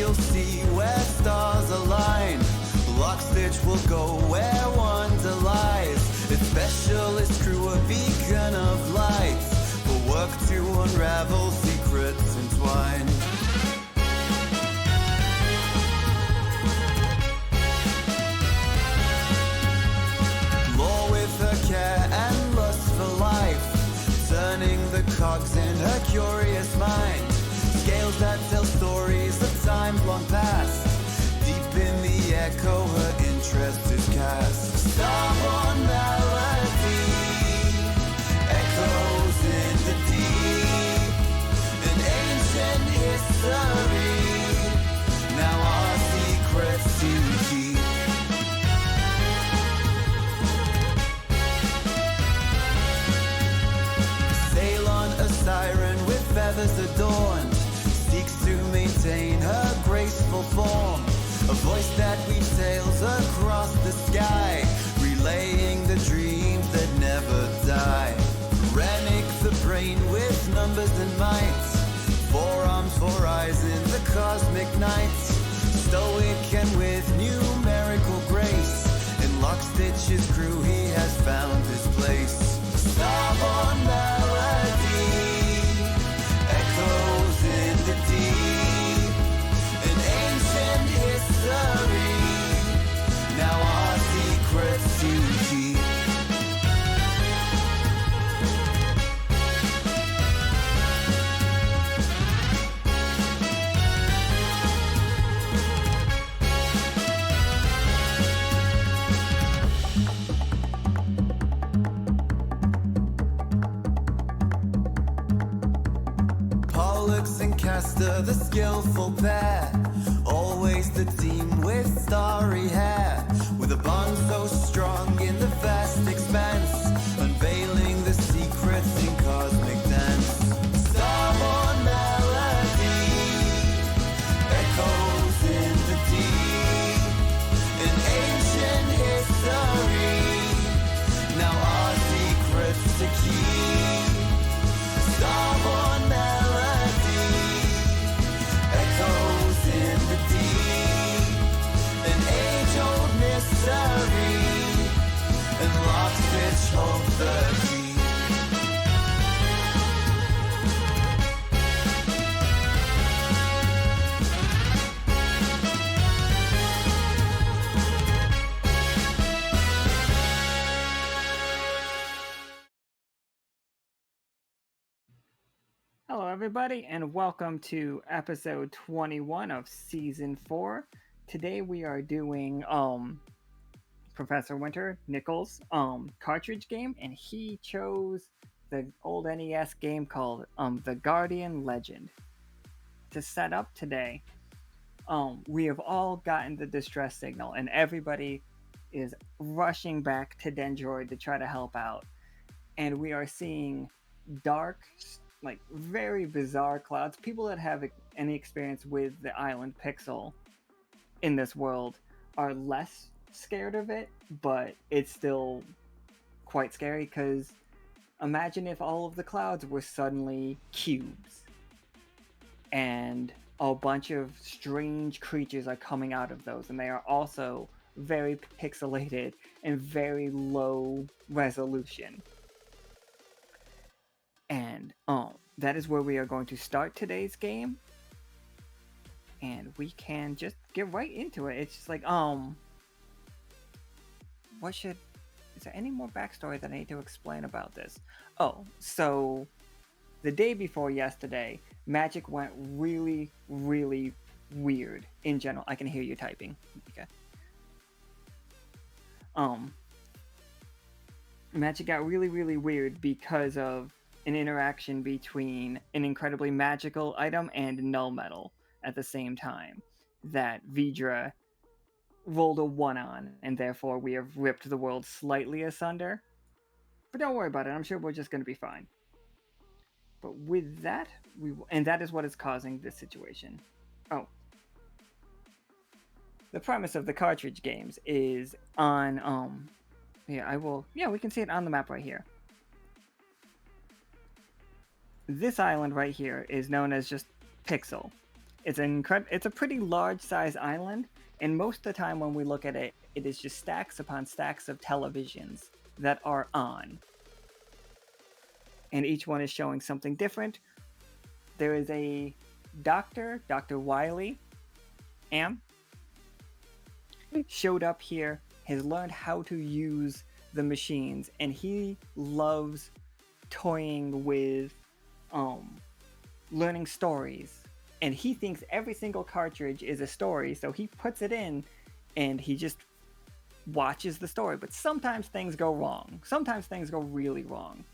you'll see where stars align. Lockstitch will go where wonder lies. Its specialist crew, a beacon of light, will work to unravel secrets entwined. Lore with her care and lust for life, turning the cogs in her curious mind. Scales that tell stories of times long past. Deep in the echo, her interest is cast. Starborne Melody echoes in the deep, an ancient history, now our secrets to keep. Sail on a siren with feathers adorned, seeks to maintain her graceful form. A voice that weaves tales across the sky, relaying the dreams that never die. Renick the brain with numbers and might, forearms for eyes in the cosmic night. Stoic and with numerical grace, in Lockstitch's crew he has found his place. Starborne Melody echoes in the deep, an ancient history, now our secrets to keep. Pollux and Castor, the skillful pair, always the team with starry hair, with a bond so strong in the vast expanse, unveiling the secrets in cosmic dance. Starborne Melody echoes in the deep, an ancient history, now our secrets to keep. Starborne Melody echoes in the deep, an age-old mystery, and Lockstitch holds the key. Hello, everybody, and welcome to episode 21 of season 4. Today we are doing Professor Winter, Nichol's cartridge game, and he chose the old NES game called The Guardian Legend. To set up today, we have all gotten the distress signal, and everybody is rushing back to Dendroid to try to help out. And we are seeing dark, like very bizarre clouds. People that have any experience with the island Pixel in this world are less scared of it, but it's still quite scary because imagine if all of the clouds were suddenly cubes and a bunch of strange creatures are coming out of those, and they are also very pixelated and very low resolution. And that is where we are going to start today's game, and we can just get right into it. It's just like is there any more backstory that I need to explain about this? Oh, so the day before yesterday, magic went really, really weird in general. I can hear you typing. Okay. Magic got really, really weird because of an interaction between an incredibly magical item and null metal at the same time that Vidra rolled a 1 on, and therefore we have ripped the world slightly asunder. But don't worry about it, I'm sure we're just going to be fine. But with that, and that is what is causing this situation. Oh. The premise of the cartridge games is on, we can see it on the map right here. This island right here is known as just Pixel. It's a pretty large size island, and most of the time when we look at it, it is just stacks upon stacks of televisions that are on, and each one is showing something different. There is a Dr. Wiley Am, showed up here, has learned how to use the machines, and he loves toying with learning stories. And he thinks every single cartridge is a story, so he puts it in and he just watches the story. But sometimes things go wrong. Sometimes things go really wrong.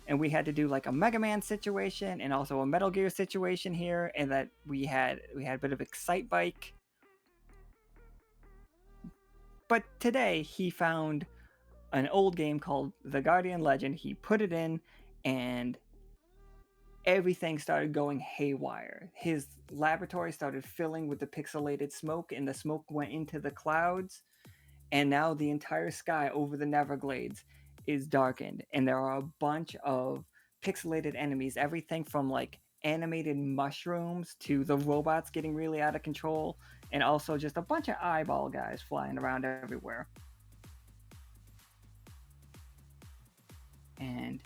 And we had to do like a Mega Man situation and also a Metal Gear situation here, and that we had a bit of Excite Bike. But today he found an old game called The Guardian Legend. He put it in, and everything started going haywire. His laboratory started filling with the pixelated smoke, and the smoke went into the clouds. And now the entire sky over the Neverglades is darkened, and there are a bunch of pixelated enemies. Everything from like animated mushrooms to the robots getting really out of control, and also just a bunch of eyeball guys flying around everywhere. And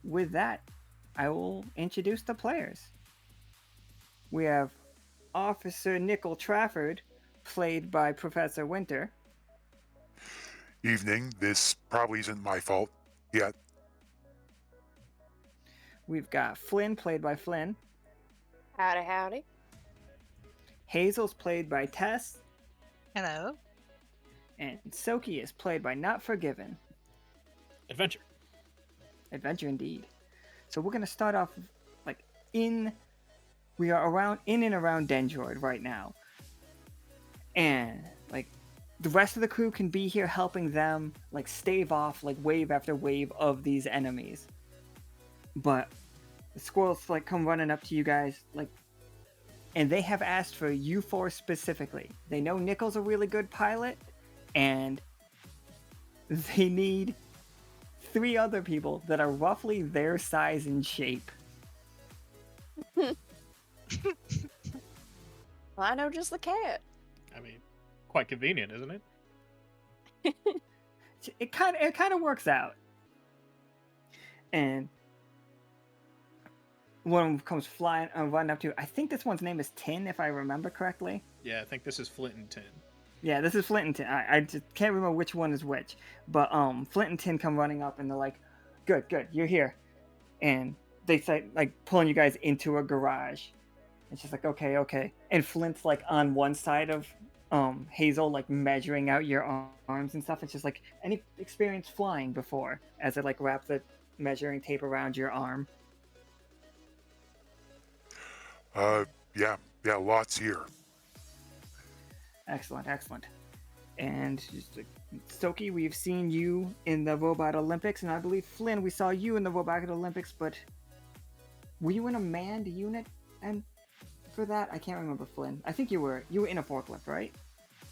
with that, I will introduce the players. We have Officer Nichol Trafford, played by Professor Winter. Evening. This probably isn't my fault yet. We've got Flynn, played by Flynn. Howdy, howdy. Hazel's played by Tess. Hello. And Tsoki is played by Not Forgiven. Adventure. Adventure indeed. So we're going to start off like we are around in and around Dendroid right now. And like the rest of the crew can be here helping them like stave off like wave after wave of these enemies. But the squirrels like come running up to you guys like, and they have asked for you four specifically. They know Nichol's a really good pilot, and they need 3 other people that are roughly their size and shape. Well, I know just the cat. I mean, quite convenient, isn't it? It kind of works out. And one of them comes flying, running up to. I think this one's name is Tin, if I remember correctly. Yeah, I think this is Flint and Tin. Yeah, this is Flint and Tin. I just can't remember which one is which. But Flint and Tin come running up, and they're like, "Good, you're here," and they say like pulling you guys into a garage. It's just like okay, and Flint's like on one side of Hazel, like measuring out your arms and stuff. It's just like any experience flying before, as it like wraps the measuring tape around your arm. Yeah, lots here. Excellent. And just like, Tsoki, we've seen you in the Robot Olympics, and I believe Flynn, we saw you in the Robot Olympics, but were you in a manned unit? And for that, I can't remember, Flynn. I think you were in a forklift, right?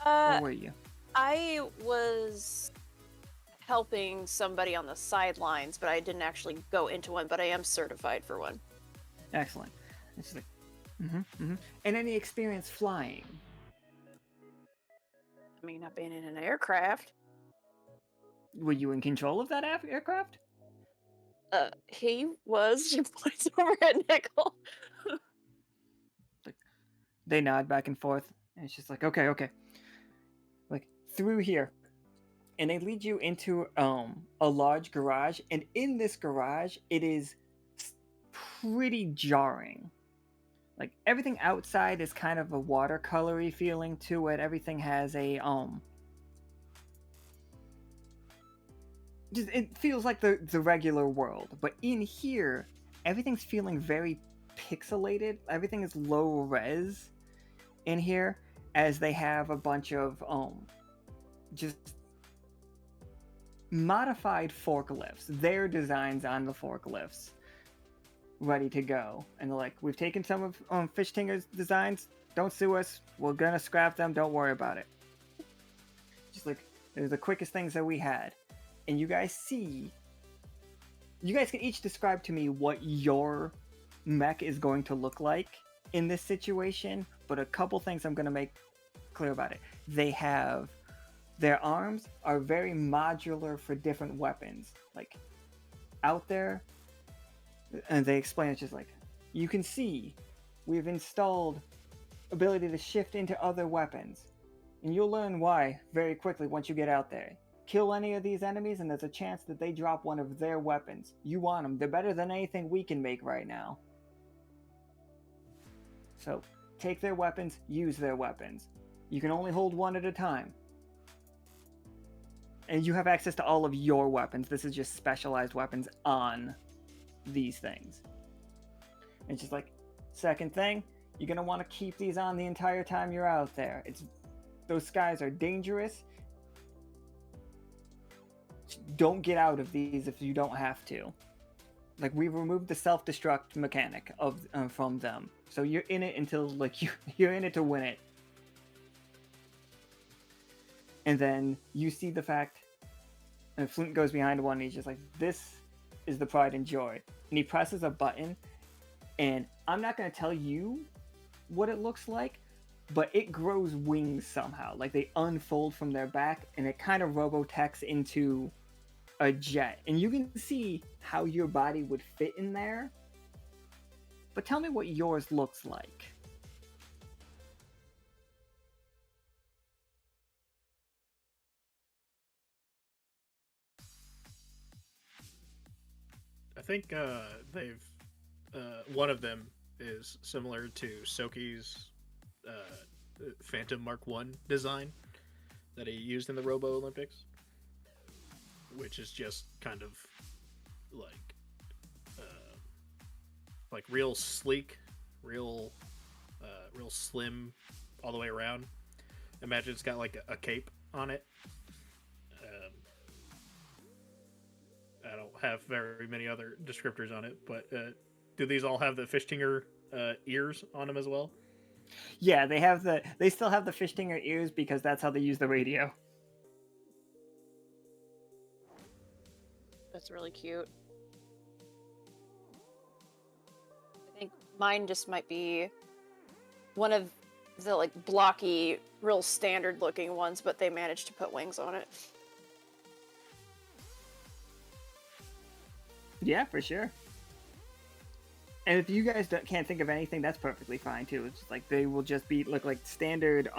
Or were you? I was helping somebody on the sidelines, but I didn't actually go into one, but I am certified for one. Excellent. It's like, And any experience flying? I mean, I've been in an aircraft. Were you in control of that aircraft? He was. She points over at Nichol. They nod back and forth, and it's just like, okay. Like, through here. And they lead you into a large garage, and in this garage, it is pretty jarring. Like, everything outside is kind of a watercolory feeling to it. Everything has a it feels like the regular world. But in here, everything's feeling very pixelated. Everything is low res in here, as they have a bunch of just modified forklifts. Their designs on the forklifts ready to go, and they're like, we've taken some of Fish Tinger's designs, don't sue us, we're gonna scrap them, don't worry about it. Just like, they're the quickest things that we had. And you guys can each describe to me what your mech is going to look like in this situation, but a couple things I'm going to make clear about it. Their arms are very modular for different weapons. Like, out there, and they explain it just like, you can see we've installed ability to shift into other weapons. And you'll learn why very quickly once you get out there. Kill any of these enemies and there's a chance that they drop one of their weapons. You want them. They're better than anything we can make right now. So, take their weapons, use their weapons. You can only hold one at a time. And you have access to all of your weapons. This is just specialized weapons on these things. And it's just like, second thing, you're going to want to keep these on the entire time you're out there. Those skies are dangerous. Don't get out of these if you don't have to. Like, we've removed the self-destruct mechanic from them. So you're in it until, like, you're in it to win it. And then you see the fact, and Flint goes behind one and he's just like, this is the pride and joy. And he presses a button, and I'm not going to tell you what it looks like, but it grows wings somehow. Like, they unfold from their back, and it kind of robotechs into a jet. And you can see how your body would fit in there. But tell me what yours looks like. I think they've one of them is similar to Tsoki's Phantom Mark 1 design that he used in the Robo Olympics, which is just kind of like real sleek, real slim all the way around. Imagine it's got like a cape on it. I don't have very many other descriptors on it, but do these all have the fishtinger ears on them as well? Yeah, they still have the fishtinger ears because that's how they use the radio. That's really cute. I think mine just might be one of the like blocky, real standard looking ones, but they managed to put wings on it. Yeah, for sure. And if you guys can't think of anything, that's perfectly fine too. It's just like they will just look like standard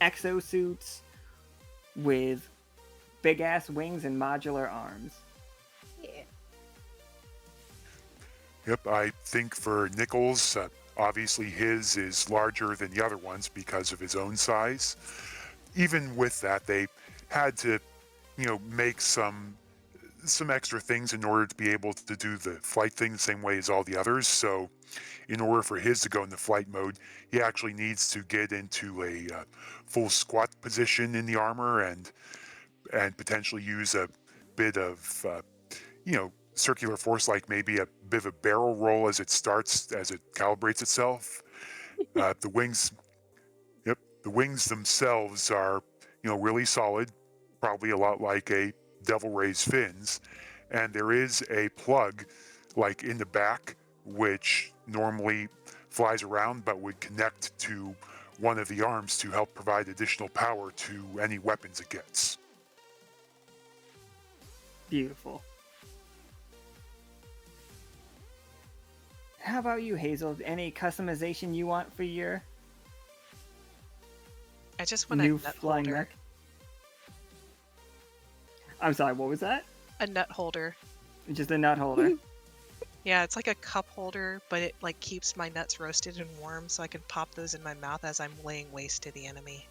exosuits with big ass wings and modular arms. Yeah. Yep, I think for Nichols, obviously his is larger than the other ones because of his own size. Even with that, they had to, make some extra things in order to be able to do the flight thing the same way as all the others. So in order for his to go into flight mode, he actually needs to get into a full squat position in the armor and potentially use a bit of, circular force, like maybe a bit of a barrel roll as it calibrates itself. The wings themselves are, really solid, probably a lot like a Devil Ray's fins, and there is a plug like in the back which normally flies around but would connect to one of the arms to help provide additional power to any weapons it gets. Beautiful. How about you, Hazel? Any customization you want for your I just want new a nut flying holder. mech? I'm sorry, what was that? A nut holder. Just a nut holder. Yeah, it's like a cup holder, but it like keeps my nuts roasted and warm, so I can pop those in my mouth as I'm laying waste to the enemy.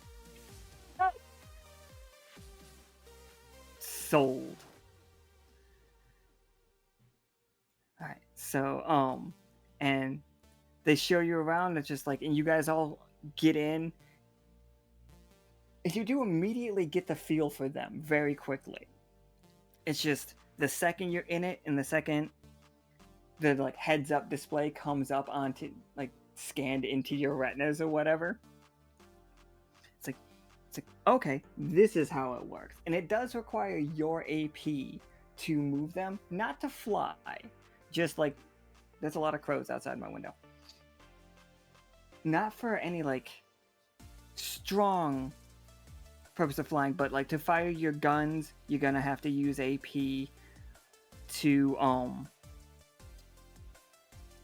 Sold. Alright, so, and they show you around, it's just like, and you guys all get in. And you do immediately get the feel for them very quickly. It's just, the second you're in it, and the second the, like, heads-up display comes up onto, like, scanned into your retinas or whatever. It's like, okay, this is how it works. And it does require your AP to move them, not to fly. Just like, there's a lot of crows outside my window. not for any like strong purpose of flying, but like to fire your guns, you're gonna have to use AP to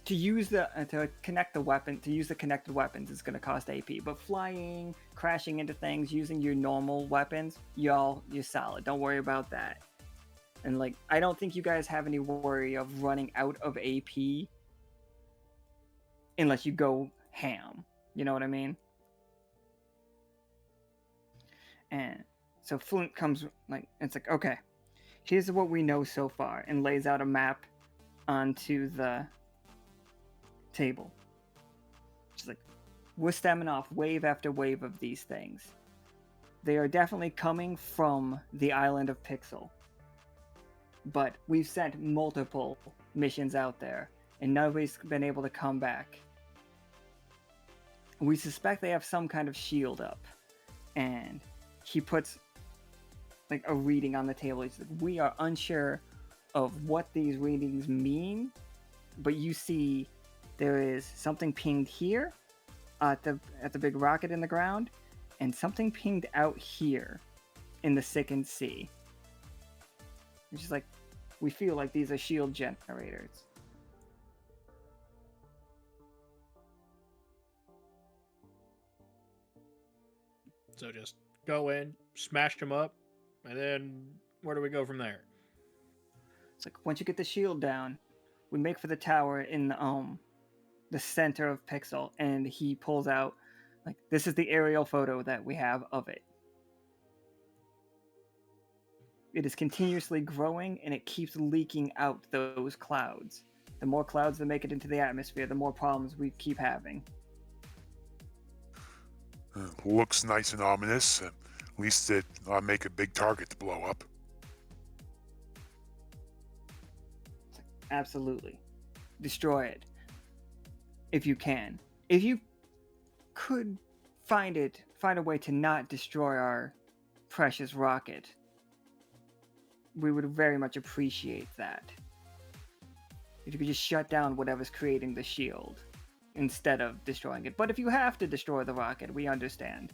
use the to connect the weapon. To use the connected weapons is gonna cost AP, but flying, crashing into things, using your normal weapons, you're solid. Don't worry about that. And like, I don't think you guys have any worry of running out of AP unless you go ham. You know what I mean? And so Flint comes like, it's like, okay, here's what we know so far, and lays out a map onto the table. She's like, we're stemming off wave after wave of these things. They are definitely coming from the island of Pixel. But we've sent multiple missions out there, and nobody's been able to come back. We suspect they have some kind of shield up. And he puts like a reading on the table. He's like, we are unsure of what these readings mean, but you see there is something pinged here at the big rocket in the ground, and something pinged out here in the Sickened Sea. It's just like, we feel like these are shield generators. So just go in, smash them up, and then where do we go from there? It's like, once you get the shield down, we make for the tower in the center of Pixel, and he pulls out, like, this is the aerial photo that we have of it. It is continuously growing, and it keeps leaking out those clouds. The more clouds that make it into the atmosphere, the more problems we keep having. Looks nice and ominous. At least it make a big target to blow up. Absolutely. Destroy it. If you can. If you could find a way to not destroy our precious rocket, we would very much appreciate that. If you could just shut down whatever's creating the shield instead of destroying it. But if you have to destroy the rocket, we understand.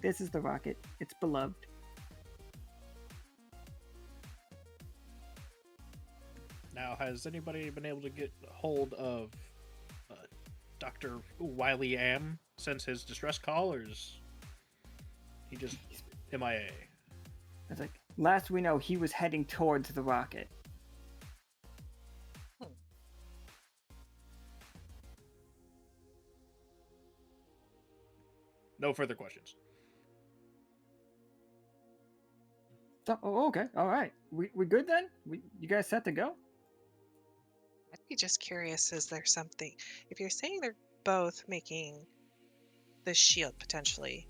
This is the rocket. It's beloved. Now, has anybody been able to get hold of Dr. Wiley Am since his distress call, or is he just MIA? It's like, last we know, he was heading towards the rocket. No further questions. Oh, okay. All right. We good then? You guys set to go? I'd be just curious, is there something, if you're saying they're both making the shield potentially,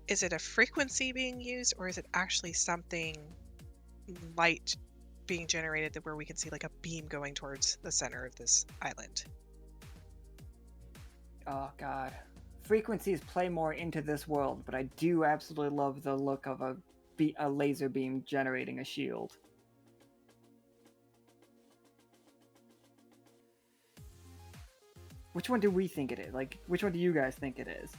is it a frequency being used, or is it actually something light being generated that where we can see like a beam going towards the center of this island? Oh god. Frequencies play more into this world, but I do absolutely love the look of a laser beam generating a shield. Which one do we think it is? Like, which one do you guys think it is?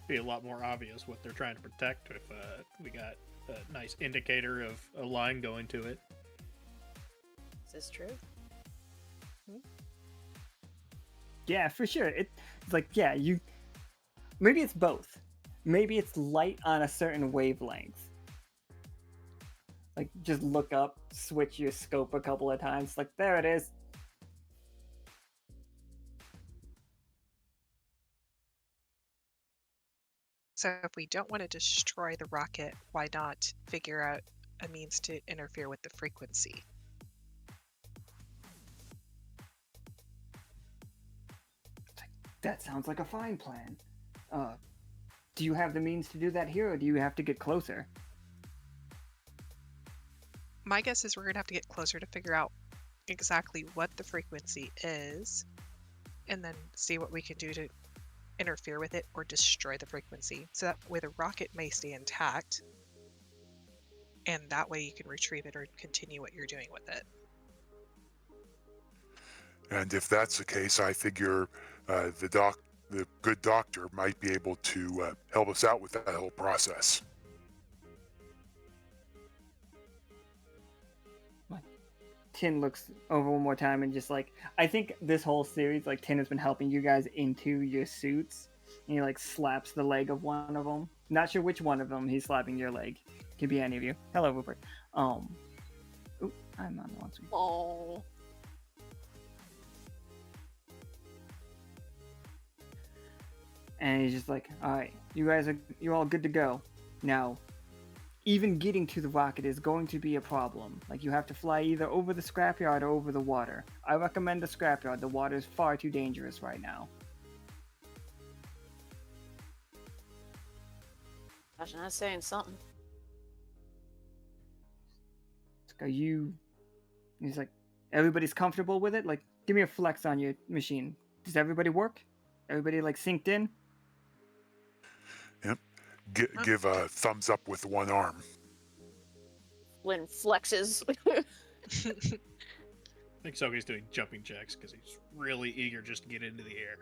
Be a lot more obvious what they're trying to protect if we got a nice indicator of a line going to it. Is this true? Yeah, for sure. It's like, yeah, maybe it's both. Maybe it's light on a certain wavelength. Like, just look up, switch your scope a couple of times. Like, there it is. So if we don't want to destroy the rocket, why not figure out a means to interfere with the frequency? That sounds like a fine plan. Do you have the means to do that here, or do you have to get closer? My guess is we're going to have to get closer to figure out exactly what the frequency is, and then see what we can do to interfere with it or destroy the frequency. So that way the rocket may stay intact, and that way you can retrieve it or continue what you're doing with it. And if that's the case, I figure the good doctor might be able to help us out with that whole process. Tin looks over one more time and just like, I think this whole series, like Tin has been helping you guys into your suits, and he like slaps the leg of one of them. Not sure which one of them he's slapping your leg. Could be any of you. Hello, Rupert. Oop, I'm on the one screen. Oh. And he's just like, all right, you're all good to go. Now, even getting to the rocket is going to be a problem. Like, you have to fly either over the scrapyard or over the water. I recommend the scrapyard. The water is far too dangerous right now. Gosh, I'm not saying something. Are you... He's like, everybody's comfortable with it? Like, give me a flex on your machine. Does everybody work? Everybody, like, synced in? Yep. Give a thumbs up with one arm. Flynn flexes. I think Tsoki's doing jumping jacks because he's really eager just to get into the air.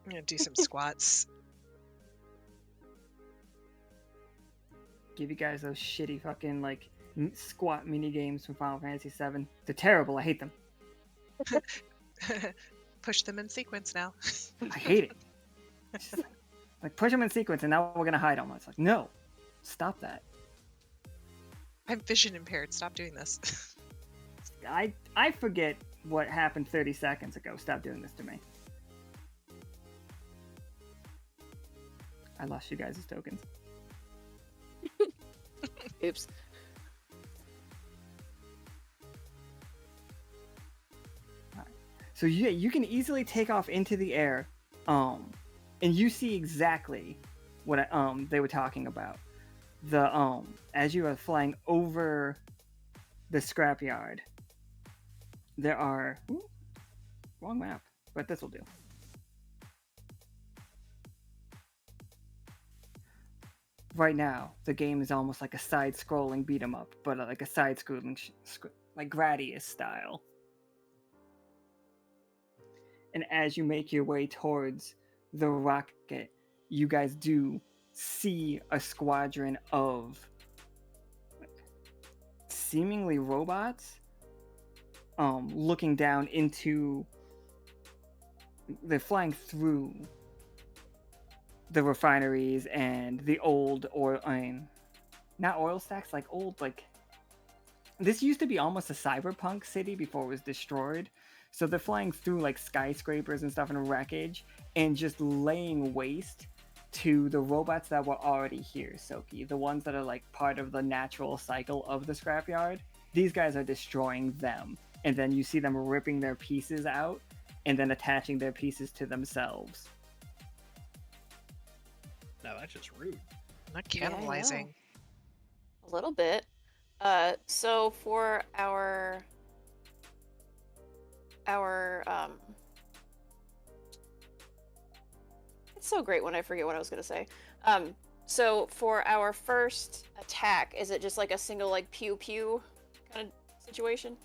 I'm gonna do some squats. Give you guys those shitty fucking, like, squat mini games from Final Fantasy VII. They're terrible. I hate them. Push them in sequence now. I hate it. It's just like push them in sequence and now we're gonna hide them. It's like, no, stop that. I'm vision impaired. Stop doing this. I forget what happened 30 seconds ago. Stop doing this to me. I lost you guys' tokens. Oops. So yeah, you can easily take off into the air, and you see exactly what they were talking about. The as you are flying over the scrapyard, there are wrong map, but this will do. Right now, the game is almost like a side-scrolling beat 'em up, but like a side-scrolling, like Gradius style. And as you make your way towards the rocket, you guys do see a squadron of seemingly robots looking down into... They're flying through the refineries and the old oil... not oil stacks, like old, like... This used to be almost a cyberpunk city before it was destroyed. So they're flying through like skyscrapers and stuff and wreckage and just laying waste to the robots that were already here, Tsoki. The ones that are like part of the natural cycle of the scrapyard. These guys are destroying them. And then you see them ripping their pieces out and then attaching their pieces to themselves. No, that's just rude. Not Yeah, I know. cannibalizing. A little bit. So for our it's so great when I forget what I was gonna say. So for our first attack, is it just like a single like pew pew kind of situation?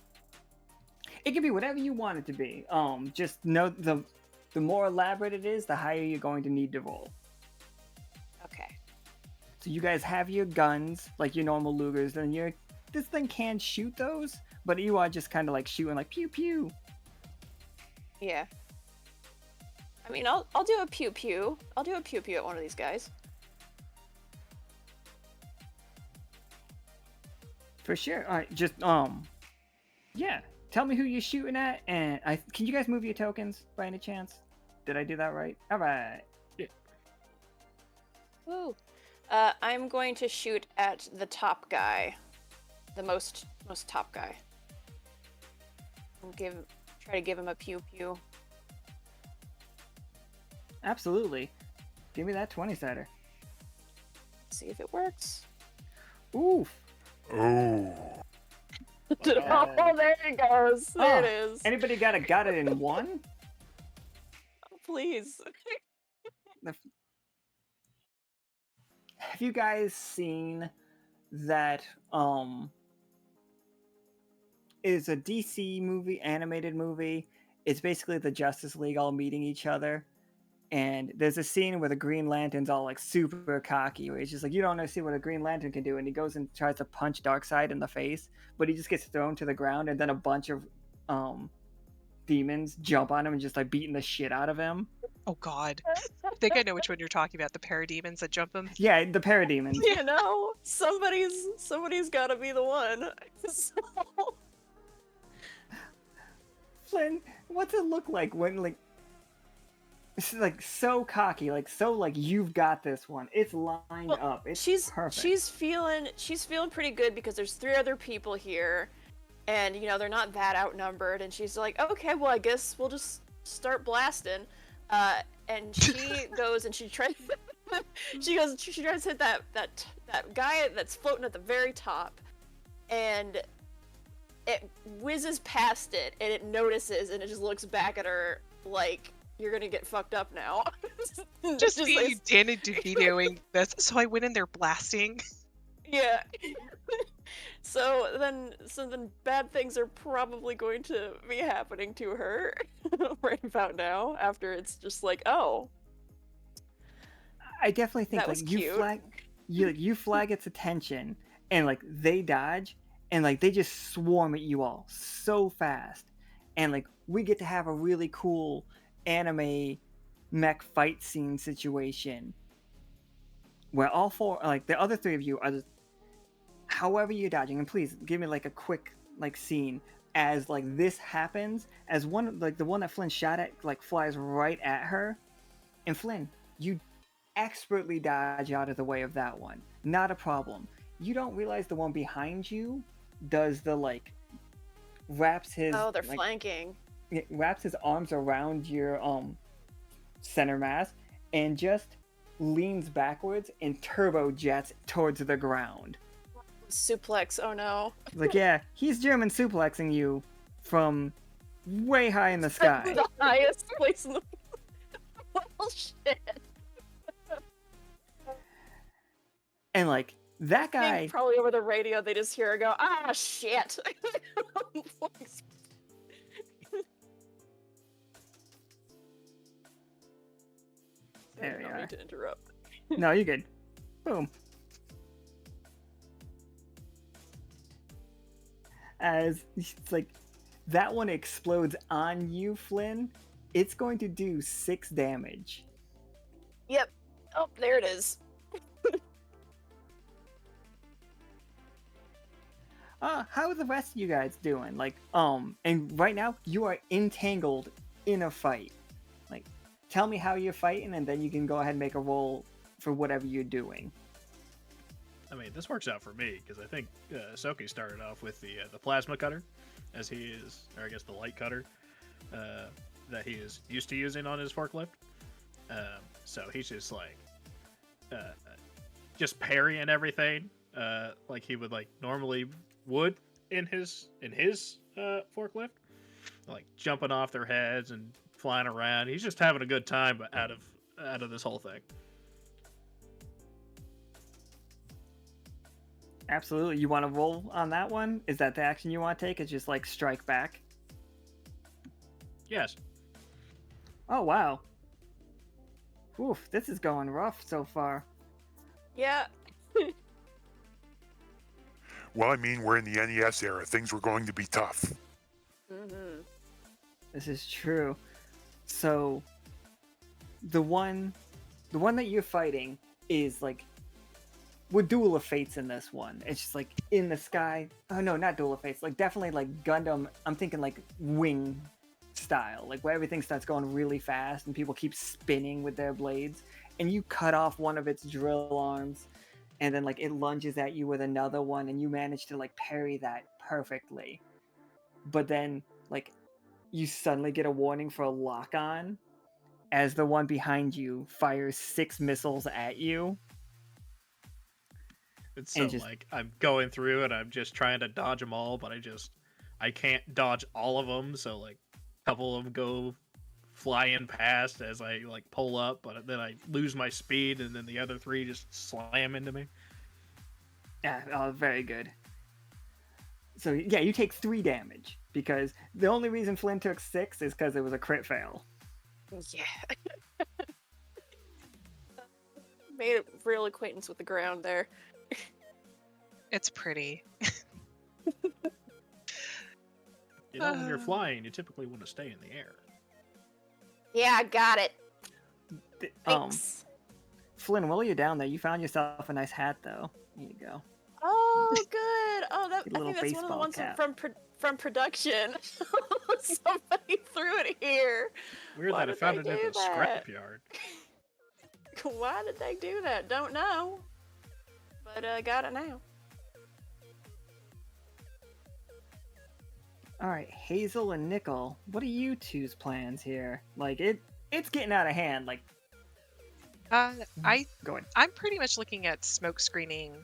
It can be whatever you want it to be. Just know the more elaborate it is, the higher you're going to need to roll. Okay. So you guys have your guns, like your normal Lugers, and this thing can shoot those, but you are just kind of like shooting like pew pew. Yeah. I mean, I'll do a pew pew. I'll do a pew pew at one of these guys. For sure. All right, just yeah. Tell me who you're shooting at, and can you guys move your tokens by any chance? Did I do that right? All right. Yeah. Woo. I'm going to shoot at the top guy, the most top guy. And try to give him a pew pew. Absolutely. Give me that 20-sider. See if it works. Oof. Oh. Oh, there it goes. There it is. Anybody got it in one? Oh, please. Have you guys seen that is a DC movie, animated movie. It's basically the Justice League all meeting each other. And there's a scene where the Green Lantern's all like super cocky, where he's just like, you don't know see what a Green Lantern can do, and he goes and tries to punch Darkseid in the face, but he just gets thrown to the ground, and then a bunch of demons jump on him and just like beating the shit out of him. Oh God, I think I know which one you're talking about. The parademons that jump him. Yeah, the parademons. You know, somebody's got to be the one. So... Flynn, what's it look like when like it's like so cocky, like so like you've got this one. It's lined up. It's perfect. She's feeling pretty good because there's 3 other people here, and you know they're not that outnumbered. And she's like, okay, well I guess we'll just start blasting. And she goes and she tries. She tries to hit that guy that's floating at the very top, and it whizzes past it, and it notices, and it just looks back at her like, you're gonna get fucked up now. just see like... Danny DeVitoing this. So I went in there blasting. Yeah. So then bad things are probably going to be happening to her right about now. After it's just like, oh. I definitely think that was like cute. you flag its attention, and like they dodge, and like they just swarm at you all so fast, and like we get to have a really cool anime mech fight scene situation where all 4, like the other 3 of you are just, however you're dodging, and please give me like a quick like scene as like this happens, as one like the one that Flynn shot at like flies right at her, and Flynn, you expertly dodge out of the way of that one, not a problem. You don't realize the one behind you does the like wraps his they're like, flanking. It wraps his arms around your center mass and just leans backwards and turbo jets towards the ground. Suplex, oh no. Like, yeah, he's German suplexing you from way high in the sky. The highest place in the world. Oh shit. And like that guy probably over the radio they just hear her go, ah shit. There we I don't are. mean to interrupt. No, you're good. Boom. As it's like that one explodes on you, Flynn, it's going to do 6 damage. Yep. Oh, there it is. How are the rest of you guys doing? Like, and right now you are entangled in a fight. Like, tell me how you're fighting, and then you can go ahead and make a roll for whatever you're doing. I mean, this works out for me because I think Tsoki started off with the plasma cutter, as he is, or I guess the light cutter that he is used to using on his forklift. So he's just like just parrying everything like he would like normally would in his forklift, like jumping off their heads and flying around. He's just having a good time, but out of this whole thing. Absolutely. You want to roll on that one? Is that the action you want to take? Is just like strike back? Yes. Oh wow. Oof, this is going rough so far. Yeah. Well, I mean, we're in the NES era. Things were going to be tough. Mm-hmm. This is true. So, the one that you're fighting is like, we're Duel of Fates in this one. It's just like in the sky. Oh no, not Duel of Fates. Like definitely like Gundam. I'm thinking like Wing style, like where everything starts going really fast and people keep spinning with their blades, and you cut off one of its drill arms, and then like it lunges at you with another one, and you manage to like parry that perfectly. But then like you suddenly get a warning for a lock-on as the one behind you fires 6 missiles at you. It's so like I'm going through and I'm just trying to dodge them all, but I can't dodge all of them. So like a couple of them go flying past as I like pull up, but then I lose my speed, and then the other 3 just slam into me. Yeah, very good. So yeah, you take 3 damage because the only reason Flynn took 6 is because it was a crit fail. Yeah. Made a real acquaintance with the ground there. It's pretty. You know, when you're flying, you typically want to stay in the air. Yeah, I got it. Um, Thanks. Flynn, while you're down there, you found yourself a nice hat, though. Here you go. Oh, good. Oh, that Get a I little think that's one of the baseball ones cap. from production. Somebody threw it here. Weird Why that I did found they it in do the that? scrapyard. Why did they do that? Don't know. But got it now. All right, Hazel and Nichol, what are you two's plans here? Like it's getting out of hand. Like, go ahead. I'm pretty much looking at smoke screening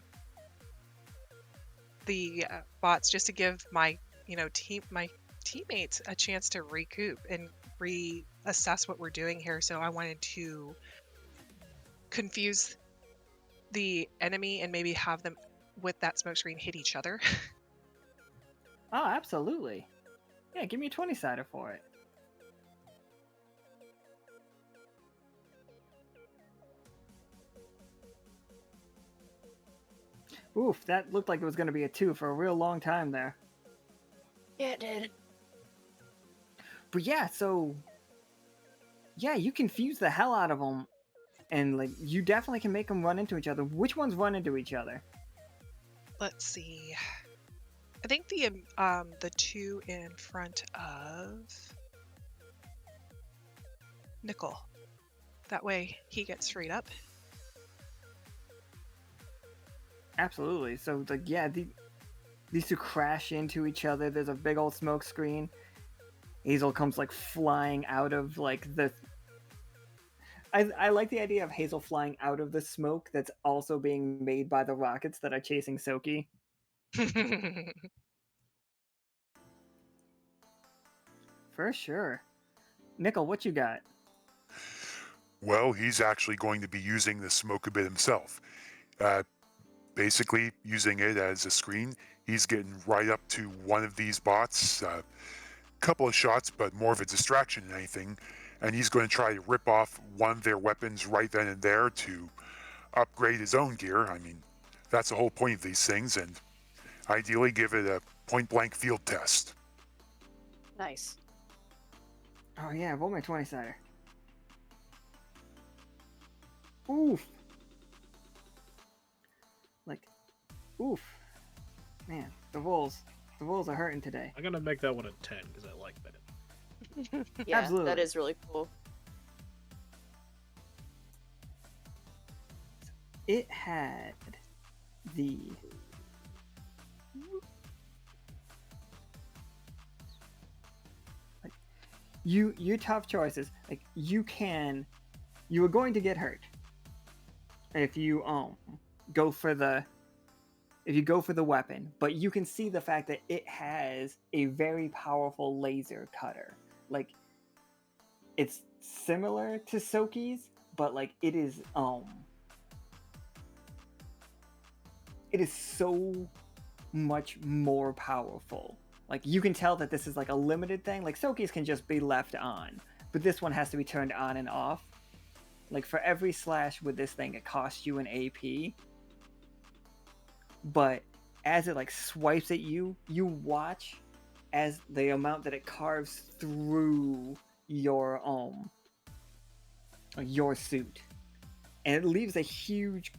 the bots just to give my teammates a chance to recoup and reassess what we're doing here. So I wanted to confuse the enemy and maybe have them with that smoke screen hit each other. Oh, absolutely. Yeah, give me a 20-sider for it. Oof, that looked like it was going to be a 2 for a real long time there. Yeah, it did. But yeah, so yeah, you confuse the hell out of them, and like you definitely can make them run into each other. Which ones run into each other? Let's see. I think the 2 in front of Nichol. That way he gets freed up. Absolutely. So like yeah, these two crash into each other. There's a big old smoke screen. Hazel comes like flying out of like the. I like the idea of Hazel flying out of the smoke that's also being made by the rockets that are chasing Tsoki. For sure. Nichol, what you got? Well, he's actually going to be using the smoke a bit himself. Basically, using it as a screen. He's getting right up to one of these bots. Couple of shots, but more of a distraction than anything. And he's going to try to rip off one of their weapons right then and there to upgrade his own gear. I mean, that's the whole point of these things, and ideally give it a point-blank field test. Nice. Oh yeah, roll my 20-sider. Oof. Like, oof. Man, the rolls are hurting today. I'm gonna make that one a 10 because I like that. Yeah, Absolutely. that is really cool. It had the like your tough choices. Like you are going to get hurt if you go for the weapon, but you can see the fact that it has a very powerful laser cutter. Like it's similar to Tsoki's, but like it is so much more powerful. Like you can tell that this is like a limited thing. Like Tsoki's can just be left on, but this one has to be turned on and off. Like for every slash with this thing, it costs you an AP. But as it like swipes at you, you watch as the amount that it carves through your suit, and it leaves a huge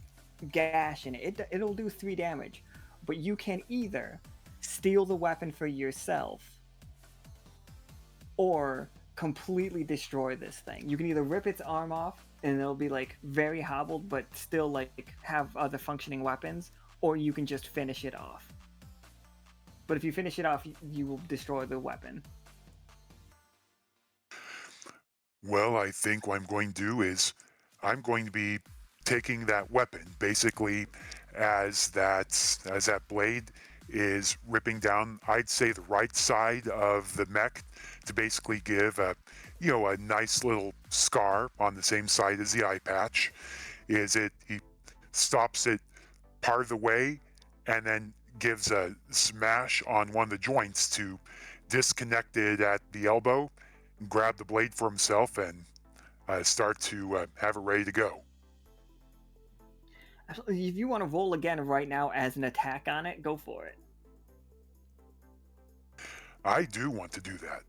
gash in it. It'll do 3 damage, but you can either steal the weapon for yourself or completely destroy this thing. You can either rip its arm off and it'll be like very hobbled but still like have other functioning weapons, or you can just finish it off. But if you finish it off, you will destroy the weapon. Well, I think what I'm going to do is I'm going to be taking that weapon basically as that blade is ripping down, I'd say, the right side of the mech to basically give a nice little scar on the same side as the eye patch. He stops it part of the way and then gives a smash on one of the joints to disconnect it at the elbow, grab the blade for himself, and start to have it ready to go. If you want to roll again right now as an attack on it, go for it. I do want to do that.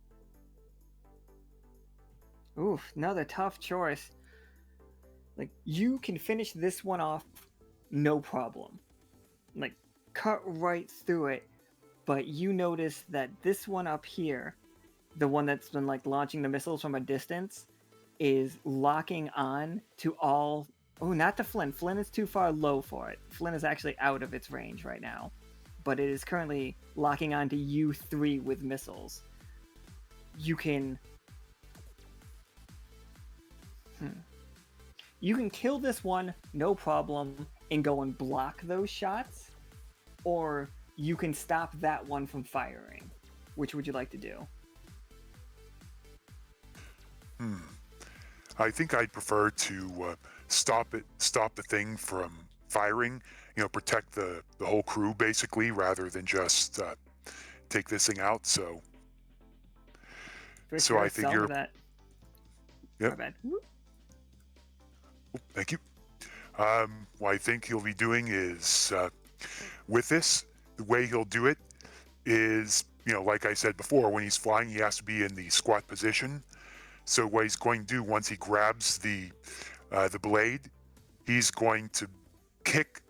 Oof, another tough choice. Like, you can finish this one off, no problem. Like, cut right through it, but you notice that this one up here, the one that's been, like, launching the missiles from a distance, is locking on to all... Oh, not to Flynn. Flynn is too far low for it. Flynn is actually out of its range right now. But it is currently locking on to you three with missiles. You can... You can kill this one, no problem, and go and block those shots, or you can stop that one from firing. Which would you like to do? I think I'd prefer to stop the thing from firing. Protect the whole crew basically, rather than just take this thing out. So I figure. That. Yep. My bad. Oh, thank you. What I think he'll be doing is, with this, the way he'll do it is, like I said before, when he's flying, he has to be in the squat position. So what he's going to do once he grabs the blade, he's going to kick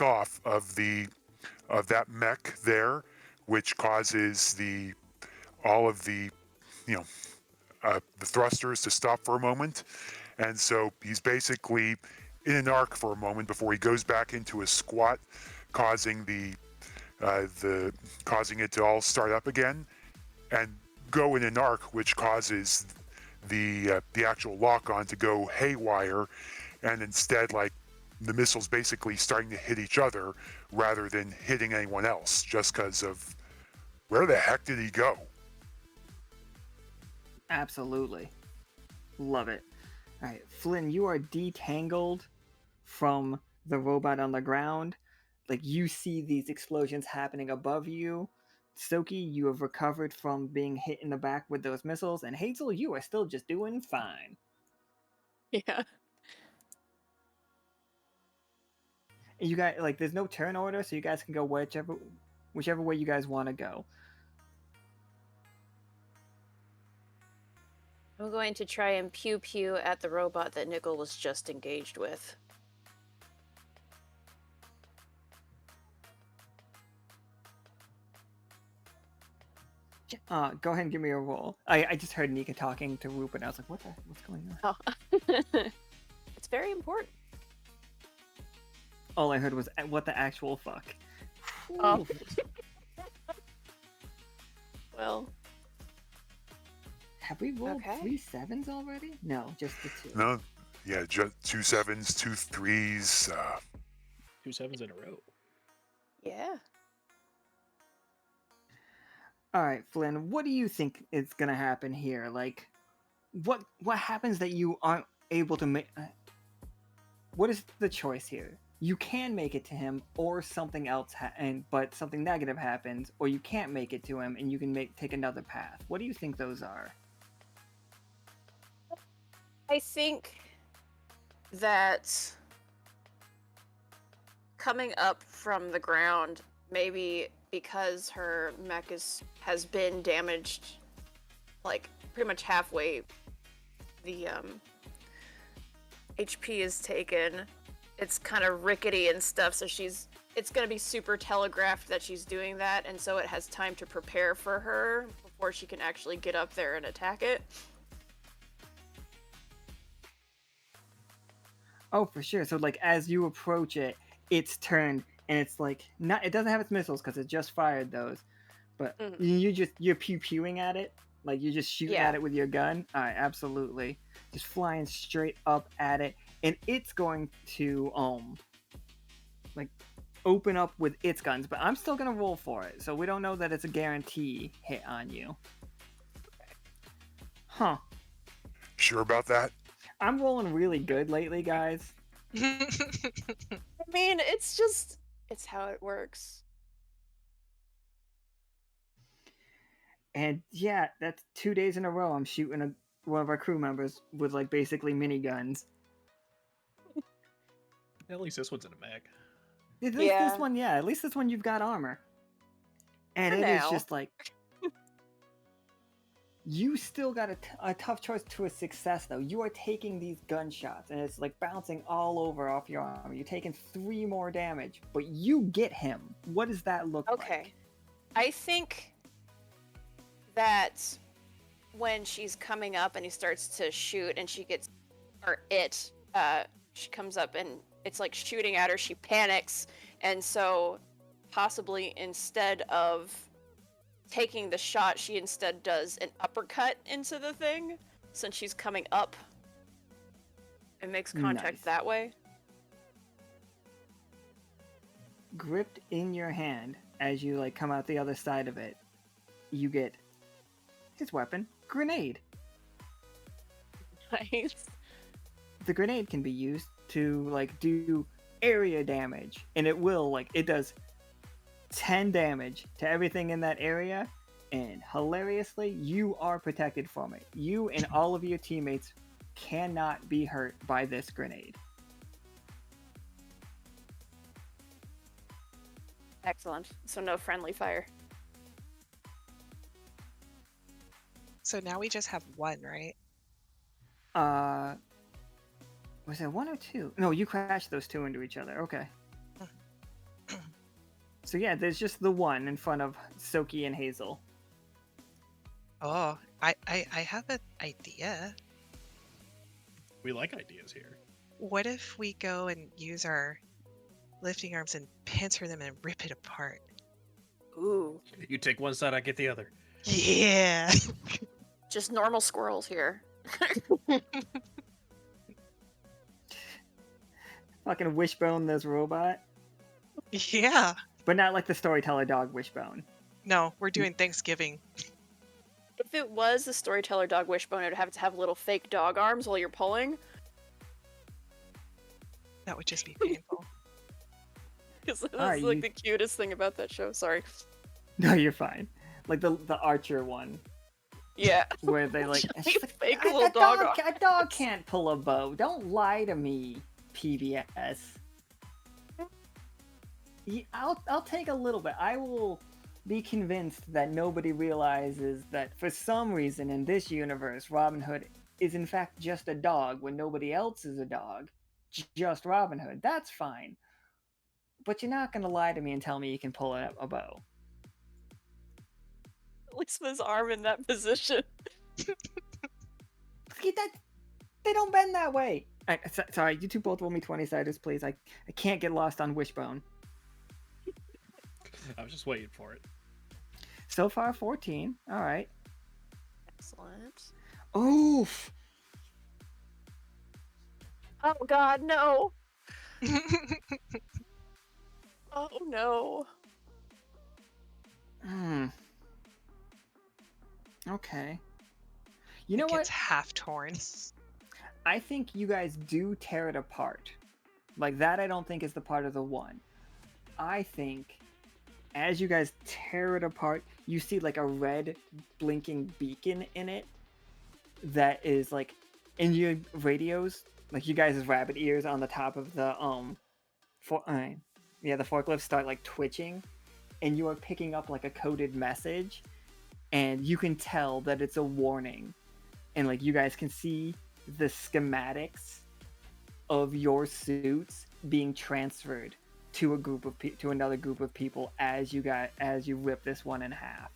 off of that mech there, which causes all of the thrusters to stop for a moment. And so he's basically in an arc for a moment before he goes back into a squat, causing causing it to all start up again, and go in an arc, which causes the actual lock-on to go haywire, and instead, like, the missiles basically starting to hit each other rather than hitting anyone else, just because of where the heck did he go? Absolutely. Love it. Alright, Flynn, you are detangled from the robot on the ground. Like, you see these explosions happening above you. Tsoki, you have recovered from being hit in the back with those missiles. And Hazel, you are still just doing fine. Yeah. And you guys, like, there's no turn order, so you guys can go whichever way you guys want to go. I'm going to try and pew-pew at the robot that Nichol was just engaged with. Go ahead and give me a roll. I just heard Nika talking to Rupert, and I was like, what's going on? Oh. It's very important. All I heard was, what the actual fuck? Oh. Well... Have we rolled Okay. 3 7s already? No, just the 2. No, yeah, just 2 7s, 2 3s. 2 7s in a row. Yeah. Alright, Flynn, what do you think is gonna happen here? Like, what happens that you aren't able to make... What is the choice here? You can make it to him, or something else, but something negative happens, or you can't make it to him, and you can take another path. What do you think those are? I think that coming up from the ground, maybe because her mech has been damaged, like, pretty much halfway, the HP is taken. It's kind of rickety and stuff, so it's going to be super telegraphed that she's doing that, and so it has time to prepare for her before she can actually get up there and attack it. Oh, for sure. So, like, as you approach it, it's turned, and it's like it doesn't have its missiles because it just fired those, but you're pew-pewing at it, like you're just shooting at it with your gun. All right, absolutely, just flying straight up at it, and it's going to like open up with its guns, but I'm still gonna roll for it, so we don't know that it's a guarantee hit on you. Huh? Sure about that? I'm rolling really good lately, guys. I mean, it's how it works. And yeah, that's 2 days in a row. I'm shooting one of our crew members with like basically miniguns. At least this one's in a mag. At least this Yeah. one, yeah. At least this one you've got armor. And For it is now. just like you still got a tough choice to a success though. You are taking these gunshots and it's like bouncing all over off your armor. You're taking 3 more damage, but you get him. What does that look like? Okay. I think that when she's coming up and he starts to shoot and she gets, or she comes up and it's like shooting at her, she panics, and so possibly instead of taking the shot, she instead does an uppercut into the thing since she's coming up and makes contact Nice. that way. Gripped in your hand as you like come out the other side of it, you get his weapon, grenade. Nice. The grenade can be used to like do area damage, and it does 10 damage to everything in that area, and hilariously you are protected from it. You and all of your teammates cannot be hurt by this grenade. Excellent. So no friendly fire. So now we just have one, right? Was it 1 or 2? No, you crashed those 2 into each other. Okay. So yeah, there's just the one in front of Tsoki and Hazel. Oh, I have an idea. We like ideas here. What if we go and use our lifting arms and pincer them and rip it apart? Ooh. You take one side, I get the other. Yeah. Just normal squirrels here. Fucking wishbone this robot. Yeah. But not like the storyteller dog wishbone. No, we're doing Thanksgiving. If it was the storyteller dog wishbone, it would have to have little fake dog arms while you're pulling. That would just be painful. Because that's Alright, like you- the cutest thing about that show. Sorry. No, you're fine. Like the Archer one, Yeah. where they like Giant fake "A little dog a dog can't pull a bow. Don't lie to me, PBS. Yeah, I'll take a little bit. I will be convinced that nobody realizes that for some reason in this universe, Robin Hood is in fact just a dog when nobody else is a dog. Just Robin Hood. That's fine. But you're not gonna lie to me and tell me you can pull a bow. At least with his arm in that position. They don't bend that way. Sorry, you two both roll me 20-siders, please. I can't get lost on Wishbone. I was just waiting for it. So far, 14. All right. Excellent. Oof. Oh god, no. Oh no. Hmm. Okay. You know It what? gets half torn. I think you guys do tear it apart. Like that I don't think is the part of the one. I think as you guys tear it apart, you see like a red blinking beacon in it that is like in your radios, like you guys' rabbit ears on the top of the the forklift start like twitching, and you are picking up like a coded message, and you can tell that it's a warning, and like you guys can see the schematics of your suits being transferred to a group of to another group of people as you rip this one in half.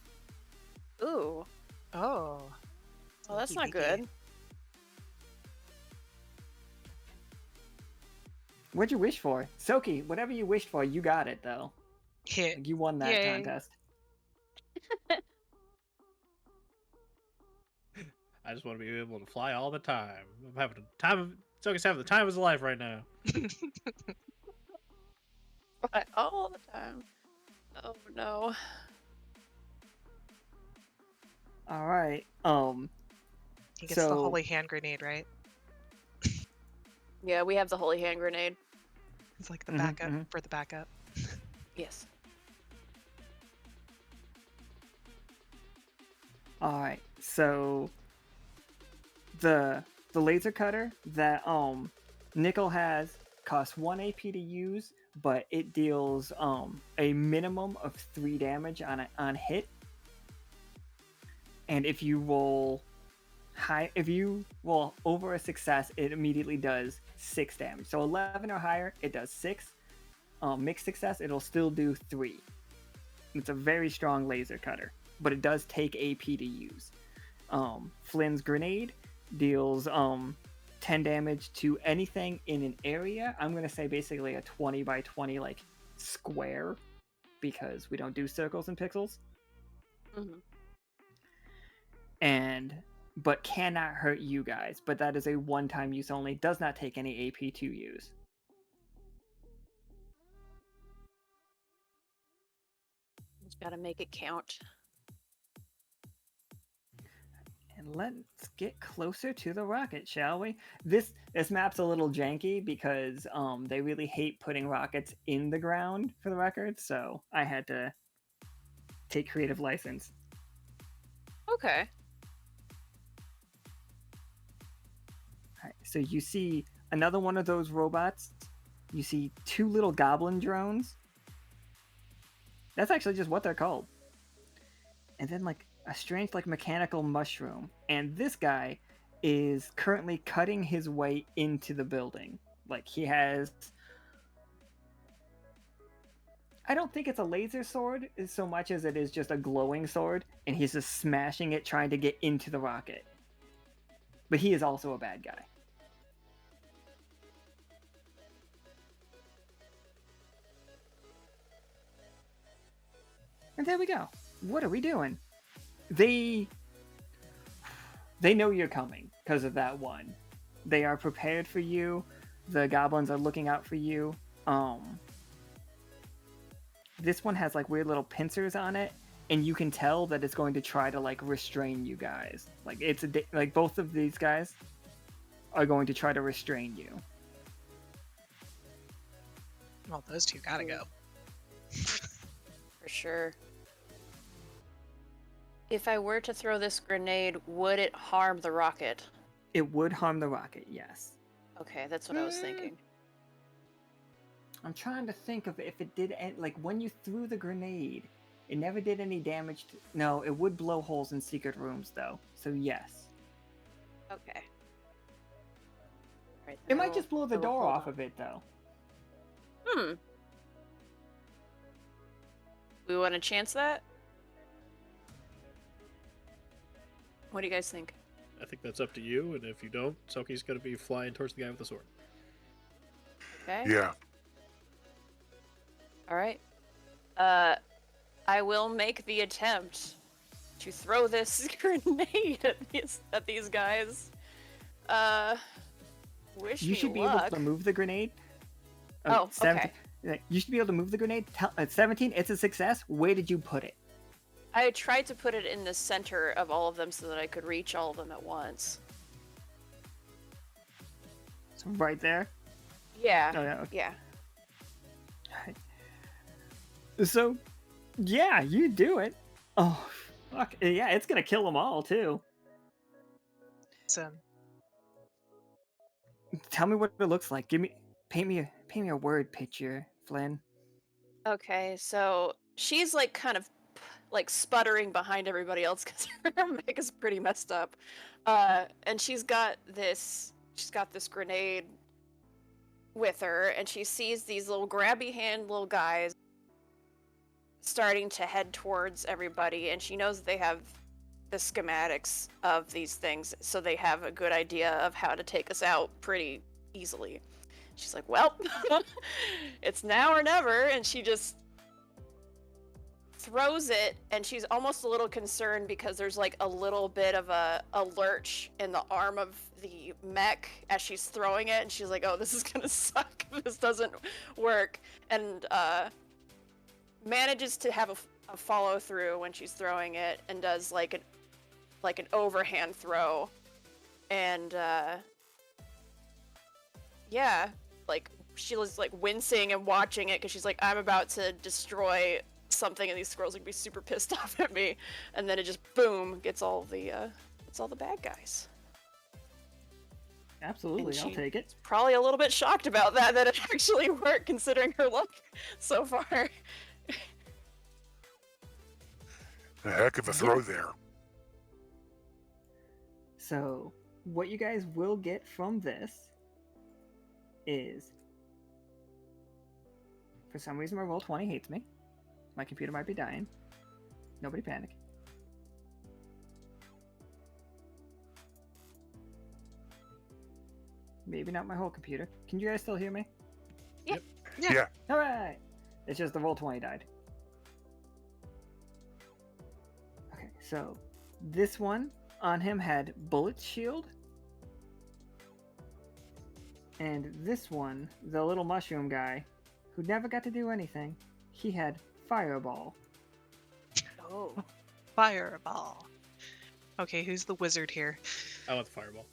Ooh. Oh. Well, that's not TBD. good. What'd you wish for? Tsoki, whatever you wished for, you got it though. Hit. Like, you won that Yay. contest. I just want to be able to fly all the time. I'm having the time of Tsoki's having the time of his life right now. But all the time. Oh no. All right. He gets the So- holy hand grenade, right? Yeah, we have the holy hand grenade. It's like the Mhm, backup mhm. for the backup. Yes. All right. So the laser cutter that Nichol has costs 1 AP to use, but it deals a minimum of 3 damage on hit. And if you roll over a success, it immediately does 6 damage. So 11 or higher, it does 6. Mixed success, it'll still do 3. It's a very strong laser cutter, but it does take AP to use. Flynn's grenade deals 10 damage to anything in an area. I'm going to say basically a 20 by 20 like square, because we don't do circles and pixels. Mm-hmm. But cannot hurt you guys. But that is a one-time use only. Does not take any AP to use. Just gotta make it count. And let's get closer to the rocket, shall we? This map's a little janky because they really hate putting rockets in the ground, for the record. So I had to take creative license. Okay. All right, so you see another one of those robots. You see 2 little goblin drones. That's actually just what they're called. And then like a strange like mechanical mushroom. And this guy is currently cutting his way into the building. Like he has... I don't think it's a laser sword so much as it is just a glowing sword. And he's just smashing it, trying to get into the rocket. But he is also a bad guy. And there we go. What are we doing? They know you're coming because of that one. They are prepared for you. The goblins are looking out for you. This one has like weird little pincers on it, and you can tell that it's going to try to like restrain you guys. Like like both of these guys are going to try to restrain you. Well, those two gotta go. For sure. If I were to throw this grenade, would it harm the rocket? It would harm the rocket, yes. Okay, that's what I was thinking. I'm trying to think of if it did, like when you threw the grenade, it never did any damage to... No, it would blow holes in secret rooms though, so yes. Okay. Right, It might just blow the door off of it though. We want to chance that? What do you guys think? I think that's up to you, and if you don't, Tsoki's gonna be flying towards the guy with the sword. Okay. Yeah. All right. I will make the attempt to throw this grenade at these guys. Wish You me should be luck. able to move the grenade. Oh, 17 okay. You should be able to move the grenade. At 17, it's a success. Where did you put it? I tried to put it in the center of all of them so that I could reach all of them at once. So right there. Yeah. Oh, yeah. Okay. Yeah. Alright. So, yeah, you do it. Oh, fuck. Yeah, it's gonna kill them all too. So, Tell me what it looks like. Paint me a word picture, Flynn. Okay, so she's like kind of like sputtering behind everybody else because her make is pretty messed up. And she's got this grenade with her, and she sees these little grabby hand little guys starting to head towards everybody, and she knows they have the schematics of these things, so they have a good idea of how to take us out pretty easily. She's like, well, it's now or never, and she just throws it, and she's almost a little concerned because there's like a little bit of a lurch in the arm of the mech as she's throwing it, and she's like, oh, this is gonna suck if this doesn't work, and manages to have a follow through when she's throwing it, and does like an overhand throw, and yeah, like she was like wincing and watching it because she's like, I'm about to destroy something, and these squirrels are gonna be super pissed off at me. And then it just boom gets all the bad guys. Absolutely, I'll take it. Probably a little bit shocked about that it actually worked considering her luck so far. A heck of a throw there. So, what you guys will get from this is, for some reason my Roll20 hates me. My computer might be dying. Nobody panic. Maybe not my whole computer. Can you guys still hear me? Yeah. Alright! It's just the Roll20 died. Okay, so this one on him had bullet shield. And this one, the little mushroom guy, who never got to do anything, he had fireball. Oh. Fireball. Okay, who's the wizard here? I want the fireball.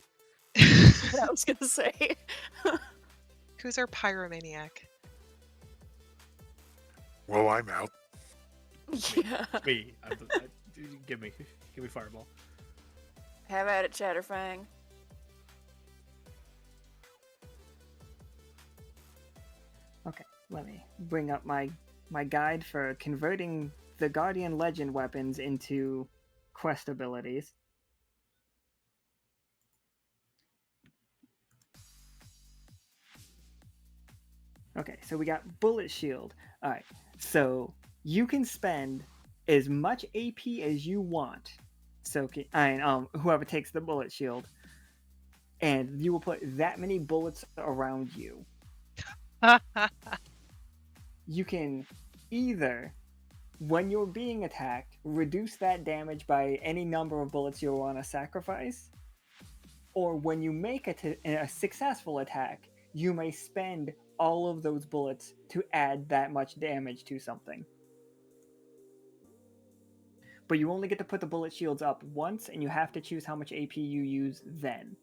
What I was gonna say. Who's our pyromaniac? Well, I'm out. Yeah. Me. Give me fireball. Have at it, Chatterfang. Okay, let me bring up my guide for converting the Guardian Legend weapons into quest abilities. Okay, so we got bullet shield. Alright, so you can spend as much AP as you want. So whoever takes the bullet shield, and you will put that many bullets around you. You can either, when you're being attacked, reduce that damage by any number of bullets you want to sacrifice, or when you make a successful attack, you may spend all of those bullets to add that much damage to something. But you only get to put the bullet shields up once, and you have to choose how much AP you use then.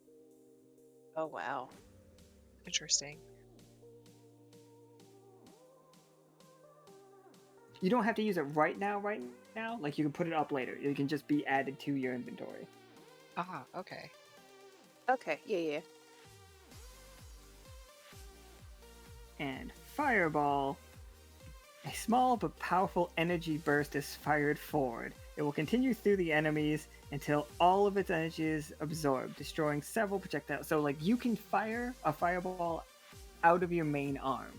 Oh wow. Interesting. You don't have to use it right now. Like, you can put it up later. It can just be added to your inventory. Ah, okay. Okay, yeah. And fireball. A small but powerful energy burst is fired forward. It will continue through the enemies until all of its energy is absorbed, destroying several projectiles. So, like, you can fire a fireball out of your main arm,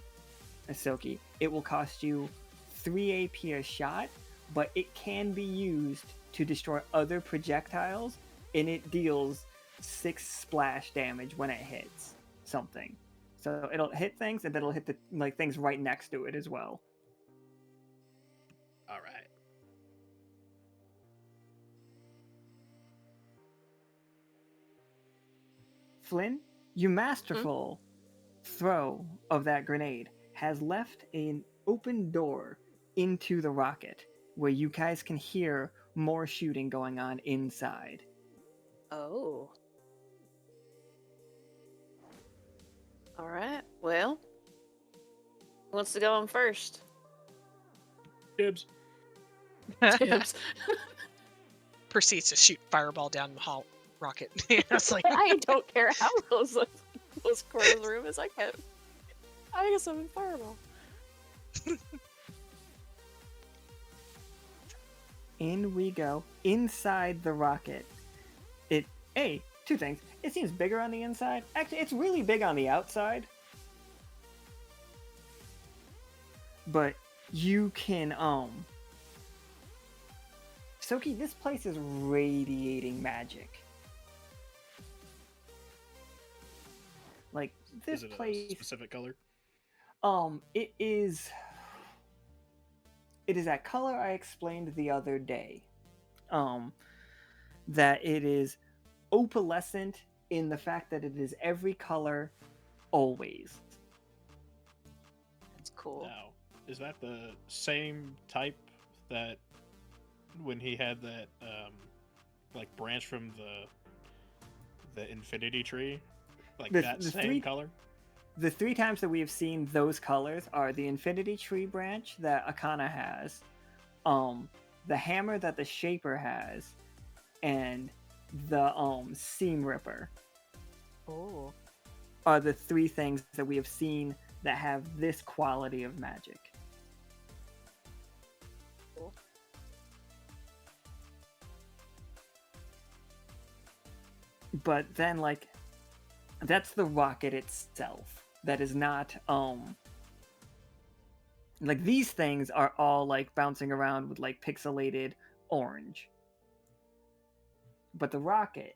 Tsoki. It will cost you 3 AP a shot, but it can be used to destroy other projectiles, and it deals 6 splash damage when it hits something. So it'll hit things, and then it'll hit the things right next to it as well. All right. Flynn, your masterful throw of that grenade has left an open door into the rocket, where you guys can hear more shooting going on inside. Oh. Alright, well. Who wants to go in first? Dibs. Tibbs. Proceeds to shoot fireball down the hall rocket. It's like, I don't care how close corner of the room is. I guess I'm in fireball. In we go. Inside the rocket. Two things. It seems bigger on the inside. Actually, it's really big on the outside. But you can, Tsoki, this place is radiating magic. Like, this Is it place... a specific color? It is that color I explained the other day. That it is opalescent in the fact that it is every color always. That's cool. Now, is that the same type that when he had that branch from the infinity tree? Like The that same three- color? the 3 times that we have seen those colors are the Infinity Tree branch that Akana has, the hammer that the Shaper has, and the Seam Ripper. Oh. Are the 3 things that we have seen that have this quality of magic. Cool. But then, like, that's the rocket itself. That is not, like, these things are all, like, bouncing around with, like, pixelated orange. But the rocket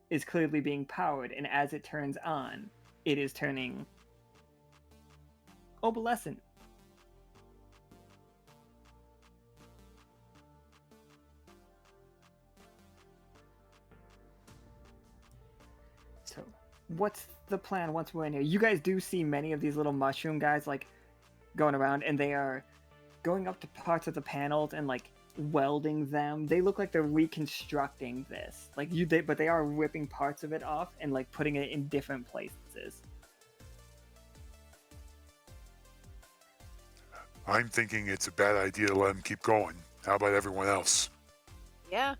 is clearly being powered, and as it turns on, it is turning opalescent. So, what's the plan once we're in here? You guys do see many of these little mushroom guys, like, going around, and they are going up to parts of the panels and, like, welding them. They look like they're reconstructing this. Like, but they are ripping parts of it off and, like, putting it in different places. I'm thinking it's a bad idea to let them keep going. How about everyone else? Yeah.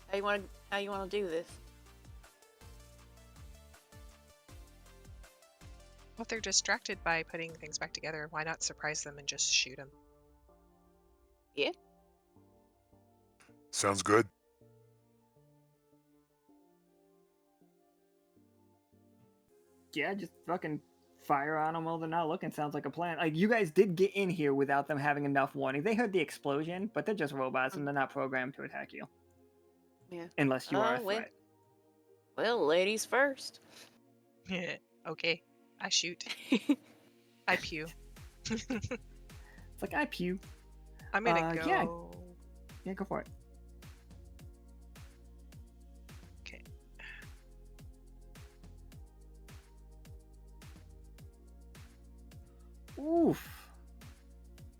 How you want to do this? Well, if they're distracted by putting things back together, why not surprise them and just shoot them? Yeah. Sounds good. Yeah, just fucking fire on them while they're not looking. Sounds like a plan. Like, you guys did get in here without them having enough warning. They heard the explosion, but they're just robots and they're not programmed to attack you. Yeah. Unless you are a wait. threat. Well, ladies first. Yeah. Okay. I shoot. I pew. It's like, I pew. I'm gonna go. Yeah. Yeah, go for it. Okay. Oof.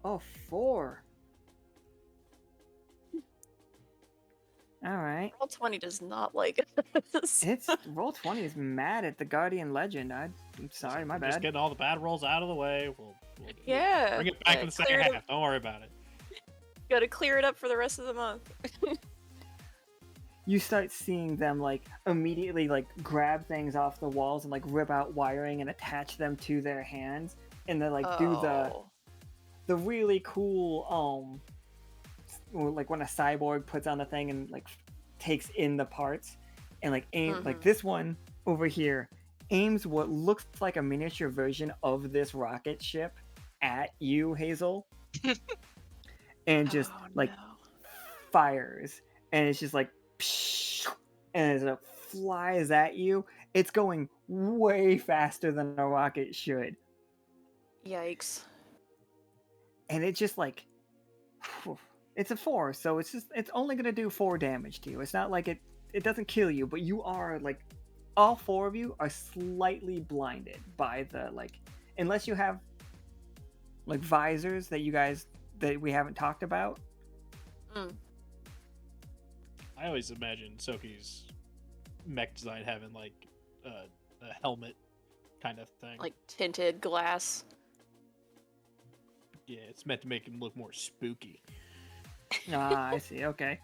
Oh, 4. Alright. Roll20 does not like this. It's Roll20 is mad at the Guardian Legend. I'm sorry, my Just bad. getting all the bad rolls out of the way. We'll Yeah. bring it back Yeah, in the second clear it half. Don't worry about it. Gotta clear it up for the rest of the month. You start seeing them, like, immediately, like, grab things off the walls and, like, rip out wiring and attach them to their hands. And then, like, do the really cool, like, when a cyborg puts on the thing and, like, takes in the parts. And, like, aim, like, this one over here aims what looks like a miniature version of this rocket ship at you, Hazel. And just, like, fires. And it's just like, and as it flies at you, it's going way faster than a rocket should. Yikes. And it's just like, it's a 4, so it's only gonna do 4 damage to you. It's not like it doesn't kill you, but you are, like, all 4 of you are slightly blinded by the, like, unless you have, like, visors that we haven't talked about. I always imagine Tsoki's mech design having, like, a helmet kind of thing. Like tinted glass. Yeah, it's meant to make him look more spooky. Ah, I see. Okay.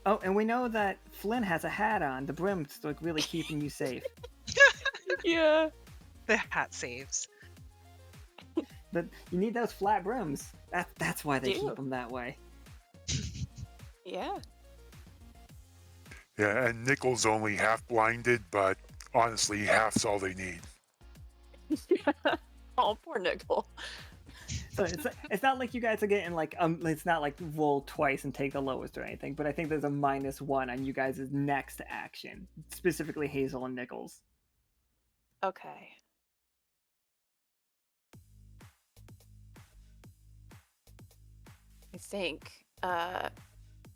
Oh, and we know that Flynn has a hat on. The brim's, like, really keeping you safe. Yeah. The hat saves. But you need those flat brims. That's why they Do. keep them that way. Yeah. Yeah, and Nichol's only half blinded, but honestly, half's all they need. Oh, poor Nichol. So it's not like you guys are getting, like, it's not like roll twice and take the lowest or anything, but I think there's a -1 on you guys' next action, specifically Hazel and Nichols. Okay. I think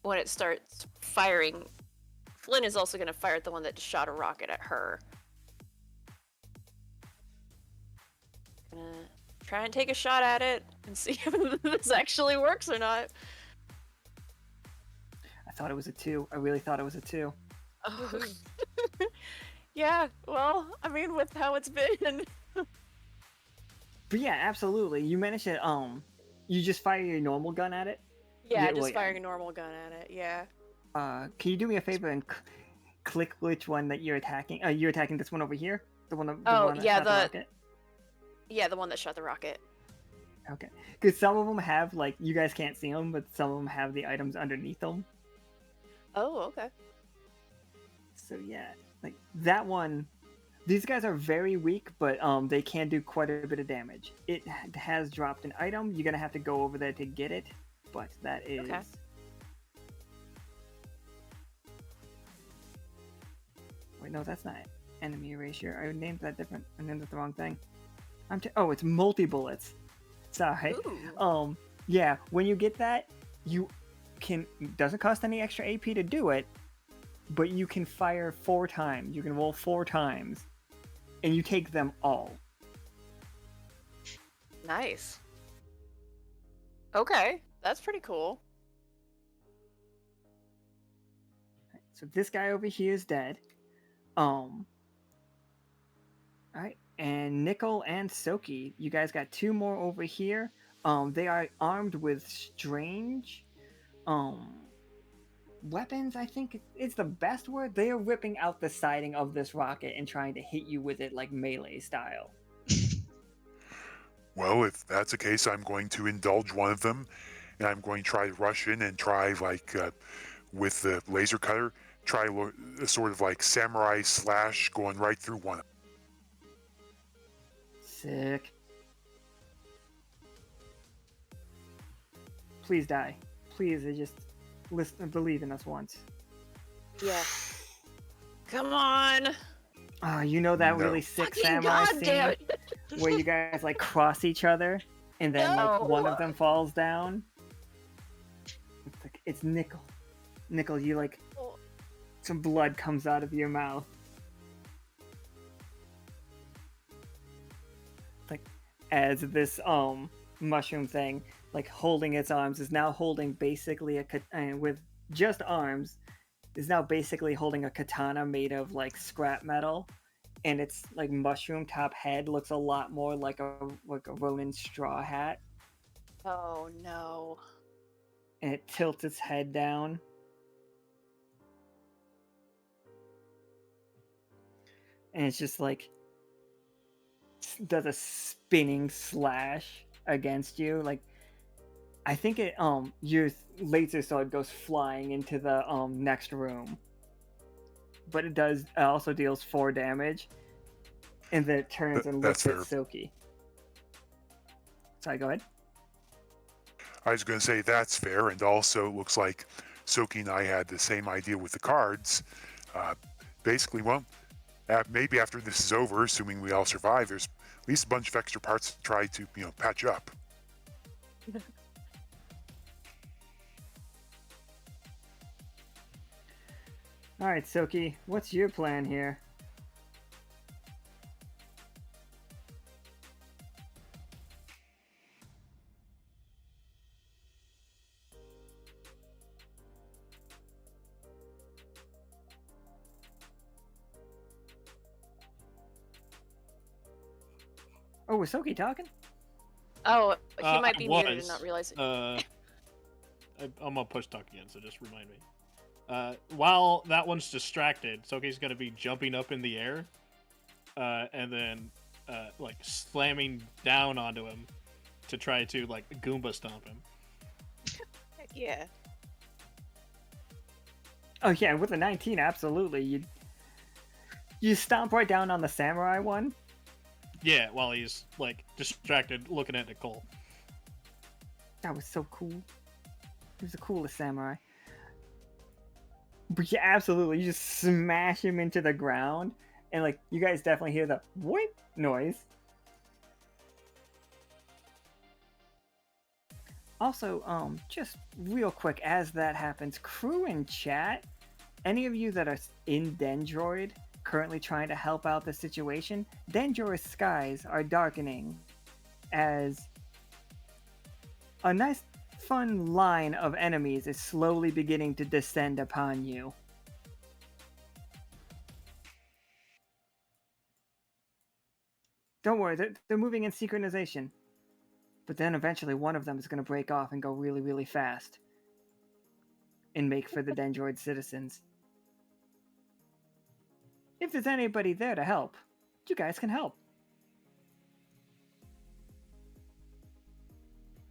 when it starts firing, Flynn is also going to fire at the one that shot a rocket at her. Gonna try and take a shot at it and see if this actually works or not. I thought it was a 2. I really thought it was a 2. Yeah, well, I mean, with how it's been, But yeah, absolutely. You managed to you just fire your normal gun at it. Yeah, Yeah, just well, firing a normal gun at it. Yeah. can you do me a favor and click which one that you're attacking? You're attacking this one over here, the one that Oh, yeah, shot the rocket. Yeah, the one that shot the rocket. Okay, because some of them have like you guys can't see them, but some of them have the items underneath them. Oh, okay. So yeah, like that one. These guys are very weak, but they can do quite a bit of damage. It has dropped an item. You're gonna have to go over there to get it, but that is. Okay. Wait, no, that's not enemy erasure. I named that different. I named it the wrong thing. Oh, it's multi bullets. Sorry. Ooh. Yeah. When you get that, you can. Doesn't cost any extra AP to do it, but you can fire 4 times. You can roll 4 times, and you take them all. Nice. Okay, that's pretty cool. So this guy over here is dead. Alright, and Nichol and Tsoki, you guys got 2 more over here. They are armed with strange weapons, I think it's the best word. They are ripping out the siding of this rocket and trying to hit you with it like melee style. Well, if that's the case, I'm going to indulge one of them, and I'm going to try to rush in and try, like, with the laser cutter, try a sort of like samurai slash going right through one of them. Sick. Please die. Please, just listen, believe in us once. Yeah. Come on. You know that No. really sick Fucking samurai goddamn scene it. where you guys like cross each other and then like one No. of them falls down? It's Nichol. Nichol, you like Oh. some blood comes out of your mouth. Like as this mushroom thing, like holding its arms, is now holding basically with just arms, is now basically holding a katana made of like scrap metal, and its like mushroom top head looks a lot more like a Ronin straw hat, Oh no. and it tilts its head down. And it's just like does a spinning slash against you. Like I think it your laser sword goes flying into the next room. But it also deals 4 damage. And then it turns and looks at That's Tsoki. Sorry, go ahead. I was going to say that's fair, and also it looks like Tsoki and I had the same idea with the cards. Basically, well, maybe after this is over, assuming we all survive, there's at least a bunch of extra parts to try to, patch up. Alright, Tsoki, what's your plan here? Oh, was Tsoki talking? Oh, he might I be muted and was. not realize it. I'm gonna push talk again, so just remind me. While that one's distracted, Soki's gonna be jumping up in the air, and then like slamming down onto him to try to like Goomba stomp him. Heck yeah. Oh yeah, with a 19, absolutely. You stomp right down on the samurai one. Yeah, while he's like distracted looking at Nichol. That was so cool. He was the coolest samurai. But yeah, absolutely. You just smash him into the ground, and like you guys definitely hear the whip noise. Also, just real quick as that happens, crew in chat, any of you that are in Dendroid currently trying to help out the situation, Dendroid's skies are darkening as a nice fun line of enemies is slowly beginning to descend upon you. Don't worry, they're moving in synchronization. But then eventually one of them is going to break off and go really, really fast and make for the Dendroid citizens. If there's anybody there to help, you guys can help.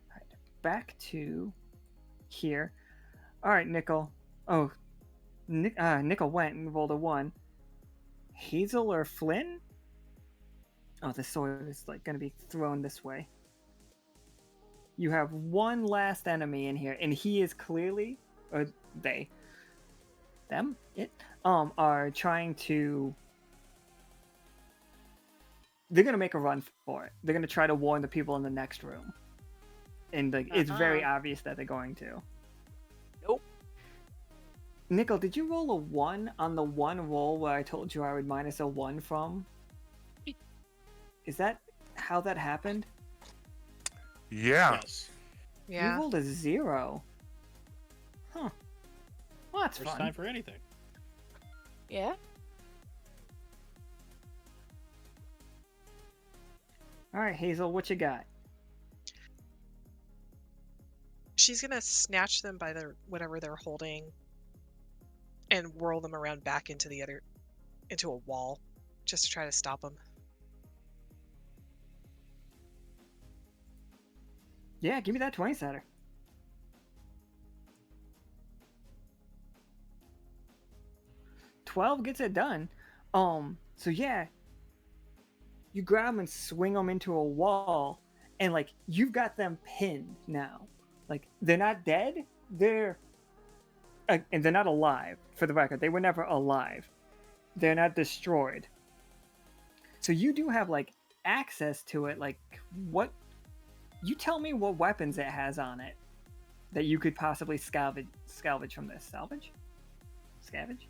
All right, back to here. All right, Nichol. Oh, Nichol went and rolled a 1. Hazel or Flynn? Oh, the sword is like going to be thrown this way. You have one last enemy in here, and he is clearly, or they, them, it, are trying to. They're gonna make a run for it. They're gonna try to warn the people in the next room, and like it's very obvious that they're going to. Nope. Nichol, did you roll a 1 on the one roll where I told you I would minus a 1 from? Is that how that happened? Yeah. Yes. Yeah. You rolled a 0. Huh. Well, that's First fun. time for anything. Yeah. All right, Hazel, what you got? She's gonna snatch them by their whatever they're holding and whirl them around back into a wall, just to try to stop them. Yeah, give me that 20 setter. $12 gets it done. So yeah, you grab them and swing them into a wall, and like you've got them pinned now. Like they're not dead. And they're not alive. For the record, they were never alive. They're not destroyed. So you do have like access to it. Like what? You tell me what weapons it has on it that you could possibly salvage from this. Salvage? Scavenge?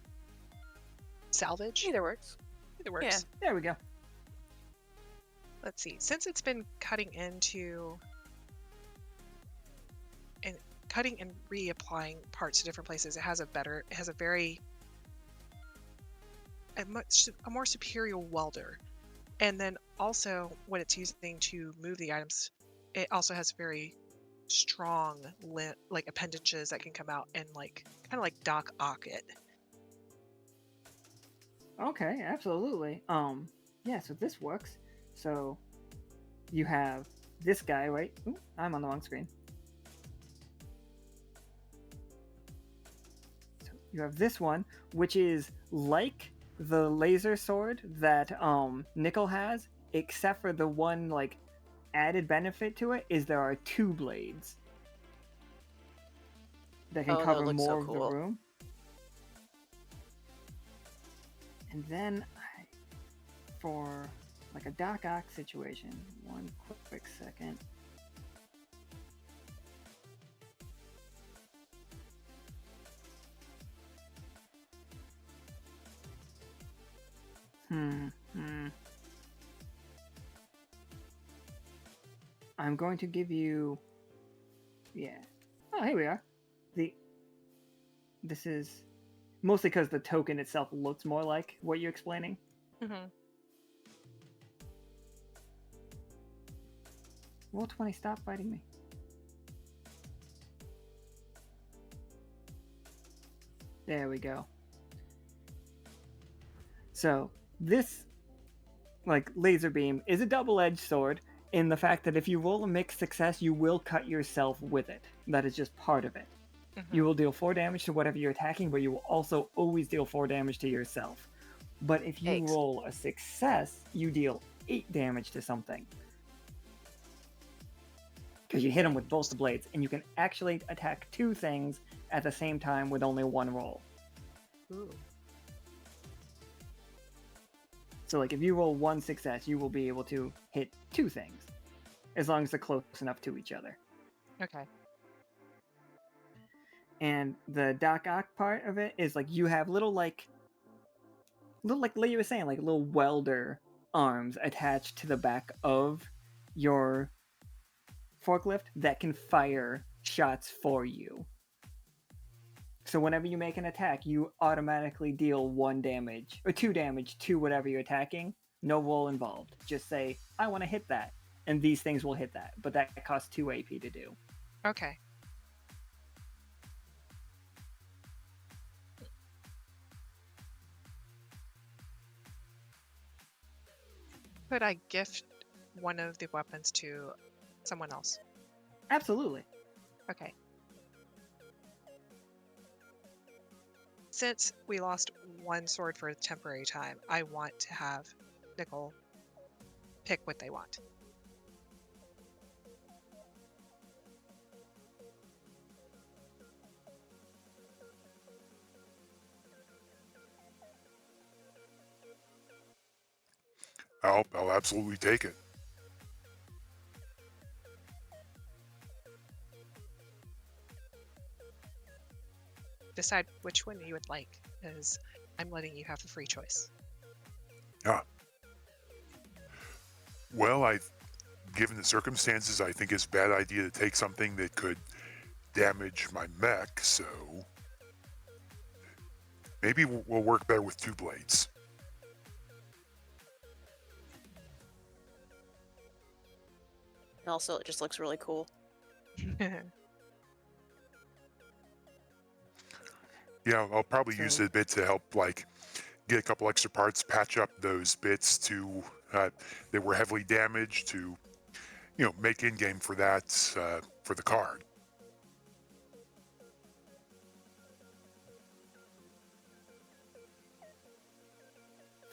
Salvage? Either works. Either works. There we go. Let's see. Since it's been cutting and reapplying parts to different places, it has a more superior welder. And then also when it's using to move the items, it also has very strong like appendages that can come out and like kind of like Doc Ock it. Okay, absolutely. Yeah, so this works. So you have this guy, right? Ooh, I'm on the wrong screen. So you have this one, which is like the laser sword that Nichol has, except for the one like added benefit to it is there are 2 blades that can Oh, that cover looks more so of the cool. room. And then for like a Doc Ock situation, one quick second. I'm going to give you, yeah. Oh, here we are. This is mostly because the token itself looks more like what you're explaining. Mm-hmm. Roll 20, stop fighting me. There we go. So this like laser beam is a double-edged sword in the fact that if you roll a mixed success, you will cut yourself with it. That is just part of it. Mm-hmm. You will deal 4 damage to whatever you're attacking, but you will also always deal 4 damage to yourself. But if you Yikes. roll a success, you deal 8 damage to something. Because you hit them with both the blades, and you can actually attack 2 things at the same time with only 1 roll. Ooh. So like if you roll 1 success, you will be able to hit 2 things, as long as they're close enough to each other. Okay. And the Doc Ock part of it is like you have little like you were saying, like little welder arms attached to the back of your forklift that can fire shots for you. So whenever you make an attack, you automatically deal 1 damage or 2 damage to whatever you're attacking No roll involved. Just say, I want to hit that. And these things will hit that. But that costs 2 AP to do. Okay. Could I gift one of the weapons to someone else? Absolutely. Okay. Since we lost one sword for a temporary time, I want to have Nichol pick what they want. I'll absolutely take it. Decide which one you would like, because I'm letting you have a free choice. Ah. Well, given the circumstances, I think it's a bad idea to take something that could damage my mech, so maybe we'll work better with 2 blades. And also, it just looks really cool. Yeah, I'll probably use it a bit to help, like, get a couple extra parts, patch up those bits to that were heavily damaged to, make in-game for that, for the card.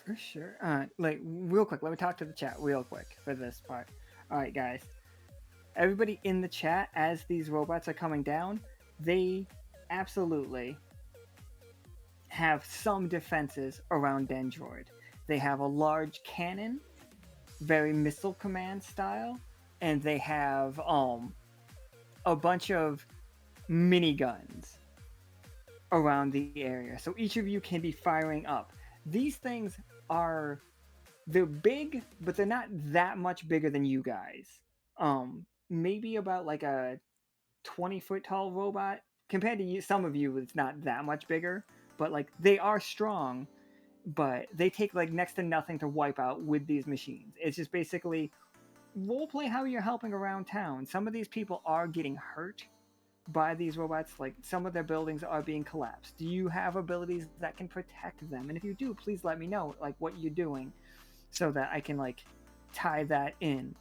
For sure. Like, real quick, let me talk to the chat real quick for this part. Alright, guys. Everybody in the chat, as these robots are coming down, they absolutely have some defenses around Dendroid. They have a large cannon, very Missile Command style, and they have a bunch of miniguns around the area. So each of you can be firing up. These things they're big, but they're not that much bigger than you guys. Maybe about like a 20-foot tall robot. Compared to you, some of you, it's not that much bigger, but like they are strong, but they take like next to nothing to wipe out with these machines. It's just basically roleplay how you're helping around town. Some of these people are getting hurt by these robots, like some of their buildings are being collapsed. Do you have abilities that can protect them? And if you do, please let me know like what you're doing so that I can like tie that in.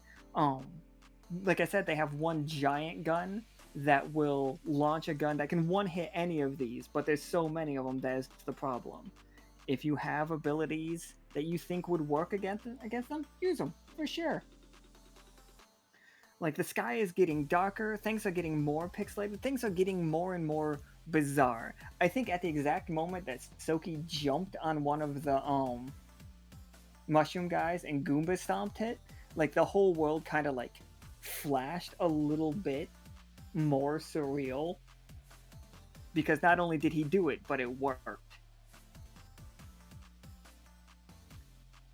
Like I said, they have one giant gun that will launch a gun that can one hit any of these, but there's so many of them that is the problem. If you have abilities that you think would work against them, use them for sure. Like the sky is getting darker, things are getting more pixelated, things are getting more and more bizarre. I think at the exact moment that Tsoki jumped on one of the mushroom guys and Goomba stomped it, like the whole world kind of like flashed a little bit more surreal, because not only did he do it, but it worked.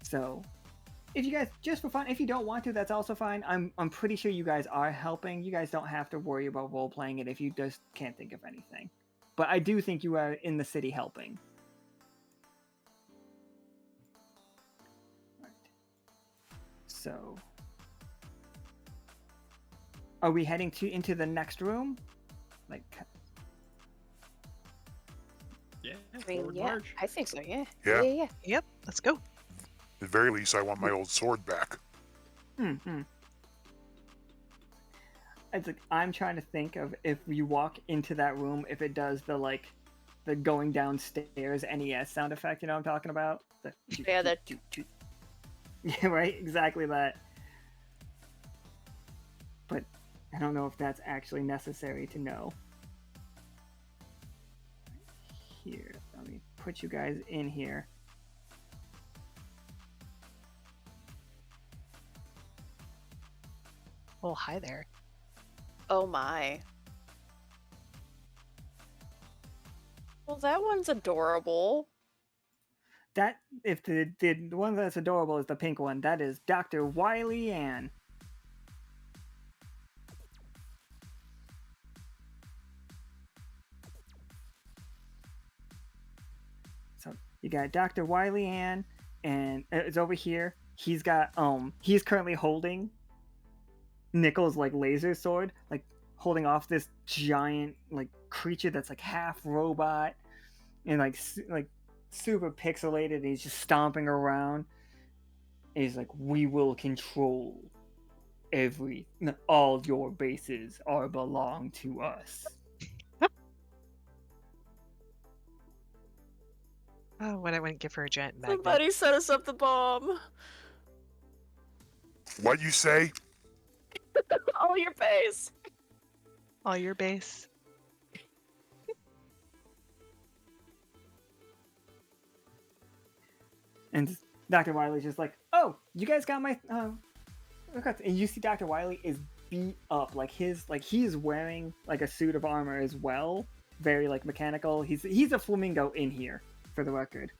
So if you guys, just for fun, if you don't want to, that's also fine. I'm pretty sure you guys are helping. You guys don't have to worry about role playing it if you just can't think of anything. But I do think you are in the city helping. Right. So, are we heading into the next room? Like, Yeah, I mean, forward yeah, march. I think so. Yeah. Yeah. Yep, let's go. At the very least, I want my old sword back. It's like I'm trying to think of if you walk into that room, if it does the going downstairs NES sound effect. You know what I'm talking about? Yeah, that. Yeah, right. Exactly that. But I don't know if that's actually necessary to know. Here, let me put you guys in here. Well, hi there. Oh my. Well, that one's adorable. That if the one that's adorable is the pink one, that is Dr. Wiley Ann. So you got Dr. Wiley Ann, and it's over here. he's currently holding Nichol's like laser sword, like holding off this giant like creature that's like half robot and like super pixelated, and he's just stomping around. And he's like, "We will control all your bases are belong to us." Oh, when I wouldn't give her a giant magnet. Somebody set us up the bomb. What you say? All your base. All your base. And Dr. Wiley's just like, "Oh, you guys got my request." And you see Dr. Wiley is beat up, like he is wearing like a suit of armor as well, very like mechanical. He's a flamingo in here, for the record.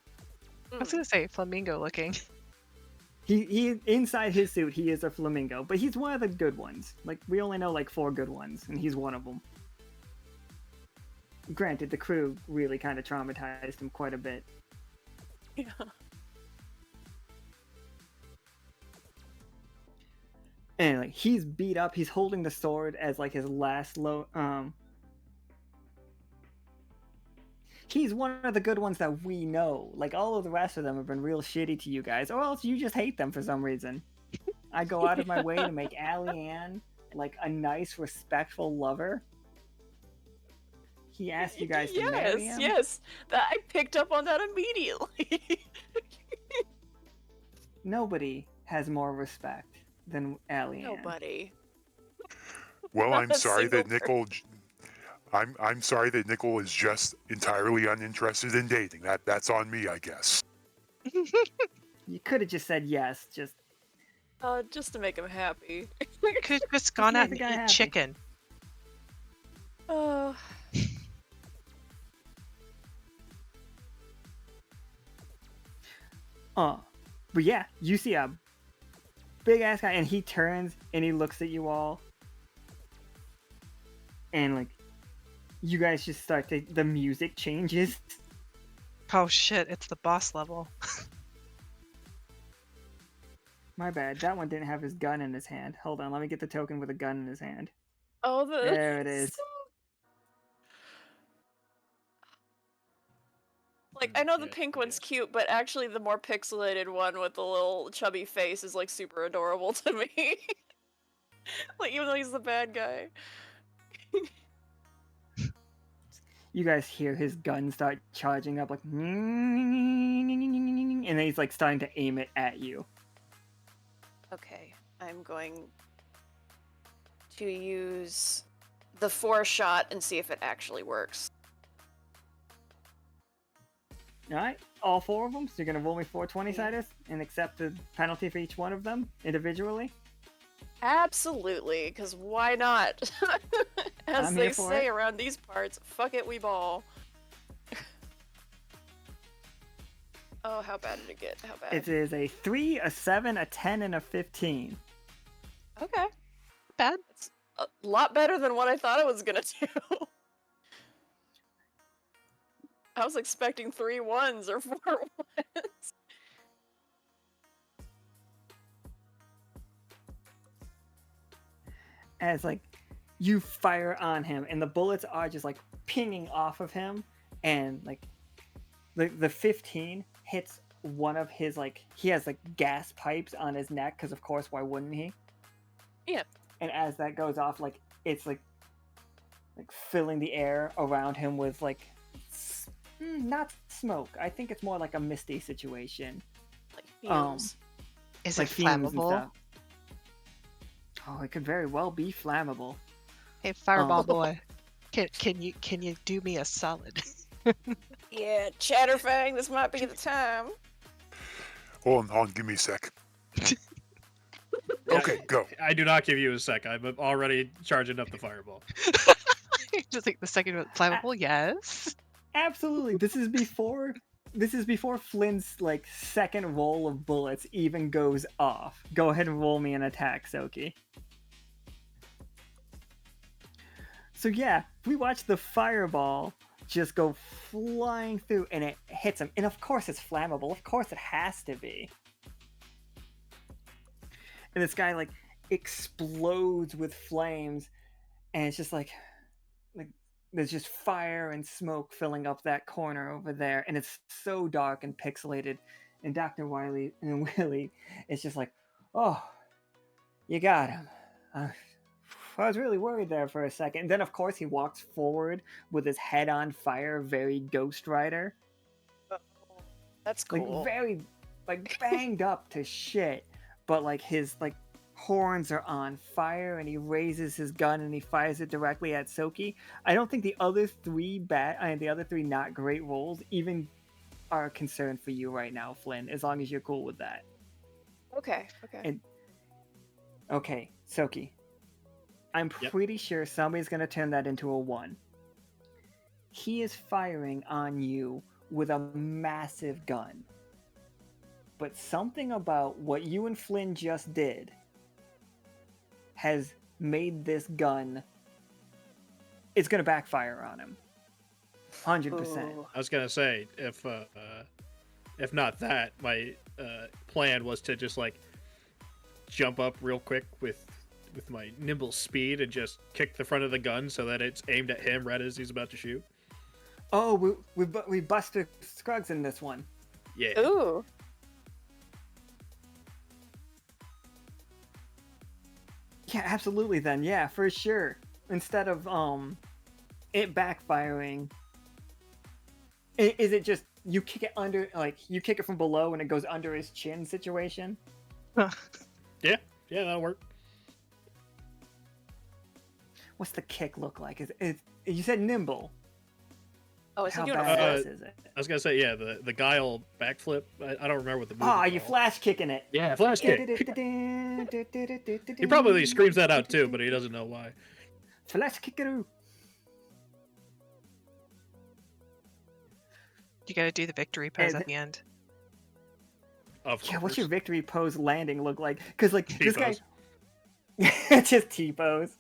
I was gonna say flamingo looking. He inside his suit, he is a flamingo, but he's one of the good ones. Like, we only know like 4 good ones, and he's one of them. Granted, the crew really kind of traumatized him quite a bit. Yeah. And like he's beat up, he's holding the sword as like his last he's one of the good ones that we know. Like, all of the rest of them have been real shitty to you guys, or else you just hate them for some reason. I go out of my way to make Allie Ann like a nice, respectful lover. He asked you guys to marry him. Yes, that I picked up on that immediately. Nobody has more respect than Allie Ann. Nobody. Well, Not I'm a sorry that single Nichol. I'm sorry that Nichol is just entirely uninterested in dating. That's on me, I guess. You could have just said yes, just Just to make him happy. Could have just gone out make and the guy eat happy. chicken. Oh. but yeah, you see a big ass guy, and he turns and he looks at you all, and like you guys just start to, the music changes. Oh shit, it's the boss level. My bad, that one didn't have his gun in his hand. Hold on, let me get the token with a gun in his hand. Oh, There it is. Like, I know the Yeah, pink yeah. one's cute, but actually the more pixelated one with the little chubby face is like super adorable to me. Like, even though he's the bad guy. You guys hear his gun start charging up, like, and then he's like starting to aim it at you. Okay, I'm going to use the 4-shot and see if it actually works. Alright, all 4 of them, so you're gonna roll me 4 20-siders and accept the penalty for each one of them individually? Absolutely, because why not? As I'm they here for say it. around these parts, fuck it, we ball. Oh, how bad did it get? How bad? It is a 3, a 7, a 10, and a 15. Okay. Bad. It's a lot better than what I thought it was gonna do. I was expecting 3 1s or 4 1s. As like you fire on him, and the bullets are just like pinging off of him, and like the 15 hits one of his, like, he has like gas pipes on his neck, because of course, why wouldn't he? Yeah. And as that goes off, like it's like filling the air around him with like not smoke. I think it's more like a misty situation. Like fumes. Is like it fumes and flammable? stuff. Oh, it could very well be flammable. Hey, Fireball Oh. boy, can you do me a solid? Yeah, Chatterfang, this might be the time. Hold on, give me a sec. Okay, go. I do not give you a sec. I'm already charging up the fireball. Just like the second one, flammable, yes. Absolutely. This is before Flynn's like second roll of bullets even goes off. Go ahead and roll me an attack, Tsoki. So yeah, we watch the fireball just go flying through, and it hits him. And of course it's flammable. Of course it has to be. and this guy like explodes with flames, and it's just like there's just fire and smoke filling up that corner over there, and it's so dark and pixelated. And Dr. Wiley and Willie, it's just like, oh, you got him. I was really worried there for a second. And then, of course, he walks forward with his head on fire, very Ghost Rider. That's cool. Like, very, like, banged up to shit. But, like, his, like, horns are on fire, and he raises his gun and he fires it directly at Tsoki. I don't think the other three not great rolls even are a concern for you right now, Flynn, as long as you're cool with that. Okay. And, okay, Tsoki. I'm pretty sure somebody's going to turn that into a 1. He is firing on you with a massive gun. But something about what you and Flynn just did has made this gun... It's going to backfire on him. 100%. Ooh. I was gonna say, if not that, my plan was to just like jump up real quick with my nimble speed and just kick the front of the gun so that it's aimed at him right as he's about to shoot. Oh, we busted Scruggs in this one. Yeah. Ooh. Yeah, absolutely then. Yeah, for sure. Instead of it backfiring, is it just you kick it under, like you kick it from below and it goes under his chin situation? Yeah, that'll work. What's the kick look like? Is you said nimble? Oh, is he How doing a badass flip? is it? I was gonna say, yeah, the guile backflip. I don't remember what the move. Ah, is you called. flash kicking it. Yeah, flash kick. He probably screams that out too, but he doesn't know why. Flash kickaroo. You gotta do the victory pose at the end. Of Yeah, what's course. your victory pose landing look like? Because like this guy, T-pose. just T-pose.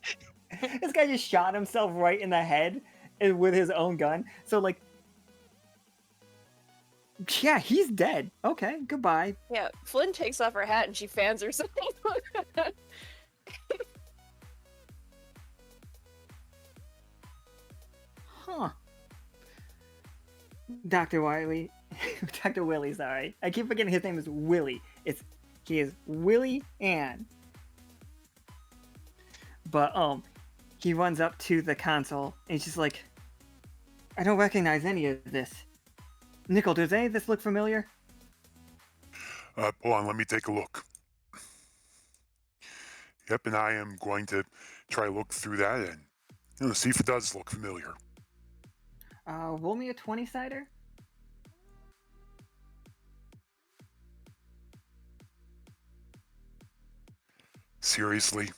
This guy just shot himself right in the head with his own gun. So like, yeah, he's dead. Okay, goodbye. Yeah, Flynn takes off her hat and she fans herself. Huh. Dr. Wiley, Dr. Willie, sorry. I keep forgetting his name is Willie. He is Willie Ann. But he runs up to the console and he's just like, I don't recognize any of this. Nichol, does any of this look familiar? Hold on, let me take a look. Yep, and I am going to try to look through that and see if it does look familiar. Roll me a 20-sider. Seriously?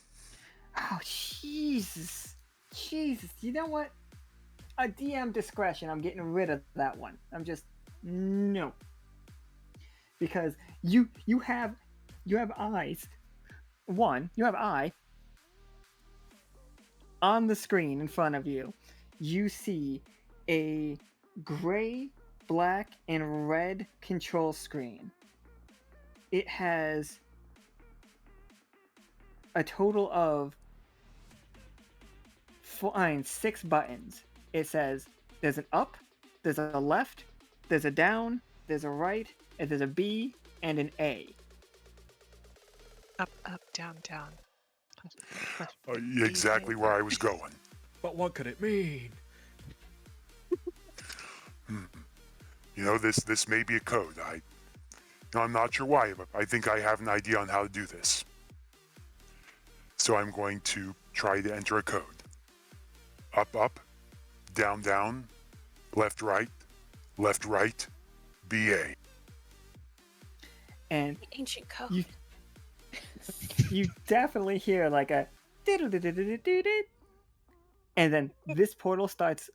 Oh, Jesus. You know what? A DM discretion. I'm getting rid of that one. I'm just no. Because you have eyes. One, you have eye. On the screen in front of you, you see a gray, black, and red control screen. It has a total of 6 buttons. It says there's an up, there's a left, there's a down, there's a right, and there's a B and an A. Up, up, down, down. Exactly where I was going. But what could it mean? This may be a code. I'm not sure why, but I think I have an idea on how to do this. So I'm going to try to enter a code. Up, up, down, down, left, right, BA. And Ancient code. you definitely hear like a and then this portal starts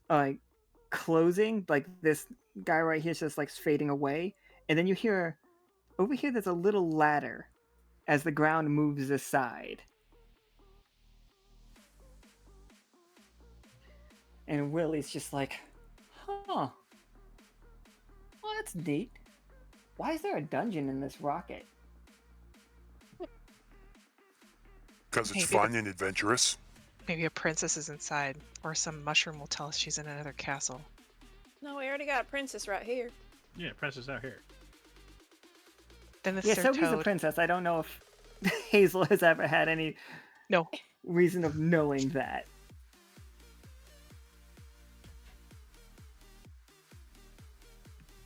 closing, like this guy right here is just like fading away, and then you hear over here there's a little ladder as the ground moves aside. And Willie's just like, huh. Well, that's neat. Why is there a dungeon in this rocket? Because it's Maybe fun and adventurous. Maybe a princess is inside, or some mushroom will tell us she's in another castle. No, we already got a princess right here. Yeah, princess out here. Then it's Yeah, their Sophie's a toad. princess. I don't know if Hazel has ever had any No. reason of knowing that.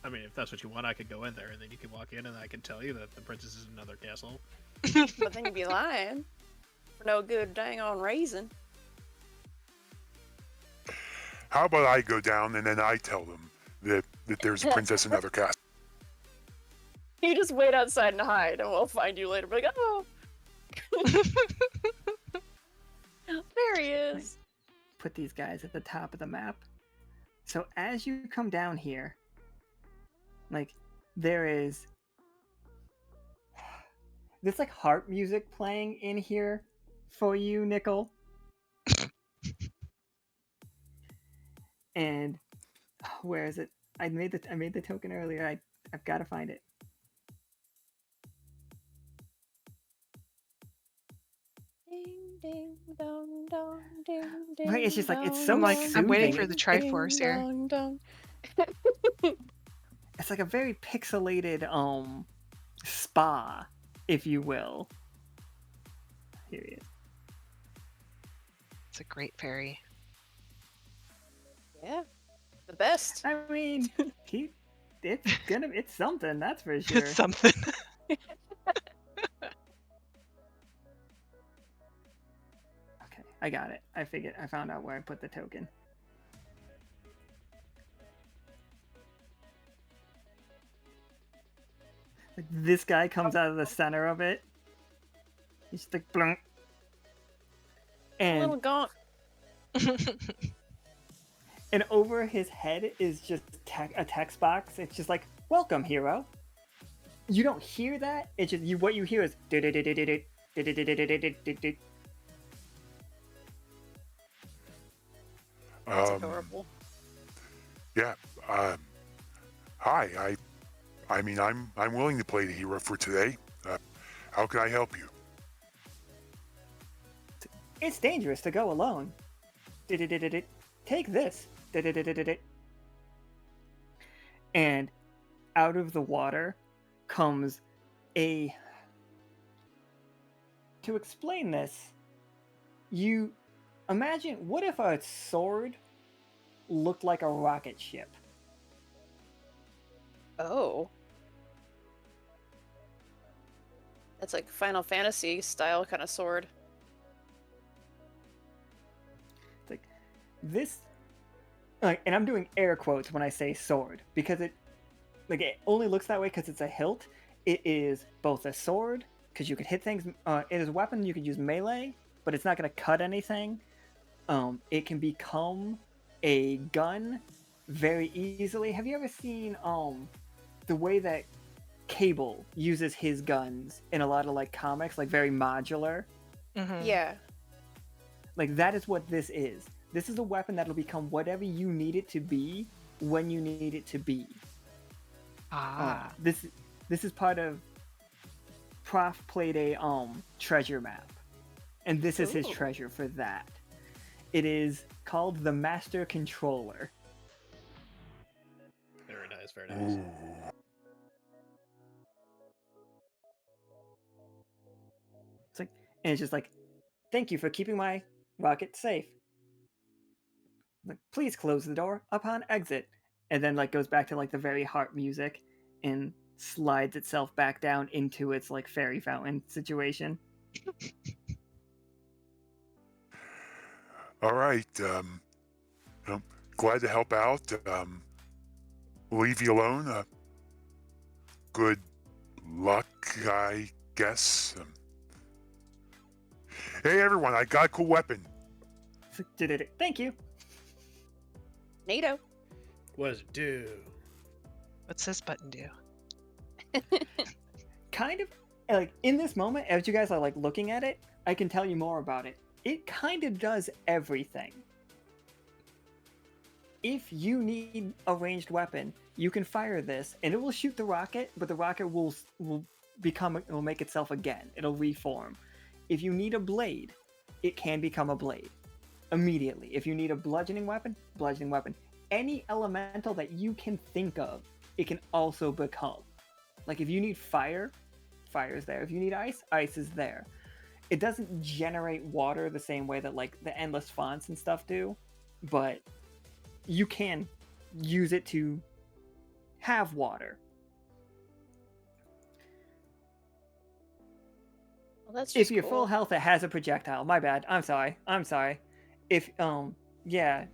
I mean, if that's what you want, I could go in there, and then you can walk in, and I can tell you that the princess is in another castle. But then you'd be lying. For no good dang on reason. How about I go down and then I tell them that there's a princess in another castle? You just wait outside and hide, and we'll find you later. Be like, oh, there he is. Put these guys at the top of the map. So as you come down here, like, there is this like harp music playing in here for you, Nichol. And where is it? I made the token earlier. I've got to find it. Ding ding dong dong ding ding. Right, it's just like, it's so I'm like, I'm waiting for soothing. the Triforce here. Dong, dong. It's like a very pixelated spa, if you will. Here he is. It's a great fairy. Yeah, the best. I mean, it's something, that's for sure. It's something. Okay, I got it. I found out where I put the token. Like, this guy comes out of the center of it. He's just like blunk. Little And gaunt. and over his head is just a text box. It's just like, "Welcome, hero." You don't hear that. It's just what you hear is That's adorable. Yeah. Hi. I mean, I'm willing to play the hero for today. How can I help you? It's dangerous to go alone. Take this. And out of the water comes a... To explain this, you imagine, what if a sword looked like a rocket ship? Oh. That's like Final Fantasy style kind of sword. It's like this, like, and I'm doing air quotes when I say sword because it only looks that way because it's a hilt. It is both a sword because you could hit things. It is a weapon you could use melee, but it's not going to cut anything. It can become a gun very easily. Have you ever seen the way that Cable uses his guns in a lot of like comics, like very modular? Mhm. Yeah. Like, that is what this is. This is a weapon that'll become whatever you need it to be when you need it to be. This is part of Prof played a treasure map, and this is his Ooh. treasure for that. It is called the Master Controller. Very nice, very nice. Ooh. It's like, and it's just like, thank you for keeping my rocket safe. Like, please close the door upon exit. And then like goes back to like the very harp music and slides itself back down into its like fairy fountain situation. All right. Glad to help out. Leave you alone. Good luck, I guess. Hey, everyone, I got a cool weapon. It's like, thank you. NATO. What does it do? What's this button do? Kind of like in this moment, as you guys are like looking at it, I can tell you more about it. It kind of does everything. If you need a ranged weapon, you can fire this, and it will shoot the rocket, but the rocket will make itself again. It'll reform. If you need a blade, it can become a blade immediately. If you need a bludgeoning weapon, any elemental that you can think of, it can also become. Like if you need fire, fire is there. If you need ice, ice is there. It doesn't generate water the same way that like the endless fonts and stuff do, but you can use it to have water. Well, that's If just you're cool. full health, it has a projectile. My bad. I'm sorry. If yeah,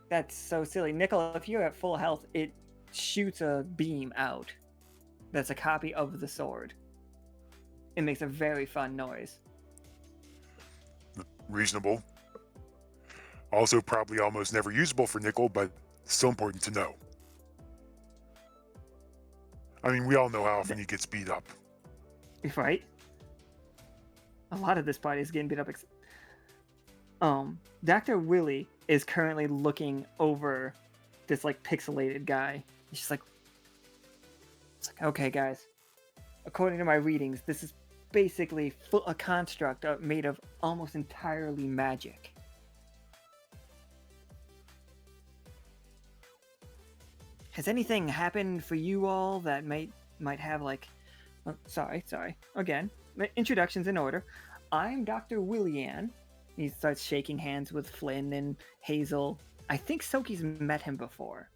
that's so silly. Nichol, if you're at full health, it shoots a beam out. That's a copy of the sword. It makes a very fun noise. Reasonable. Also, probably almost never usable for Nichol, but still important to know. I mean, we all know how often he gets beat up. Right? A lot of this party is getting beat up. Dr. Willie is currently looking over this like pixelated guy. He's just like, it's like, okay, guys. According to my readings, this is basically a construct made of almost entirely magic. Has anything happened for you all that might have like... sorry. Again, introductions in order. I'm Dr. Willian. He starts shaking hands with Flynn and Hazel. I think Tsoki's met him before.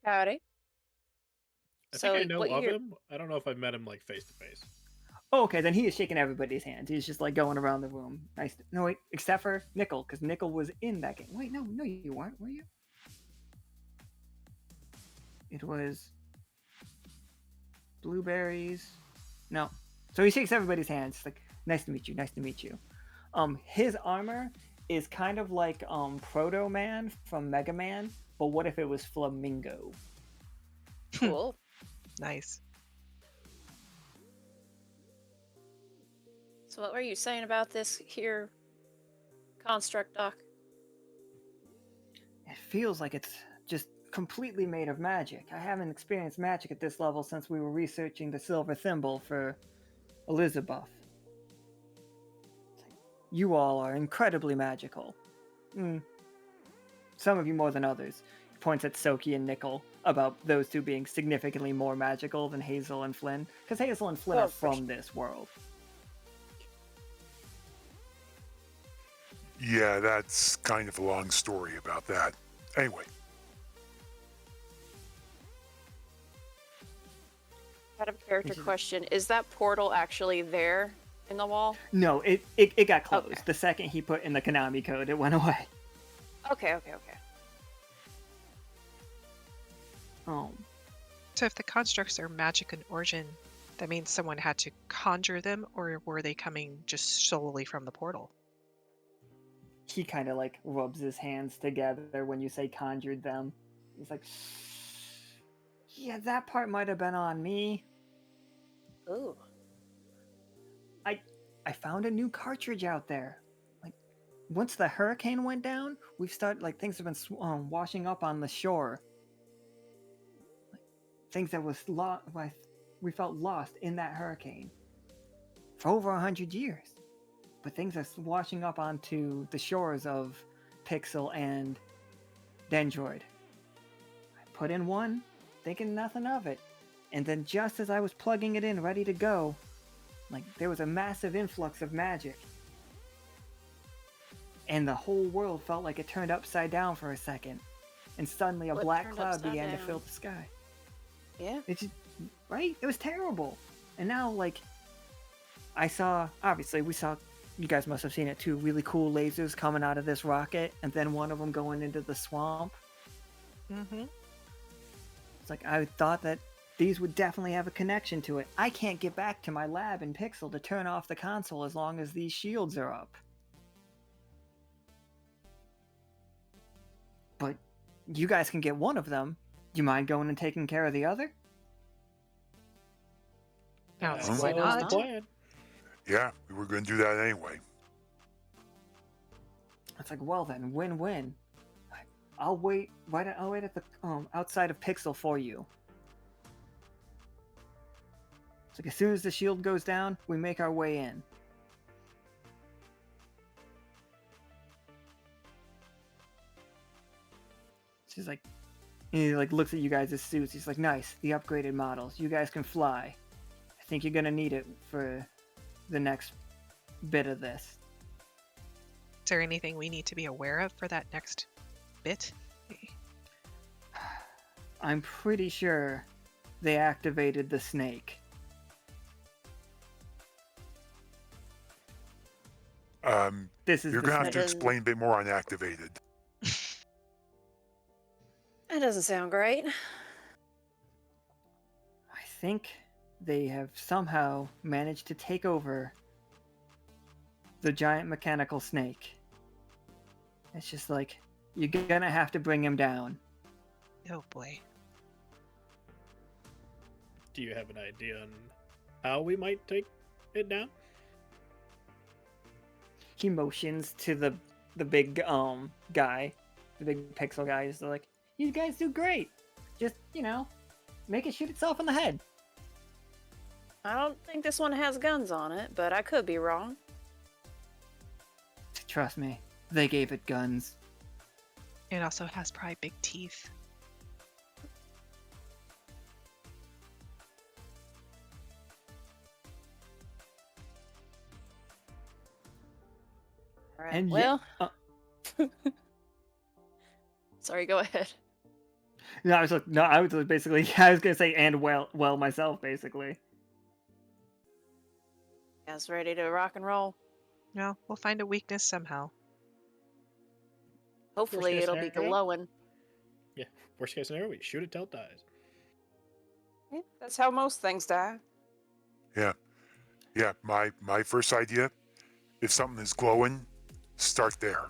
Howdy. I So, think I know what of year- him. I don't know if I've met him like face to face. Oh, okay, then he is shaking everybody's hands. He's just like going around the room. Nice. No, wait, except for Nichol, because Nichol was in that game. Wait, no, you weren't, were you? It was blueberries. No. So he shakes everybody's hands. It's like, nice to meet you. His armor is kind of like Proto Man from Mega Man, but what if it was Flamingo? Cool. Nice. So what were you saying about this here construct, Doc? It feels like it's just completely made of magic. I haven't experienced magic at this level since we were researching the silver thimble for Elizabeth. You all are incredibly magical. Some of you more than others. He points at Tsoki and Nichol about those two being significantly more magical than Hazel and Flynn, because Hazel and Flynn are from this world. Yeah, that's kind of a long story about that. Anyway. Out of character question, is that portal actually there in the wall? No, it got closed. Okay. The second he put in the Konami code, it went away. Okay. So if the constructs are magic in origin, that means someone had to conjure them, or were they coming just solely from the portal? He kind of like rubs his hands together when you say conjured them. He's like, yeah, that part might have been on me. Ooh. I found a new cartridge out there. Like, once the hurricane went down, we've started, like, things have been washing up on the shore. Like, things that was we felt lost in that hurricane for over 100 years. But things are washing up onto the shores of Pixel and Dendroid. I put in one, thinking nothing of it. And then just as I was plugging it in, ready to go, like, there was a massive influx of magic. And the whole world felt like it turned upside down for a second. And suddenly a What black turned cloud upside began to down? fill the sky. Yeah. It just, right? It was terrible. And now, like, obviously, we saw, you guys must have seen it too, really cool lasers coming out of this rocket, and then one of them going into the swamp. Mm-hmm. It's like, I thought that these would definitely have a connection to it. I can't get back to my lab in Pixel to turn off the console as long as these shields are up. But you guys can get one of them. Do you mind going and taking care of the other? No, That's why always the not? plan. Yeah, we were going to do that anyway. It's like, well then, win-win. I'll wait at the outside of Pixel for you. It's like, as soon as the shield goes down, we make our way in. She's like, and he like looks at you guys' suits. He's like, nice, the upgraded models. You guys can fly. I think you're gonna need it for the next bit of this. Is there anything we need to be aware of for that next bit? I'm pretty sure they activated the snake. This is You're the gonna have snake. to explain a bit more on activated. That doesn't sound great. I think they have somehow managed to take over the giant mechanical snake. It's just like, you're gonna have to bring him down. Oh boy. Do you have an idea on how we might take it down? He motions to the big guy, the big pixel guy. He's like, you guys do great. Just, make it shoot itself in the head. I don't think this one has guns on it, but I could be wrong. Trust me, they gave it guns. It also has probably big teeth. All right. And well, sorry. Go ahead. No, I was like, no, I was basically, I was gonna say, and well myself, basically. Guys, ready to rock and roll? No, we'll find a weakness somehow. Hopefully, case it'll be scenario? glowing. Yeah. Worst case scenario, we shoot it till it dies. Yeah, that's how most things die. Yeah. My first idea, if something is glowing, start there.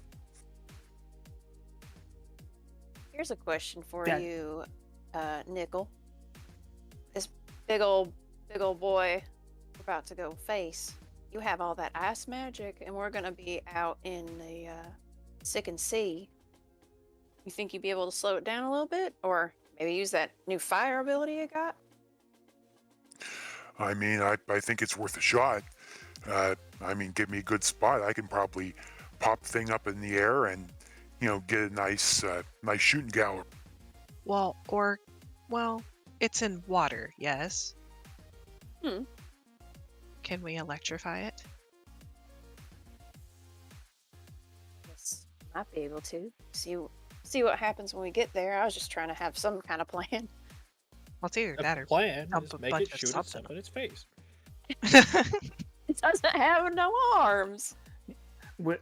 Here's a question for Yeah. you, Nichol. This big old boy we're about to go face. You have all that ice magic, and we're gonna be out in the sickened sea. You think you'd be able to slow it down a little bit, or maybe use that new fire ability you got? I mean, I think it's worth a shot. Give me a good spot. I can probably pop the thing up in the air and, get a nice shooting gallop. Well, it's in water, yes. Can we electrify it? Yes, might be able to. See what happens when we get there. I was just trying to have some kind of plan. Well, it's either The that or plan dump is a make bunch it of shoot something. itself in its face. It doesn't have no arms.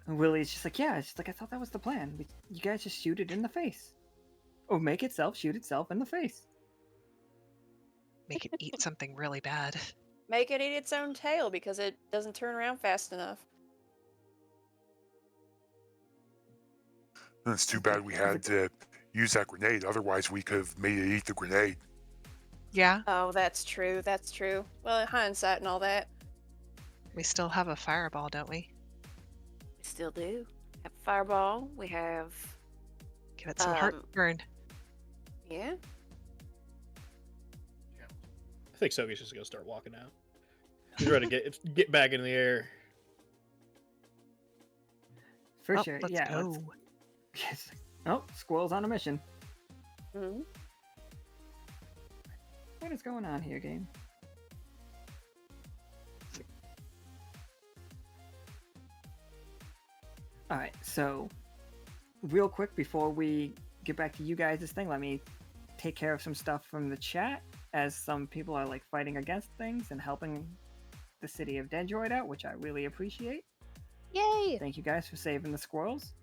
Willie's just like, yeah, it's just like, I thought that was the plan. You guys just shoot it in the face. Or make itself shoot itself in the face. Make it eat something really bad. Make it eat its own tail because it doesn't turn around fast enough. It's too bad we had to use that grenade. Otherwise, we could have made it eat the grenade. Yeah, Oh, that's true. That's true. Well, in hindsight and all that, we still have a fireball, don't we? we still do. Have a fireball. We have, Give it some heartburn. yeah. I think Tsoki's just gonna start walking out. He's ready to get back in the air. For Oh, sure, let's yeah. go. Yes. Oh, squirrel's on a mission. Hmm. What is going on here, game? Alright, so real quick before we get back to you guys' this thing, let me take care of some stuff from the chat, as some people are like fighting against things and helping the city of Dendroid out, which I really appreciate. Yay! Thank you guys for saving the squirrels.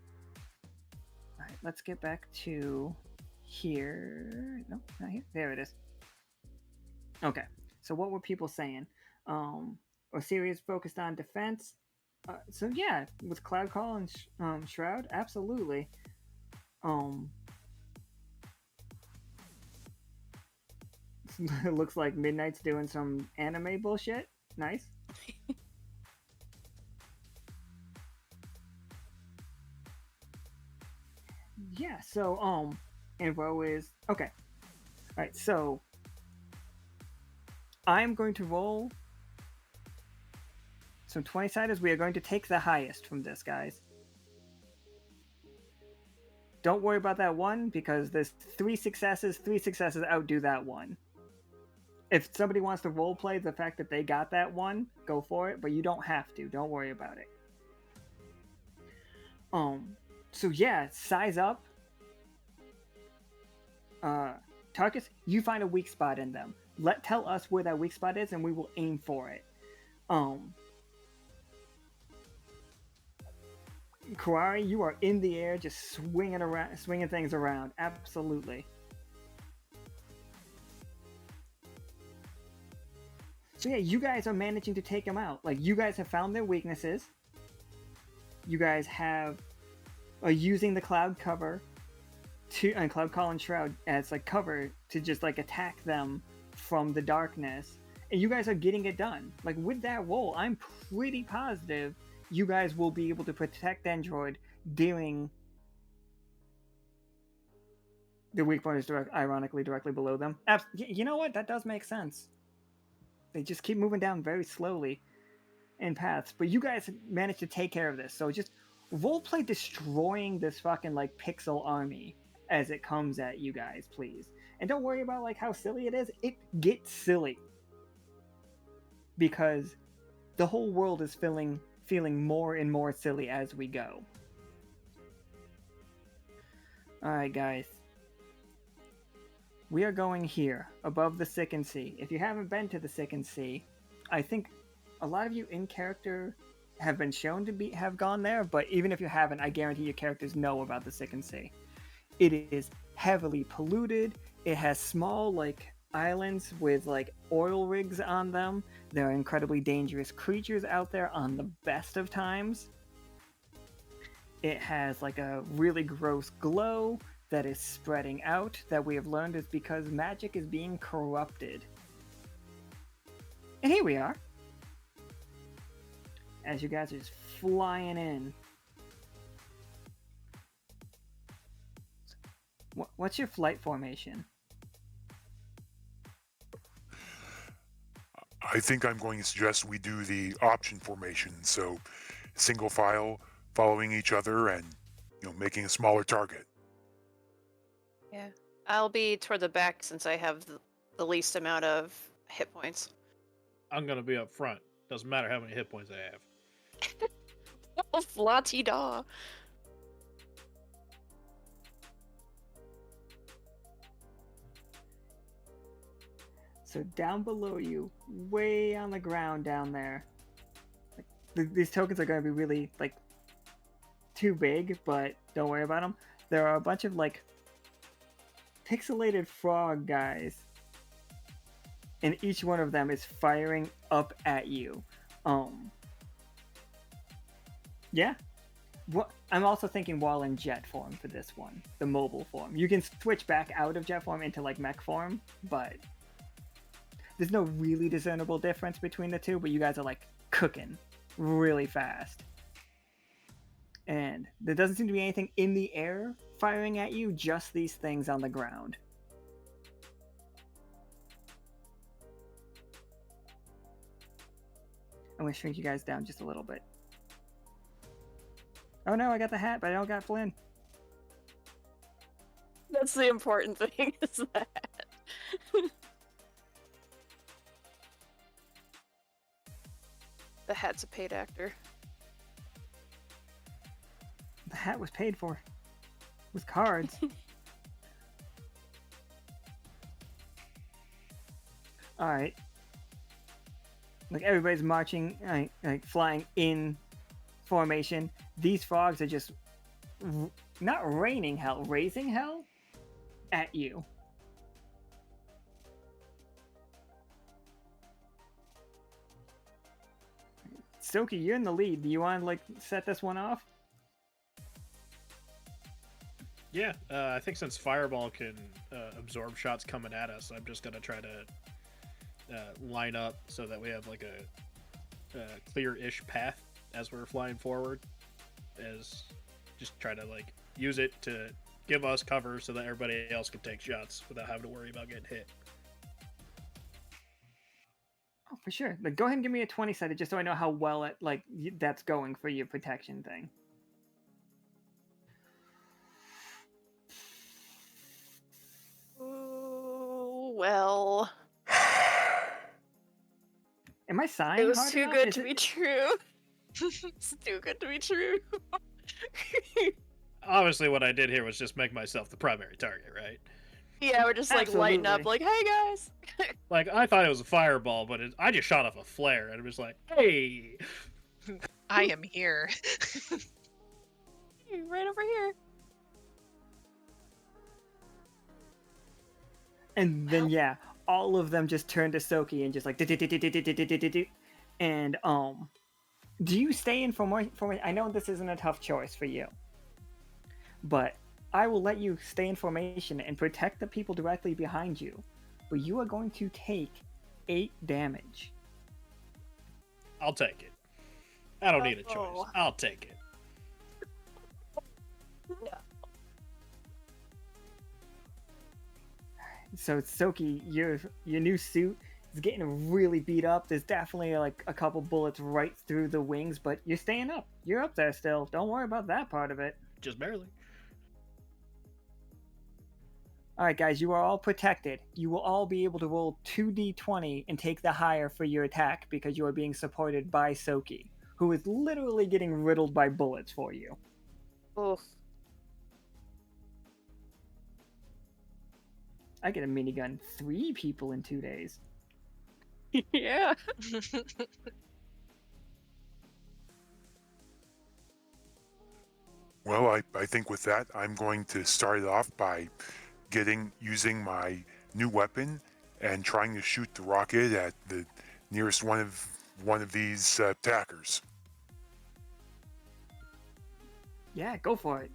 Alright, let's get back to here. No, not here. There it is. Okay, so what were people saying? Osiris focused on defense. So yeah, with Cloud Call and Shroud, absolutely. It looks like Midnight's doing some anime bullshit. Nice. Yeah, so info is okay. Alright, so I'm going to roll some 20 siders. We are going to take the highest from this, guys. don't worry about that one because there's 3 successes. 3 successes outdo that one. If somebody wants to roleplay the fact that they got that one, go for it, but you don't have to. Don't worry about it. So yeah, size up. Tarkus, you find a weak spot in them. Tell us where that weak spot is, and we will aim for it. Kawari, you are in the air, just swinging things around. Absolutely. So yeah, you guys are managing to take them out. Like, you guys have found their weaknesses. You guys are using the cloud cover and cloud call and shroud as like cover to just like attack them from the darkness. And you guys are getting it done. Like, with that roll, I'm pretty positive you guys will be able to protect Android doing the weak point is ironically directly below them. You know what? That does make sense. They just keep moving down very slowly in paths, but you guys managed to take care of this. So just roleplay destroying this fucking like pixel army as it comes at you guys, please. And don't worry about like how silly it is. It gets silly because the whole world is feeling more and more silly as we go. Alright, guys. We are going here, above the Sicken Sea. If you haven't been to the Sicken Sea, I think a lot of you in character have been shown to have gone there, but even if you haven't, I guarantee your characters know about the Sicken Sea. It is heavily polluted. It has small, like, islands with, like, oil rigs on them. There are incredibly dangerous creatures out there on the best of times. It has, like, a really gross glow that is spreading out that we have learned is because magic is being corrupted. And here we are. As you guys are just flying in. What's your flight formation? I think I'm going to suggest we do the option formation, so single file, following each other, and making a smaller target. Yeah, I'll be toward the back since I have the least amount of hit points. I'm gonna be up front. Doesn't matter how many hit points I have. Oh, la-ti-da. So down below you, way on the ground down there, like, these tokens are going to be really, like, too big, but don't worry about them. There are a bunch of, like, pixelated frog guys, and each one of them is firing up at you. Yeah. I'm also thinking wall in jet form for this one, the mobile form. You can switch back out of jet form into like mech form, but there's no really discernible difference between the two, but you guys are like cooking really fast. And there doesn't seem to be anything in the air firing at you, just these things on the ground. I'm going to shrink you guys down just a little bit. Oh no, I got the hat, but I don't got Flynn. That's the important thing, is that. The hat's a paid actor. The hat was paid for with cards. All right. Like, everybody's marching, like flying in formation. These frogs are just not raining hell, raising hell at you. Tsoki, you're in the lead. Do you want to like set this one off? Yeah, I think since Fireball can absorb shots coming at us, I'm just gonna try to line up so that we have like a clear-ish path as we're flying forward. As just try to like use it to give us cover so that everybody else can take shots without having to worry about getting hit. Oh, for sure. Like, go ahead and give me a 20 sided just so I know how well it like that's going for your protection thing. Am I sighing It was hard too enough? good Is to it- be true. It's too good to be true. Obviously, what I did here was just make myself the primary target, right? Yeah, we're just like lighting up, Absolutely. like, hey guys. Like, I thought it was a fireball, but I just shot off a flare, and it was like, hey! I am here. Right over here. And then Well- yeah, all of them just turn to Tsoki and just like do. And do you stay in for more? I know this isn't a tough choice for you, but I will let you stay in formation and protect the people directly behind you. But you are going to take 8 damage. I'll take it. I don't need a choice. Oh. I'll take it. So Tsoki, your new suit is getting really beat up. There's definitely like a couple bullets right through the wings, but you're staying up. You're up there still. Don't worry about that part of it. Just barely. All right, guys, you are all protected. You will all be able to roll 2d20 and take the higher for your attack because you are being supported by Tsoki, who is literally getting riddled by bullets for you. Oof. I get a minigun 3 people in 2 days. Yeah. Well, I think with that, I'm going to start it off by using my new weapon and trying to shoot the rocket at the nearest one of these attackers. Yeah, go for it.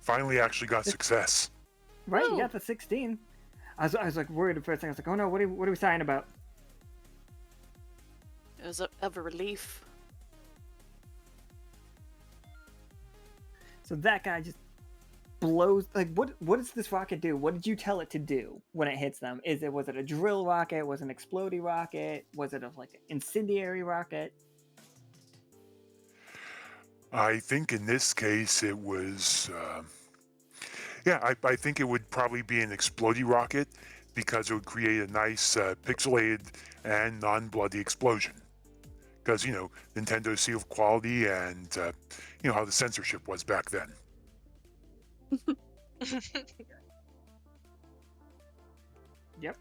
Finally, actually got success. Right, you Woo. got the 16. I was like worried the first thing. I was like, oh no, what are we signing about? It was of a relief. So that guy just blows. Like, what does this rocket do? What did you tell it to do when it hits them? Was it a drill rocket? Was it an explodey rocket? Was it like an incendiary rocket? I think in this case it was, I think it would probably be an explodey rocket because it would create a nice pixelated and non-bloody explosion. Because, Nintendo's seal of quality and, how the censorship was back then. Yep,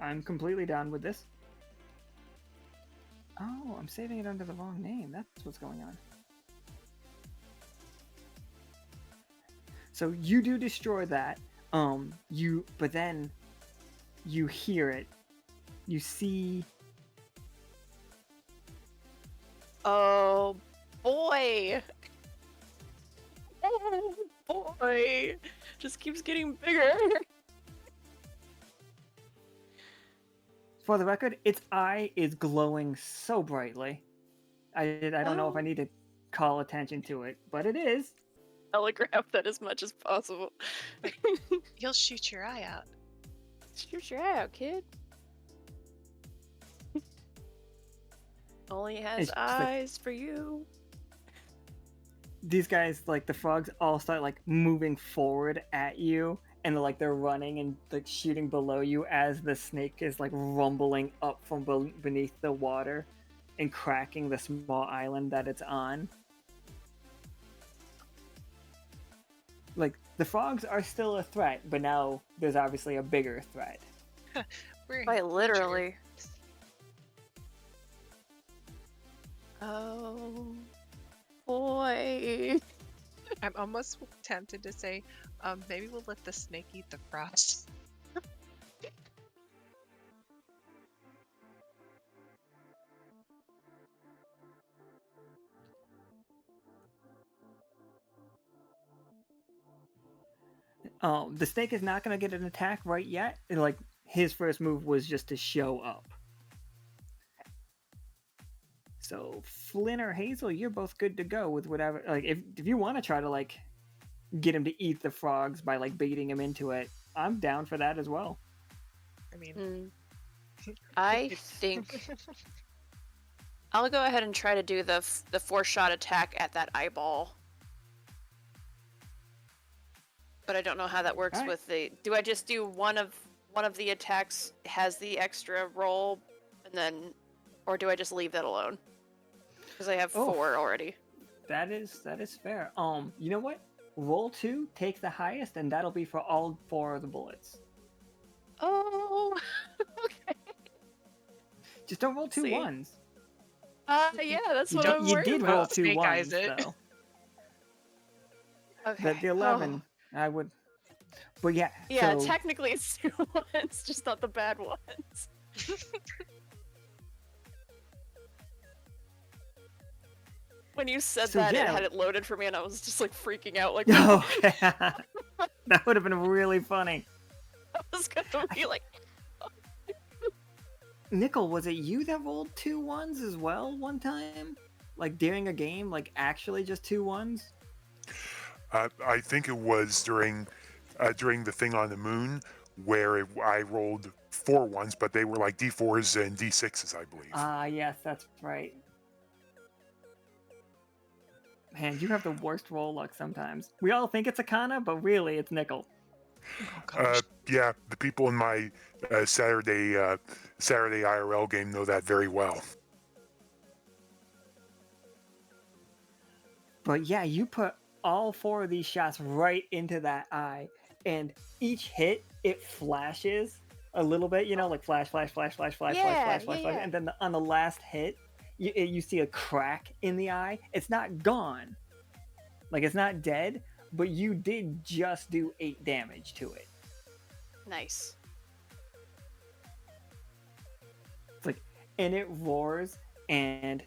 I'm completely down with this. Oh, I'm saving it under the wrong name. That's what's going on. So you do destroy that. But then you hear it. You see. Oh boy. Oh boy. Just keeps getting bigger. For the record, its eye is glowing so brightly. I don't know if I need to call attention to it, but it is. Telegraph that as much as possible. You'll shoot your eye out. Shoot your eye out, kid. Only has It's just like- eyes for you. These guys, like the frogs, all start like moving forward at you, and they're running and like shooting below you as the snake is like rumbling up from beneath the water and cracking the small island that it's on. Like the frogs are still a threat, but now there's obviously a bigger threat. We're in Quite danger. literally. Oh boy. I'm almost tempted to say, maybe we'll let the snake eat the frost. The snake is not going to get an attack right yet. Like his first move was just to show up. So Flynn or Hazel, you're both good to go with whatever. Like if you want to try to like get him to eat the frogs by like baiting him into it, I'm down for that as well. I mean, I think I'll go ahead and try to do the 4-shot attack at that eyeball. but I don't know how that works Alright. with the. Do I just do one of the attacks has the extra roll, and then, or do I just leave that alone? Because I have Oh. 4 already. That is fair. You know what? Roll 2, take the highest, and that'll be for all 4 of the bullets. Oh, okay. Just don't roll 2 See. ones. Yeah, that's You, what I'm you worried did about. roll 2 Snake eyes ones, it. though. Okay. The 11, I would. But yeah, Yeah, so technically it's 2 ones, just not the bad ones. When you said So, that, yeah. it had it loaded for me, and I was just like freaking out. Like, okay, that would have been really funny. I was gonna be like, Nichol, was it you that rolled 2 ones as well one time? Like during a game, like actually just 2 ones? I think it was during the thing on the moon where I rolled 4 ones, but they were like D4s and D6s, I believe. Yes, that's right. Man, you have the worst roll luck sometimes. We all think it's Akana, but really it's Nichol. Oh gosh. Yeah, the people in my Saturday IRL game know that very well. But yeah, you put all 4 of these shots right into that eye, and each hit, it flashes a little bit, you know, like flash, flash, flash, flash, flash, Yeah, flash, flash, flash, yeah, flash, yeah. and then on the last hit, you see a crack in the eye. It's not gone. Like, it's not dead, but you did just do 8 damage to it. nice. It's like, and it roars, and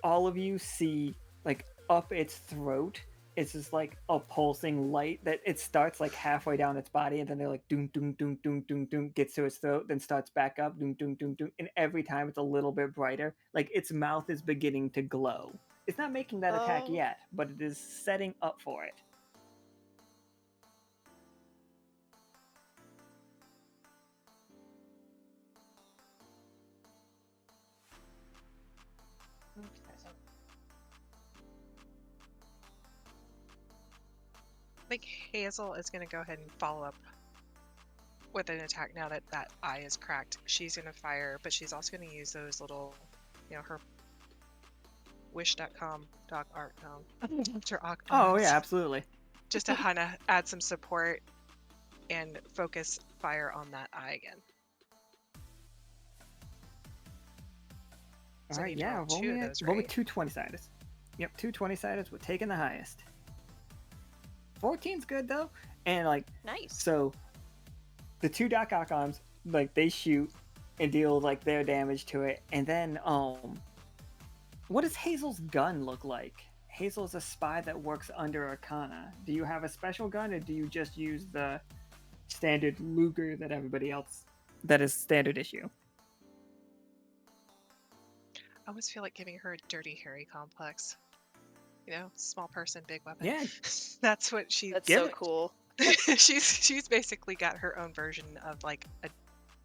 all of you see, like, up its throat, it's just like a pulsing light that it starts like halfway down its body, and then they're like doom, doom, doom, doom, doom, doom, gets to its throat, then starts back up, doom, doom, doom, doom, and every time it's a little bit brighter. Like, its mouth is beginning to glow. It's not making that attack Oh. yet, but it is setting up for it. I think Hazel is going to go ahead and follow up with an attack now that that eye is cracked. She's going to fire, but she's also going to use those little, you know, her wish.com dog art Oh yeah, absolutely. just to kind of add some support and focus fire on that eye again. So I Alright, need to yeah, roll roll 2 of me, those, roll me right? 2 20-siders. Yep, 2 20-siders, we're taking the highest. 14's good though, and like, Nice. so the 2 Doc Ock arms, like, they shoot and deal like their damage to it, and then what does Hazel's gun look like? Hazel's a spy that works under Arcana. Do you have a special gun, or do you just use the standard Luger that everybody else, that is standard issue? I almost feel like giving her a Dirty Harry complex. You know, small person, big weapon. Yeah, That's what she. That's give so it. cool. she's basically got her own version of like a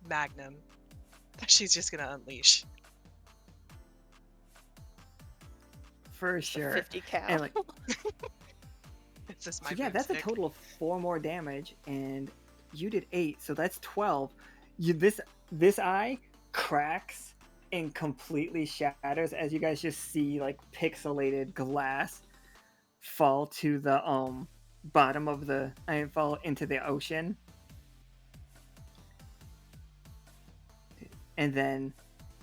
magnum that she's just gonna unleash. for It's a sure. 50 cal. And like, It's just my so yeah, that's a broomstick. total of 4 more damage, and you did 8, so that's 12. This eye cracks and completely shatters as you guys just see like pixelated glass fall to the bottom of the fall into the ocean. And then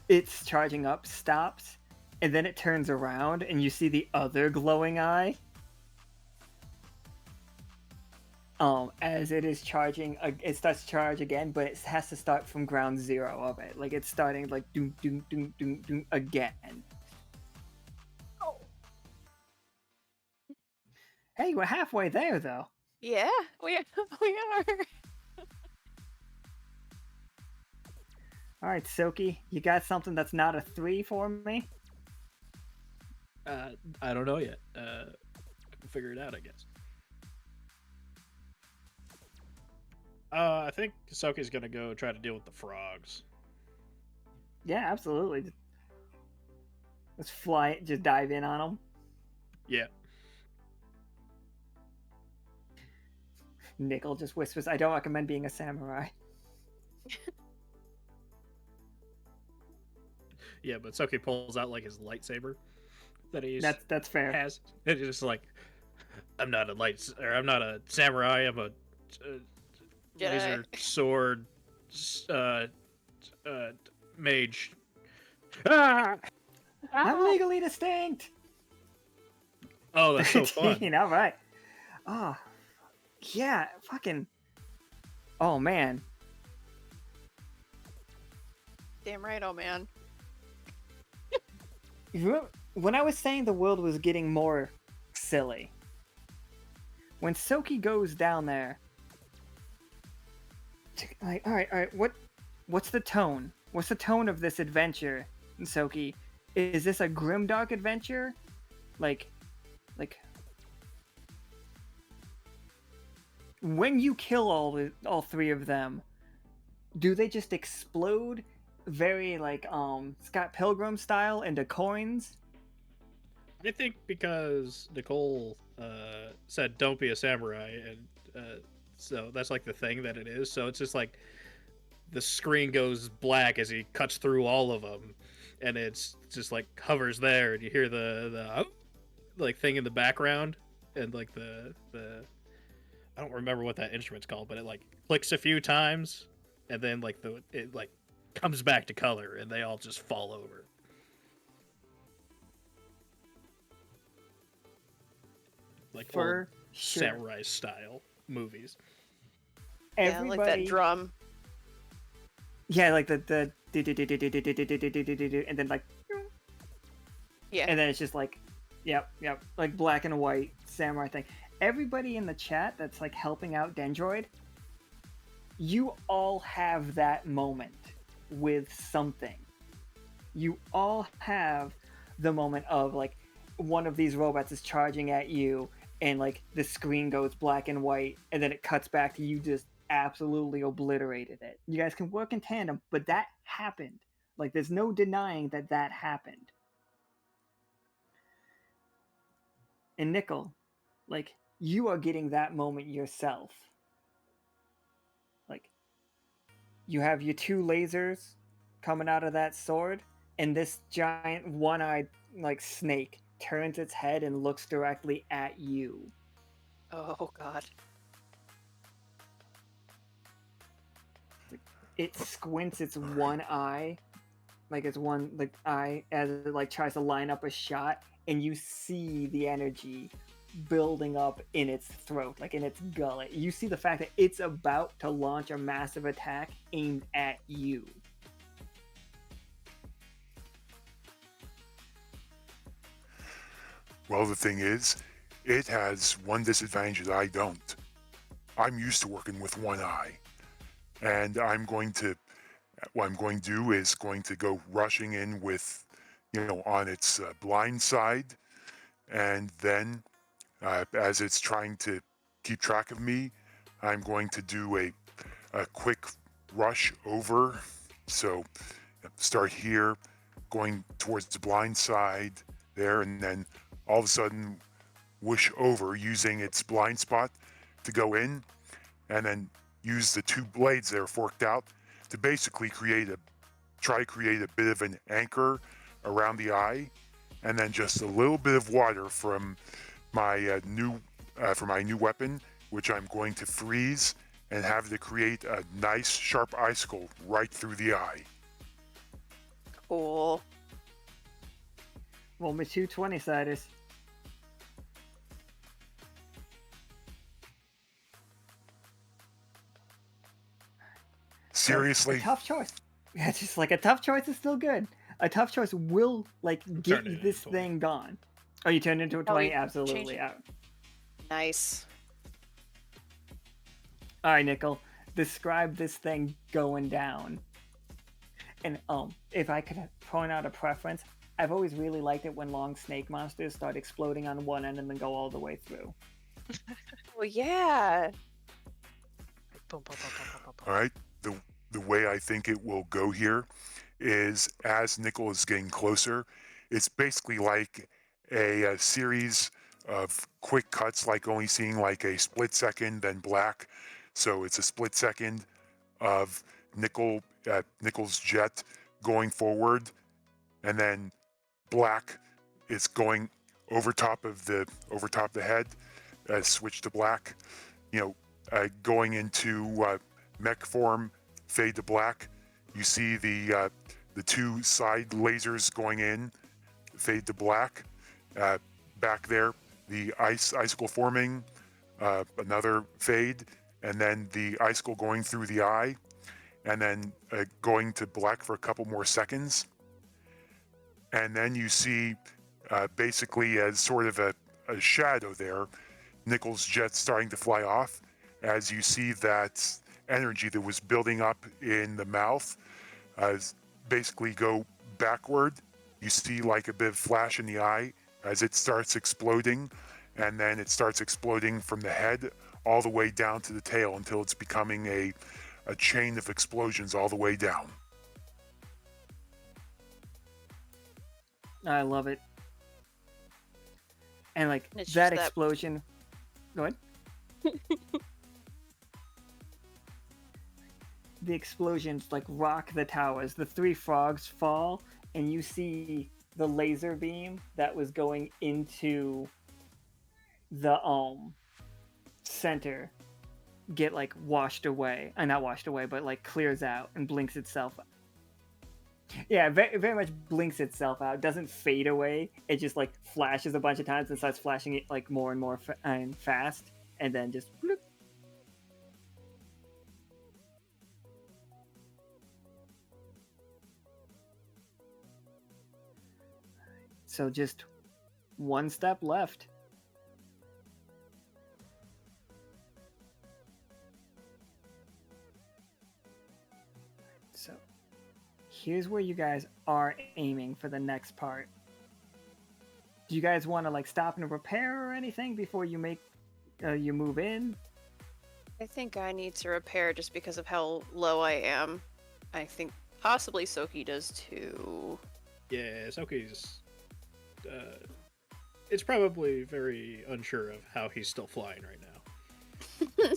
it's charging up, stops, and then it turns around and you see the other glowing eye. As it is charging, it starts to charge again, but it has to start from ground zero of it. Like, it's starting like doom, doom, doom, doom, doom again. Oh. Hey, we're halfway there though. Yeah, we are. All right, Tsoki, you got something that's not a 3 for me? I don't know yet. Figure it out, I guess. I think Tsoki's gonna go try to deal with the frogs. Yeah, absolutely. Let's fly, just dive in on them. Yeah. Nichol just whispers, I don't recommend being a samurai. Yeah, but Tsoki pulls out like his lightsaber that That's fair. has. It's just like, I'm not a samurai. I'm a Jedi. razor sword mage. Ah! I'm legally distinct. Oh, that's so fun. All right. Oh, yeah, fucking. Oh man. Damn right, oh man. When I was saying the world was getting more silly, when Tsoki goes down there, like, all right, what's the tone? What's the tone of this adventure, Tsoki? Is this a grimdark adventure? Like, when you kill all three of them, do they just explode very like Scott Pilgrim style into coins? I think because Nichol said don't be a samurai, and so that's like the thing that it is. So it's just like the screen goes black as he cuts through all of them, and it's just like hovers there, and you hear the like thing in the background, and like the I don't remember what that instrument's called, but it like clicks a few times, and then like it like comes back to color, and they all just fall over. Like For old sure. samurai style movies. Yeah, like that drum. Yeah, like the and then like Yeah. and then it's just like yep, like black and white samurai thing. Everybody in the chat that's like helping out Dendroid, you all have that moment with something. You all have the moment of like one of these robots is charging at you and like the screen goes black and white and then it cuts back to you just absolutely obliterated it. You guys can work in tandem, but that happened. Like there's no denying that happened. And Nichol, like you are getting that moment yourself. Like you have your two lasers coming out of that sword, and this giant one-eyed like snake turns its head and looks directly at you. Oh god. It squints its one eye, like its one like eye, as it like tries to line up a shot, and you see the energy building up in its throat, like in its gullet. You see the fact that it's about to launch a massive attack aimed at you. Well, the thing is, it has one disadvantage that I don't. I'm used to working with one eye. And what I'm going to do is going to go rushing in with, on its blind side. And then, as it's trying to keep track of me, I'm going to do a quick rush over. So start here, going towards the blind side there, and then all of a sudden whoosh over using its blind spot to go in, and then use the two blades that are forked out to basically try to create a bit of an anchor around the eye, and then just a little bit of water from my new weapon, which I'm going to freeze and have to create a nice sharp icicle right through the eye. Cool. Roll me 220 siders. Seriously? A tough choice. Yeah, just like a tough choice is still good. A tough choice will like get Turn it this into a 20. thing gone. Oh, you turned into a 20? you Absolutely. changed it. Yeah. Nice. All right, Nichol. Describe this thing going down. And if I could point out a preference, I've always really liked it when long snake monsters start exploding on one end and then go all the way through. Well, yeah. Boom, boom, boom, boom, boom, boom, boom. All right. The way I think it will go here is as Nichol is getting closer, it's basically like a series of quick cuts, like only seeing like a split second, then black. So it's a split second of Nichol's jet going forward, and then black is going over top of the head, switch to black. Going into mech form, fade to black. You see the two side lasers going in, fade to black. Back there, the icicle forming, another fade, and then the icicle going through the eye, and then going to black for a couple more seconds. And then you see, basically as sort of a shadow there, Nichol's jet starting to fly off, as you see that energy that was building up in the mouth basically go backward. You see like a bit of flash in the eye as it starts exploding, and then it starts exploding from the head all the way down to the tail until it's becoming a chain of explosions all the way down. I love it. And like It's that just that- explosion. Go ahead. The explosions like rock the towers. The three frogs fall, and you see the laser beam that was going into the center get like washed away. Not washed away, but like clears out and blinks itself. Yeah, very, very much blinks itself out. Doesn't fade away. It just like flashes a bunch of times and starts flashing it like more and more and fast, and then just bloop. So just one step left. So here's where you guys are aiming for the next part. Do you guys want to like stop and repair or anything before you make you move in? I think I need to repair just because of how low I am. I think possibly Tsoki does too. Yeah, Tsoki's. It's probably very unsure of how he's still flying right now.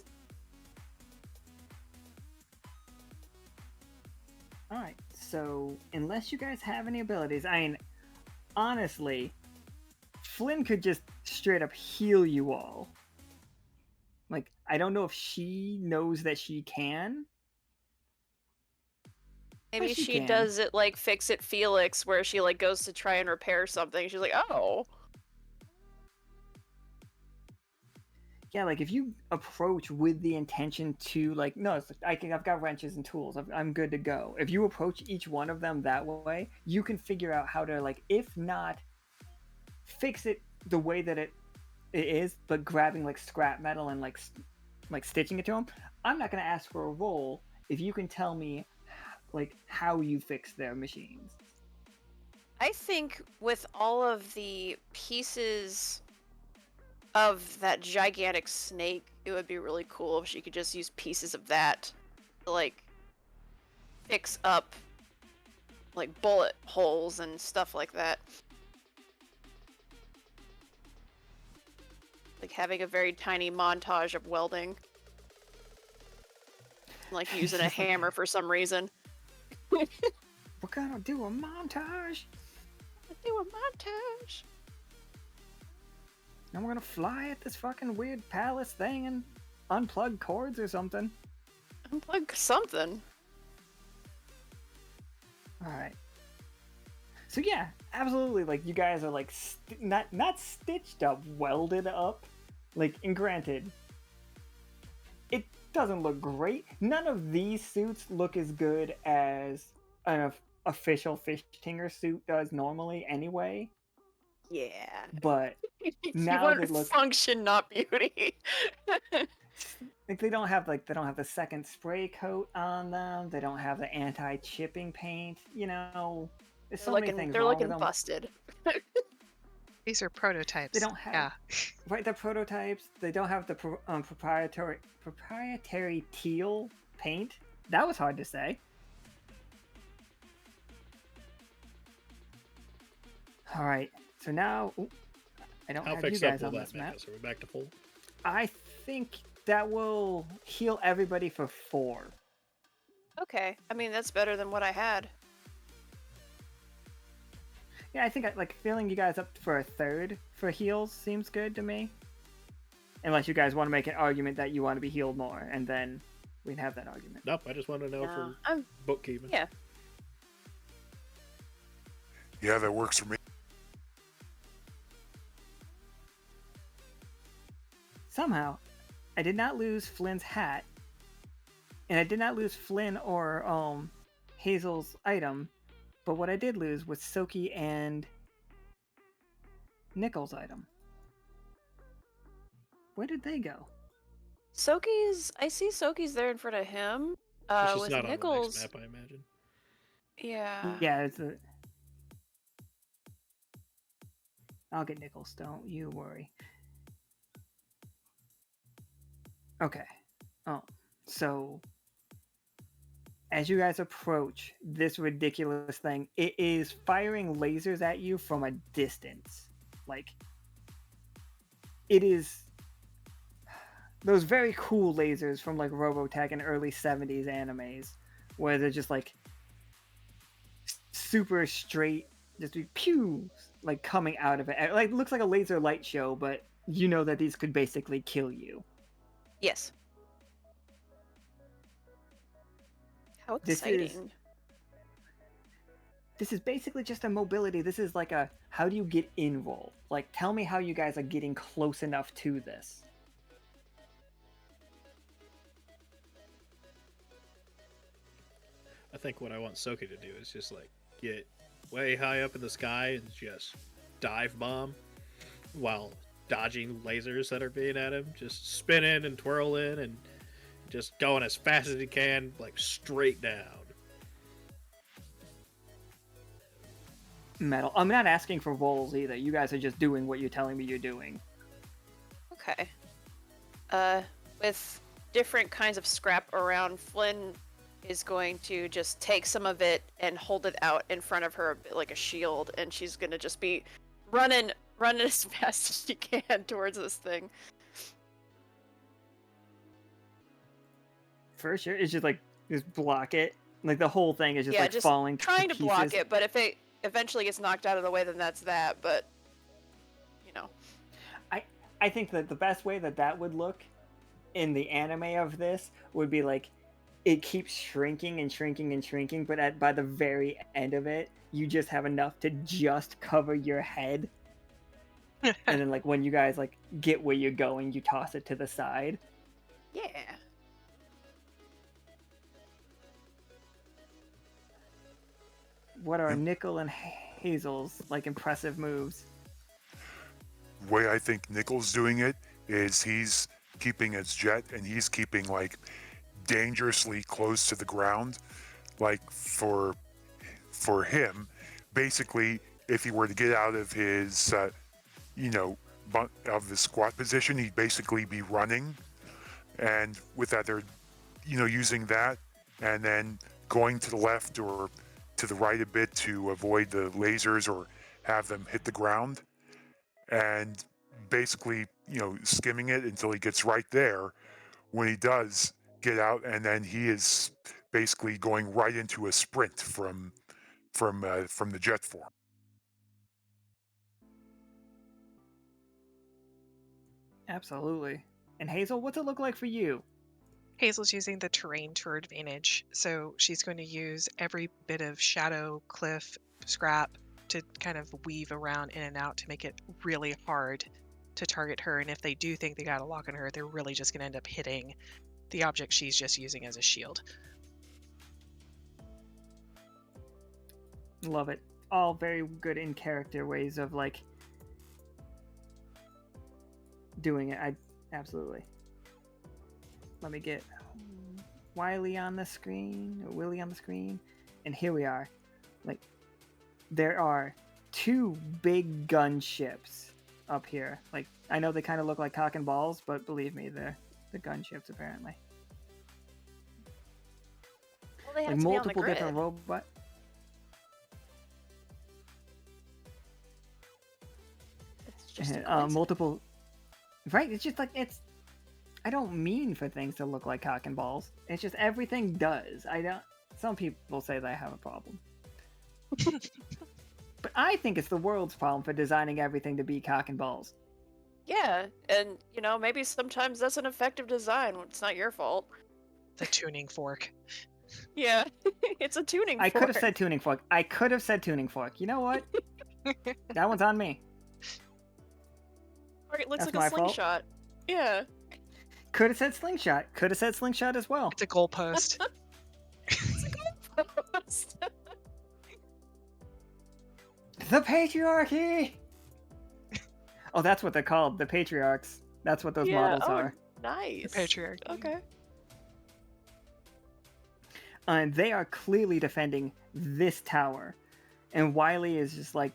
Alright, so unless you guys have any abilities, I mean, honestly, Flynn could just straight up heal you all. Like, I don't know if she knows that she can. Maybe But she she can. does it like Fix It Felix, where she like goes to try and repair something. She's like, oh. Yeah, like if you approach with the intention to like, no, it's, I've got wrenches and tools. I'm good to go. If you approach each one of them that way, you can figure out how to like, if not fix it the way that it is, but grabbing like scrap metal and like stitching it to them. I'm not gonna ask for a roll if you can tell me like how you fix their machines. I think with all of the pieces of that gigantic snake, it would be really cool if she could just use pieces of that to like fix up like bullet holes and stuff like that. Like having a very tiny montage of welding. Like using a hammer for some reason. We're gonna do a montage. Do a montage. And we're gonna fly at this fucking weird palace thing and unplug cords or something. Unplug something. Alright. So yeah, absolutely, like, you guys are, like, not stitched up, welded up. Like, and granted, it doesn't look great. None of these suits look as good as an official Fish-Tinger suit does normally anyway. Yeah. But now you want they look... function, not beauty. Like, they don't have the second spray coat on them. They don't have the anti-chipping paint. You know, there's so many things They're wrong looking with them. busted. These are prototypes. They don't have Yeah. right. They're prototypes. They don't have the proprietary teal paint. That was hard to say. All right. So now I don't How have you fixed up guys will on that this make map. us? Are we back to full? I think that will heal everybody for 4. Okay. I mean, that's better than what I had. Yeah, I think like filling you guys up for a 3rd for heals seems good to me. Unless you guys want to make an argument that you want to be healed more, and then we'd have that argument. Nope, I just want to know No, for I'm bookkeeping. yeah. Yeah, that works for me. Somehow, I did not lose Flynn's hat, and I did not lose Flynn or Hazel's item, but what I did lose was Tsoki and Nichol's item. Where did they go? Soki's. I see Soki's there in front of him. It's just With not Nichols. on the next map, I imagine. Yeah. Yeah, I'll get Nichols, don't you worry. Okay. So as you guys approach this ridiculous thing, it is firing lasers at you from a distance. Like, it is those very cool lasers from like Robotech and early 70s animes, where they're just like super straight, just be pew, like coming out of it. Like, it looks like a laser light show, but you know that these could basically kill you. Yes. How This exciting. This is basically just a mobility. This is like a how do you get in roll. Like, tell me how you guys are getting close enough to this. I think what I want Tsoki to do is just like get way high up in the sky and just dive bomb while dodging lasers that are being at him, just spinning and twirling and just going as fast as he can, like straight down. Metal. I'm not asking for rolls either. You guys are just doing what you're telling me you're doing. Okay. With different kinds of scrap around, Flynn is going to just take some of it and hold it out in front of her like a shield, and she's gonna just be running as fast as she can towards this thing. For sure. It's just like, just block it. Like, the whole thing is just like just falling trying to block pieces. it, but if it eventually gets knocked out of the way, then that's that. But you know, I think that the best way that would look in the anime of this would be like, it keeps shrinking and shrinking and shrinking, but by the very end of it, you just have enough to just cover your head. And then, like, when you guys like get where you're going, you toss it to the side. yeah. What are Nichol and Hazel's like impressive moves? The way I think Nichol's doing it is he's keeping his jet and he's keeping like dangerously close to the ground. Like for him, basically, if he were to get out of his, of the squat position, he'd basically be running. And with that, they're, using that and then going to the left or to the right a bit to avoid the lasers or have them hit the ground. And basically, skimming it until he gets right there. When he does get out, and then he is basically going right into a sprint from the jet form. Absolutely. And Hazel, what's it look like for you? Hazel's using the terrain to her advantage, so she's going to use every bit of shadow, cliff, scrap to kind of weave around in and out to make it really hard to target her. And if they do think they got a lock on her, they're really just going to end up hitting the object she's just using as a shield. Love it. All very good in character ways of like doing it. I absolutely. Let me get Wiley on the screen, or Willie on the screen, and here we are. Like, there are 2 big gunships up here. Like, I know they kind of look like cock and balls, but believe me, they're the gunships apparently. Well, they have Like to be on the multiple grid. different robot. It's Interesting. Multiple. Right? It's just like it's. I don't mean for things to look like cock and balls. It's just everything does. I don't. Some people say that I have a problem. But I think it's the world's problem for designing everything to be cock and balls. Yeah, and maybe sometimes that's an effective design. It's not your fault. The tuning fork. Yeah, it's a tuning I could have fork. said tuning fork. I could have said tuning fork. You know what? That one's on me. Or it looks That's like my a fault. slingshot. Yeah. Could have said slingshot. Could have said slingshot as well. It's a goalpost. The patriarchy. Oh, that's what they're called. The patriarchs. That's what those models are. Nice. The patriarchy. Okay. And they are clearly defending this tower. And Wiley is just like,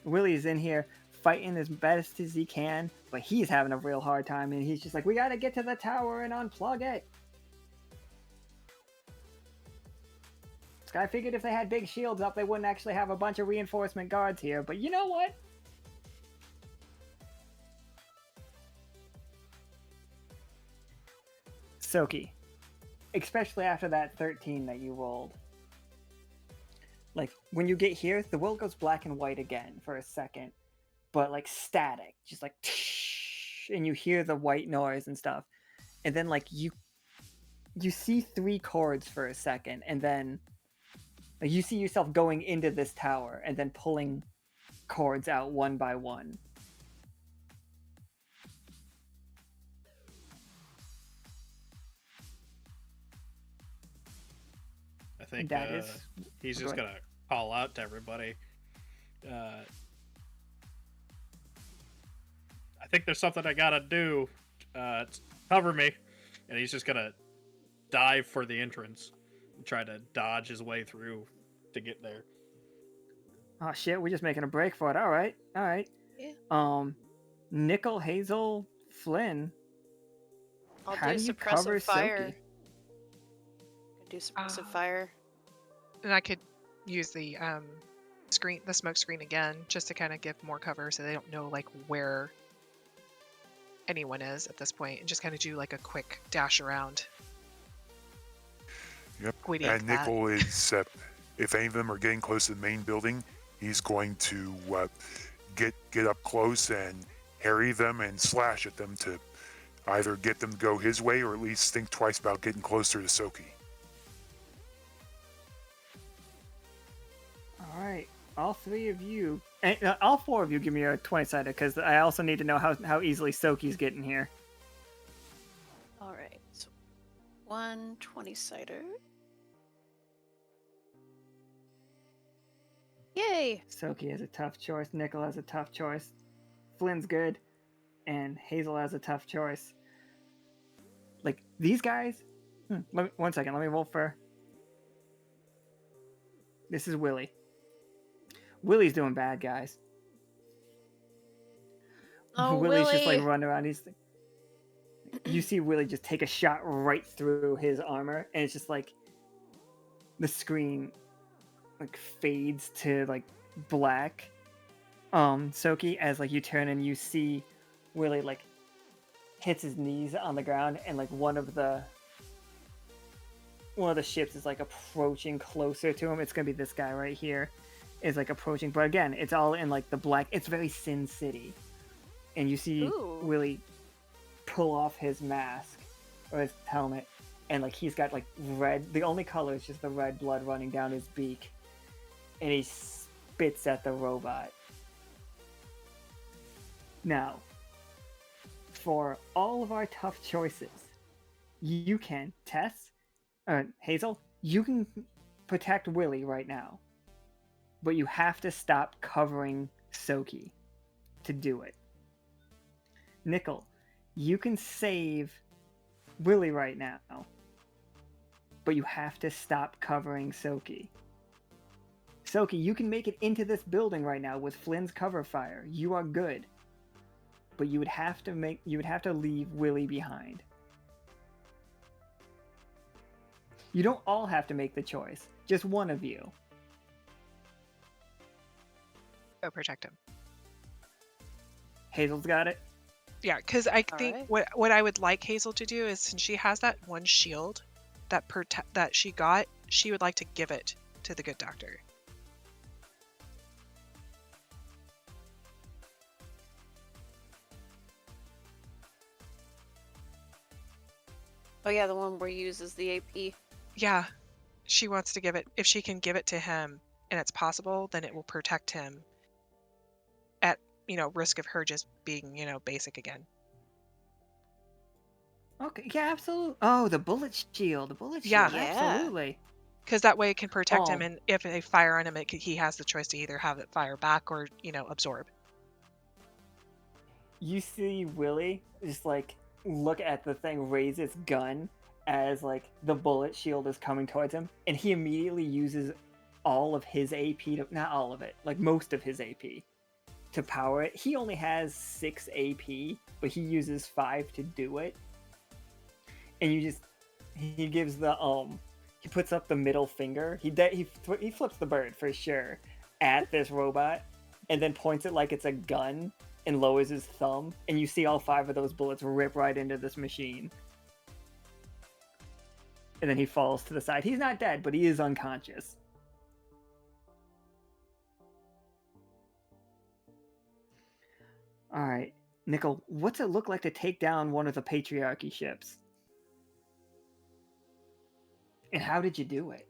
Willie is in here fighting as best as he can, but he's having a real hard time. And he's just like, we gotta get to the tower and unplug it. I figured if they had big shields up, they wouldn't actually have a bunch of reinforcement guards here. But you know what? Tsoki, especially after that 13 that you rolled. Like, when you get here, the world goes black and white again for a second. But, like, static. Just like, and you hear the white noise and stuff. And then, like, you see 3 chords for a second. And then you see yourself going into this tower and then pulling chords out one by one. I think That is... he's just gonna call out to everybody. I think there's something I gotta do. Cover me. And he's just gonna dive for the entrance and try to dodge his way through to get there. Oh shit, we're just making a break for it. Alright. Yeah. Nichol, Hazel, Flynn. I'll How do do you cover suppressive fire. Tsoki? Do suppressive fire. And I could use the smoke screen again, just to kind of give more cover so they don't know like where anyone is at this point, and just kind of do like a quick dash around. Yep. Squiddy And that. Nichol is, if any of them are getting close to the main building, he's going to get up close and harry them and slash at them to either get them to go his way or at least think twice about getting closer to Tsoki. Alright, all 3 of you, all 4 of you give me a 20-sider, because I also need to know how easily Tsoki's getting here. Alright, so 1 20-sider. Yay! Tsoki has a tough choice, Nichol has a tough choice, Flynn's good, and Hazel has a tough choice. Like, these guys... one second, let me roll for... This is Willie. Willie's doing bad, guys. Oh, Willie's just like Willie. running around. You see Willie just take a shot right through his armor, and it's just like the screen like fades to like black. Tsoki, as like you turn and you see Willie like hits his knees on the ground, and like one of the ships is like approaching closer to him. It's gonna be this guy right here, is like approaching, but again, it's all in like the black. It's very Sin City, and you see Ooh. Willie pull off his mask or his helmet, and like he's got like red. The only color is just the red blood running down his beak, and he spits at the robot. Now, for all of our tough choices, you can Tess. Hazel, you can protect Willie right now, but you have to stop covering Tsoki to do it. Nichol, you can save Willie right now, but you have to stop covering Tsoki. Tsoki, you can make it into this building right now with Flynn's cover fire. You are good, but you would have to leave Willie behind. You don't all have to make the choice. Just one of you. Go protect him. Hazel's got it. Yeah, because I All think right. what I would like Hazel to do is, since she has that one shield that she got, she would like to give it to the good doctor. Oh yeah, the one where he uses the AP. Yeah, she wants to give it. If she can give it to him and it's possible, then it will protect him at, risk of her just being, basic again. Okay, yeah, absolutely. Oh, the bullet shield. The bullet Yeah. shield, Yeah. absolutely. Because that way it can protect him, Oh. and if they fire on him, he has the choice to either have it fire back or, absorb. You see Willie just like look at the thing, raise its gun as like the bullet shield is coming towards him, and he immediately uses all of his AP to, not all of it, like most of his AP to power it. He only has 6 AP, but he uses 5 to do it. And he gives the he puts up the middle finger. He flips the bird for sure at this robot, and then points it like it's a gun and lowers his thumb, and you see all 5 of those bullets rip right into this machine. And then he falls to the side. He's not dead, but he is unconscious. All right, Nichol, what's it look like to take down one of the patriarchy ships? And how did you do it?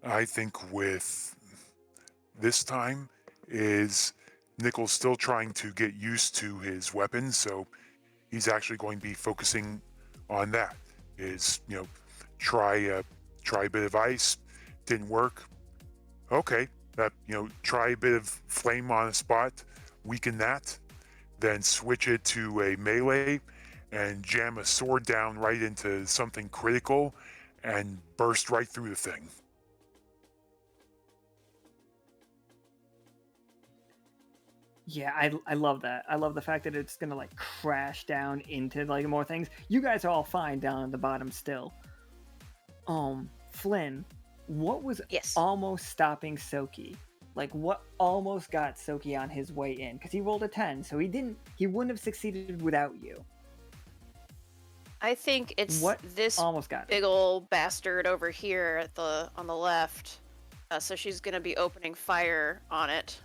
I think with this time is Nichol's still trying to get used to his weapons, so he's actually going to be focusing on that. Is try a bit of ice, didn't work. Okay, try a bit of flame on a spot, weaken that, then switch it to a melee and jam a sword down right into something critical and burst right through the thing. Yeah, I love that. I love the fact that it's gonna like crash down into like more things. You guys are all fine down at the bottom still. Flynn, what was Yes. almost stopping Tsoki? Like what almost got Tsoki on his way in? Because he rolled a 10, so he wouldn't have succeeded without you. I think it's What this almost got it? big ol' bastard over here on the left. So she's gonna be opening fire on it.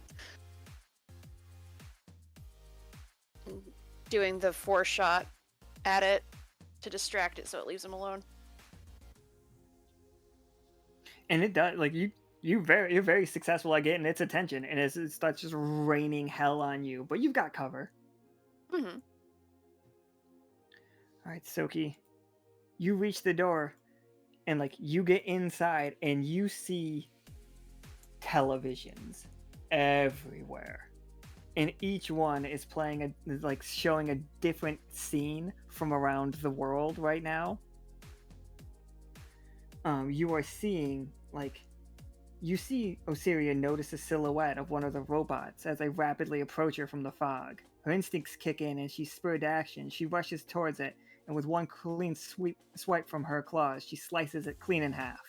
Doing the 4-shot at it to distract it so it leaves him alone. And it does, like you're very successful at getting its attention, and it starts just raining hell on you, but you've got cover. Mm-hmm. All right, Tsoki, you reach the door, and like you get inside, and you see televisions everywhere, and each one is showing a different scene from around the world right now. You are seeing you see Osiria notice a silhouette of one of the robots as they rapidly approach her from the fog. Her instincts kick in and she's spurred to action. She rushes towards it, and with one clean swipe from her claws, she slices it clean in half.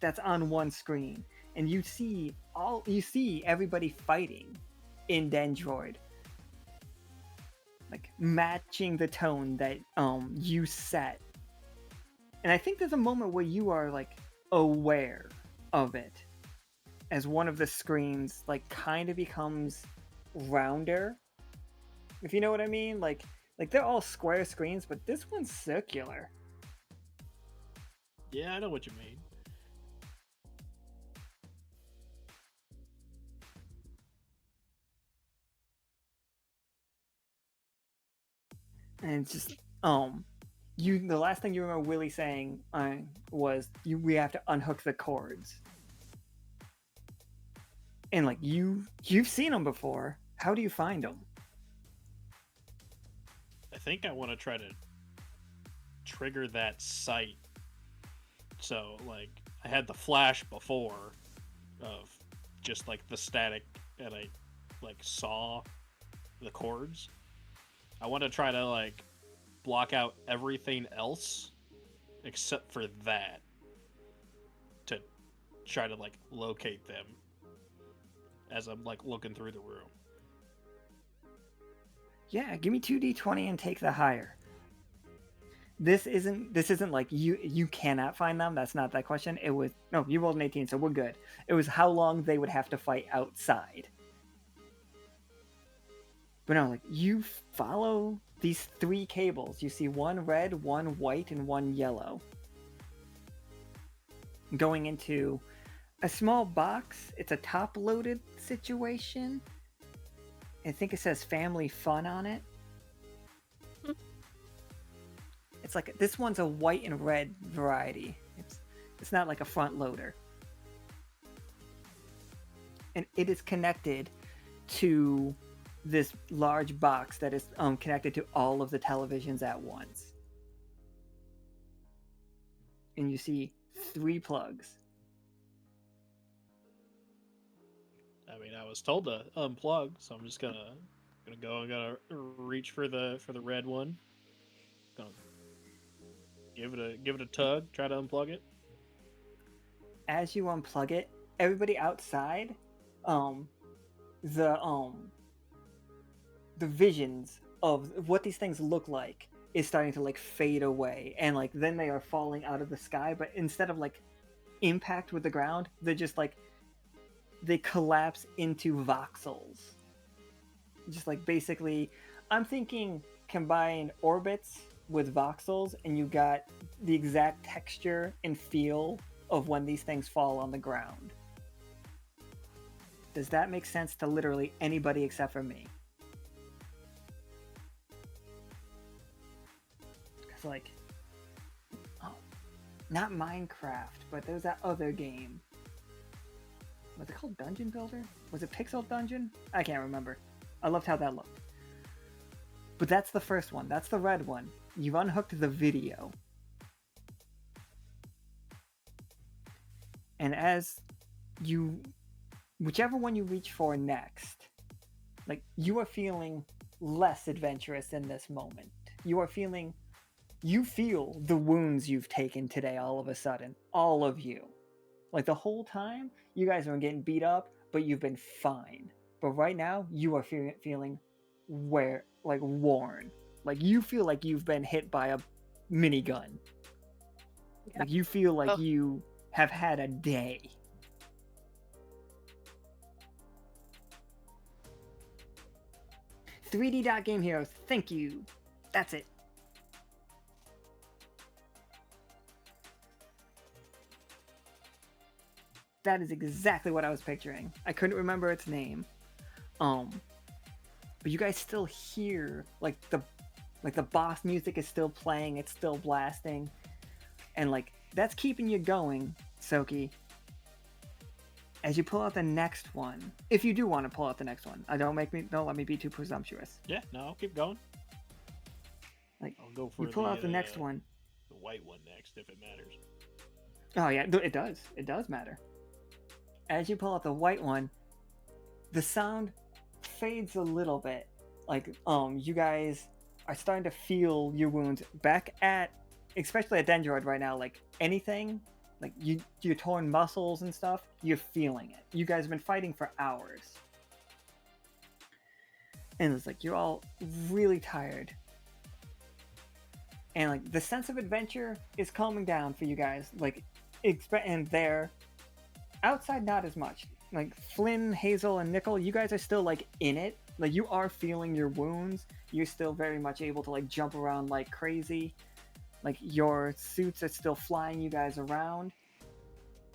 That's on one screen. And you see everybody fighting in Dendroid. Like matching the tone that you set. And I think there's a moment where you are like aware of it as one of the screens like kind of becomes rounder, if you know what I mean. Like they're all square screens, but this one's circular. Yeah, I know what you mean. And it's just the last thing you remember Willie saying was we have to unhook the cords. And like you've seen them before. How do you find them? I think I want to try to trigger that sight. So like I had the flash before of just like the static, and I like saw the cords. I want to try to like block out everything else except for that to try to like locate them as I'm like looking through the room. Yeah, give me 2d20 and take the higher. This isn't like you cannot find them. That's not that question. It was no, you rolled an 18, so we're good. It was how long they would have to fight outside. But no, like you follow these 3 cables. You see one red, one white, and one yellow. Going into a small box. It's a top-loaded situation. I think it says family fun on it. It's like this one's a white and red variety. It's not like a front loader. And it is connected to this large box that is connected to all of the televisions at once. And you see 3 plugs. I mean, I was told to unplug, so I'm just gonna go and gonna reach for the red one. Gonna give it a tug, try to unplug it. As you unplug it, everybody outside, the visions of what these things look like is starting to like fade away, and like then they are falling out of the sky, but instead of like impact with the ground, they're just like they collapse into voxels. Just like basically, I'm thinking combine orbits with voxels, and you got the exact texture and feel of when these things fall on the ground. Does that make sense to literally anybody except for me? Because like, oh, not Minecraft, but there's that other game. Was it called Dungeon Builder? Was it Pixel Dungeon? I can't remember. I loved how that looked. But that's the first one. That's the red one. You've unhooked the video. And as you... whichever one you reach for next, like, you are feeling less adventurous in this moment. You are feeling... you feel the wounds you've taken today all of a sudden. All of you. Like, the whole time, you guys are getting beat up, but you've been fine. But right now, you are feeling worn. Like, you feel like you've been hit by a minigun. Yeah. Like, you feel like you have had a day. .3D.Game Heroes, thank you. That's it. That is exactly what I was picturing. I couldn't remember its name. But you guys still hear like the boss music is still playing, it's still blasting. And like that's keeping you going, Tsoki. As you pull out the next one. If you do want to pull out the next one. Don't let me be too presumptuous. Yeah, no, I'll keep going. Like I'll go for you pull out the next one. The white one next, if it matters. Oh yeah, it does. It does matter. As you pull out the white one, the sound fades a little bit. Like, you guys are starting to feel your wounds back at, especially at Dendroid right now, like anything, like your torn muscles and stuff, you're feeling it. You guys have been fighting for hours. And it's like, you're all really tired. And like, the sense of adventure is calming down for you guys. Like, and there, outside, not as much. Like Flynn, Hazel, and Nichol, you guys are still like in it. Like you are feeling your wounds. You're still very much able to like jump around like crazy. Like your suits are still flying you guys around.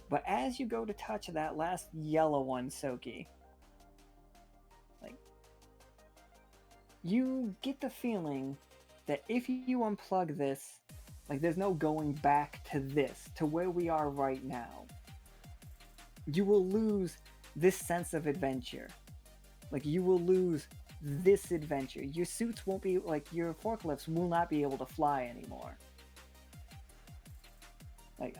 But as you go to touch that last yellow one, Tsoki, like you get the feeling that if you unplug this, like there's no going back to this, to where we are right now. You will lose this sense of adventure. Like, you will lose this adventure. Your suits won't be, like, your forklifts will not be able to fly anymore. Like,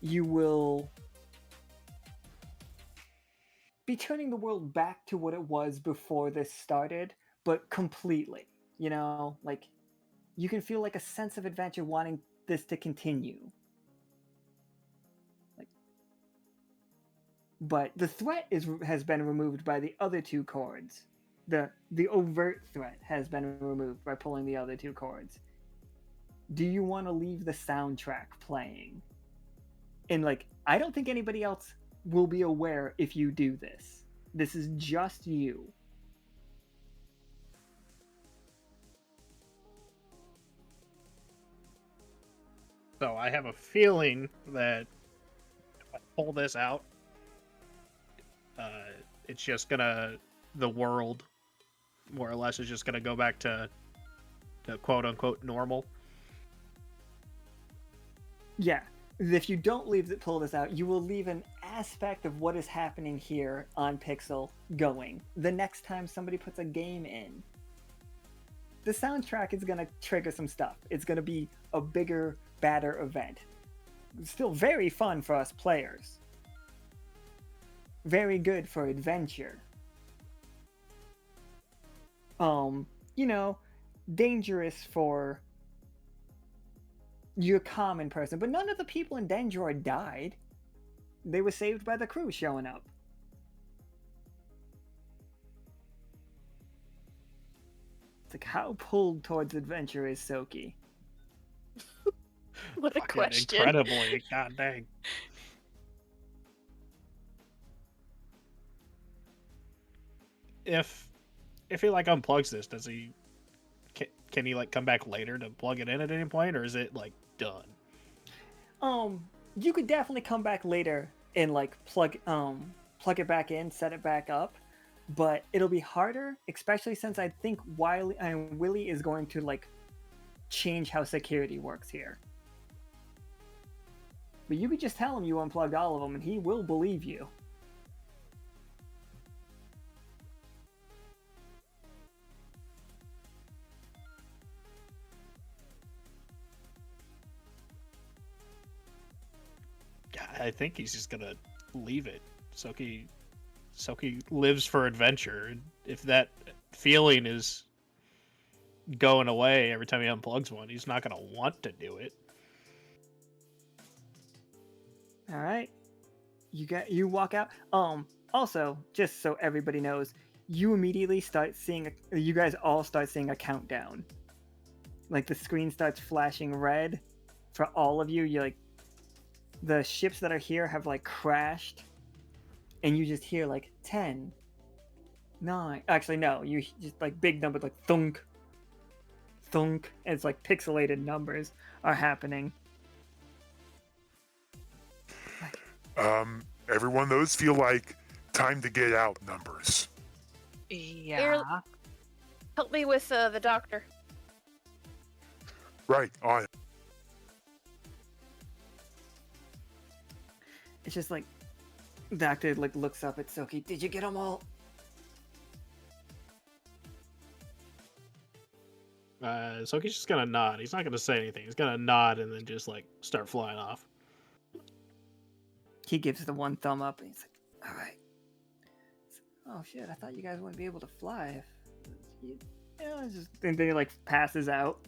you will be turning the world back to what it was before this started, but completely. You know, like, you can feel like a sense of adventure wanting this to continue. but the threat has been removed by the other two chords. The overt threat has been removed by pulling the other two chords. Do you want to leave the soundtrack playing? And like, I don't think anybody else will be aware if you do this. This is just you. So I have a feeling that if I pull this out, it's just gonna, the world, more or less, is just gonna go back to quote unquote normal. Yeah. If you don't pull this out, you will leave an aspect of what is happening here on Pixel going. The next time somebody puts a game in, the soundtrack is going to trigger some stuff. It's going to be a bigger, badder event. Still very fun for us players. Very good for adventure. You know, dangerous for your common person, but none of the people in Dendroid died. They were saved by the crew showing up. It's like, how pulled towards adventure is Tsoki? What a Fucking question. Incredibly, god dang. If he like unplugs this, does he? Can he like come back later to plug it in at any point, or is it like done? You could definitely come back later and like plug it back in, set it back up, but it'll be harder, especially since I think Willie is going to like change how security works here. But you could just tell him you unplugged all of them, and he will believe you. I think he's just gonna leave it. Tsoki lives for adventure. If that feeling is going away every time he unplugs one, he's not gonna want to do it. All right, you walk out. Also, just so everybody knows, you immediately start seeing. You guys all start seeing a countdown. Like the screen starts flashing red for all of you. You like. The ships that are here have like crashed, and you just hear like 10, 9. Actually, no, you just like big numbers like thunk, thunk. And it's like pixelated numbers are happening. Everyone, those feel like time to get out numbers. Yeah. Help me with the doctor. Right, on it. It's just like Doctor like looks up at Tsoki. Did you get them all? Tsoki's just gonna nod. He's not gonna say anything. He's gonna nod and then just like start flying off. He gives the one thumb up, and he's like, "All right." Oh shit! I thought you guys wouldn't be able to fly. And then he like passes out.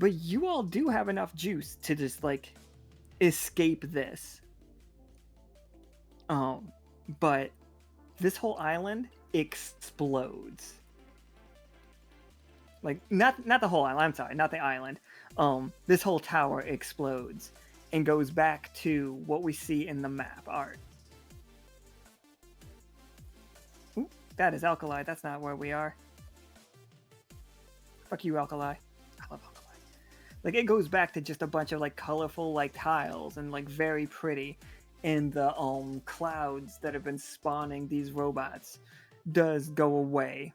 But you all do have enough juice to just like escape this. But this whole island explodes. Like not the whole island. I'm sorry, not the island. This whole tower explodes and goes back to what we see in the map art. Ooh, that is Alkali. That's not where we are. Fuck you, Alkali. I love Alkali. Like it goes back to just a bunch of like colorful like tiles and like very pretty, and the clouds that have been spawning these robots does go away,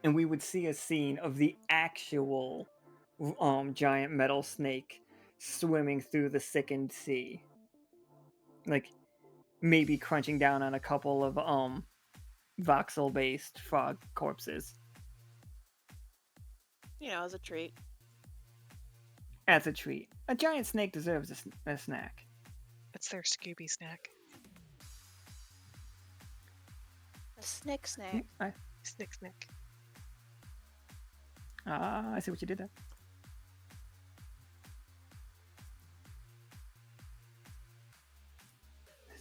and we would see a scene of the actual giant metal snake swimming through the sickened sea, like maybe crunching down on a couple of voxel based frog corpses. You know, as a treat. As a treat. A giant snake deserves a snack. It's their Scooby snack. A snick snack. Snick snack. I see what you did there.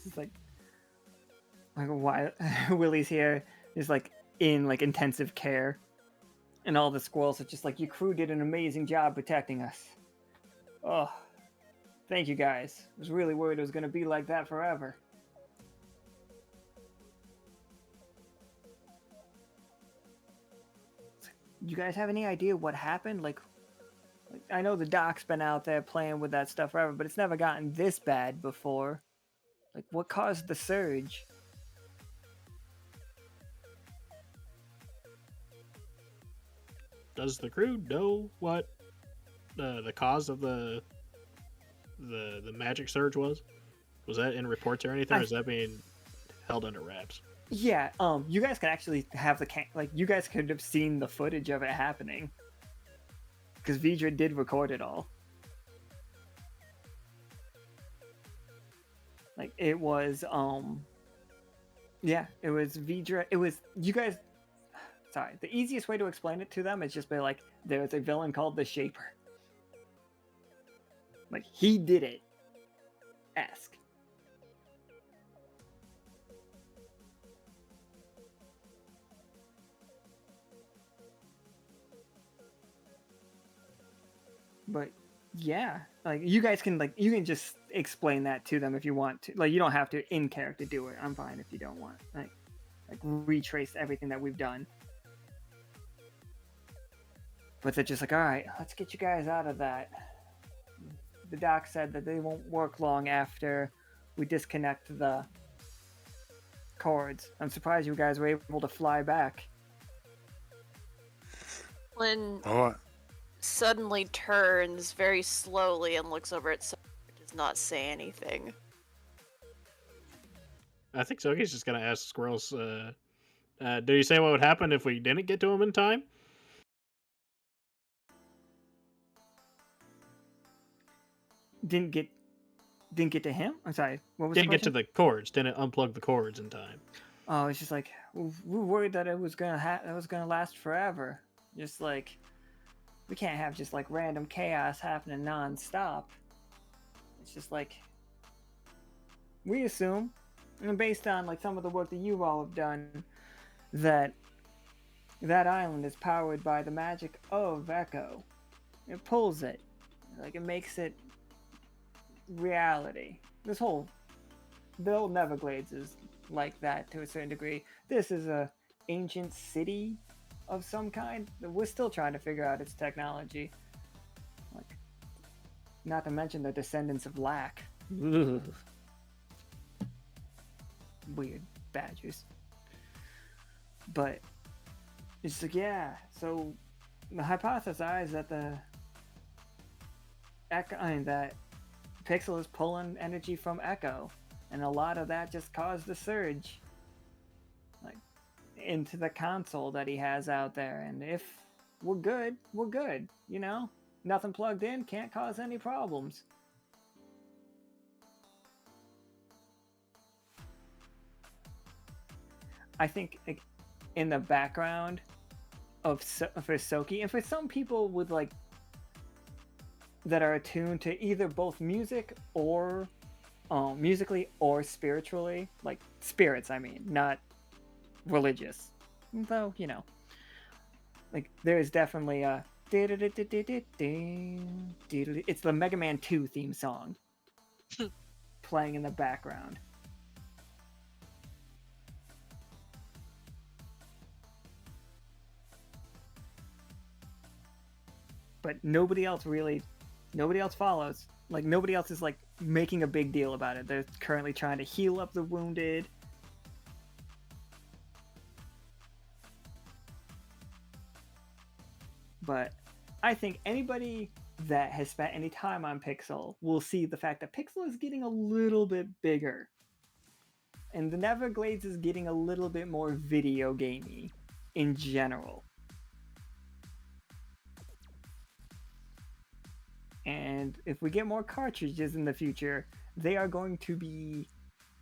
just like why Willie's here is like in like intensive care, and all the squirrels are just like, your crew did an amazing job protecting us. Oh, thank you guys. I was really worried it was gonna be like that forever. You guys have any idea what happened? Like, I know the doc's been out there playing with that stuff forever, but it's never gotten this bad before. Like, what caused the surge? Does the crew know what the cause of the magic surge was? Was that in reports or anything, or is that being held under wraps? Yeah, you guys can actually have you guys could have seen the footage of it happening. Because Vidra did record it all. Like, it was, yeah, it was Vidra, it was, you guys, sorry, the easiest way to explain it to them is just by, like, there's a villain called the Shaper. Like, he did it. Ask. But yeah, like you guys can you can just explain that to them if you want to. Like, you don't have to in character do it. I'm fine if you don't want. Like retrace everything that we've done. But they're just like, all right, let's get you guys out of that. The doc said that they won't work long after we disconnect the cords. I'm surprised you guys were able to fly back. Flynn Oh, suddenly turns very slowly and looks over at Tsoki, does not say anything. I think Soki's just gonna ask squirrels. Do you say what would happen if we didn't get to him in time? Didn't get to him? I'm sorry. What was Didn't the get to question? the cords. Didn't unplug the cords in time. Oh, it's just like we were worried that it was gonna last forever. Just like we can't have just like random chaos happening non-stop. It's just like we assume, and based on like some of the work that you all have done, that island is powered by the magic of Echo. It pulls it, like it makes it reality. The old Neverglades is like that to a certain degree. This is a ancient city of some kind. We're still trying to figure out its technology. Like, not to mention the descendants of Lack. Ugh. Weird badgers. But it's like, yeah. So the hypothesize that that Pixel is pulling energy from Echo, and a lot of that just caused the surge, like, into the console that he has out there. And if we're good, we're good. You know, nothing plugged in can't cause any problems. I think like, in the background for Tsoki, and for some people with like that are attuned to either both music or musically or spiritually, like spirits, I mean, not religious, though, you know, like there is definitely a it's the Mega Man 2 theme song playing in the background. But nobody else follows. Like, nobody else is like making a big deal about it. They're currently trying to heal up the wounded. But I think anybody that has spent any time on Pixel will see the fact that Pixel is getting a little bit bigger. And the Neverglades is getting a little bit more video gamey in general. And if we get more cartridges in the future, they are going to be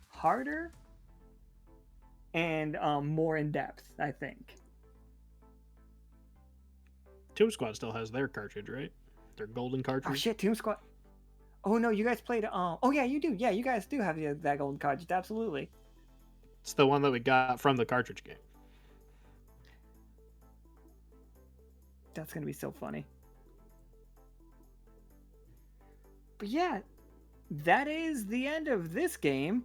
harder and more in depth, I think. Tomb Squad still has their cartridge, right? Their golden cartridge. Oh shit, Tomb Squad. Oh no, you guys played. Oh yeah, you do. Yeah, you guys do have that golden cartridge. Absolutely. It's the one that we got from the cartridge game. That's gonna be so funny. But yeah, that is the end of this game.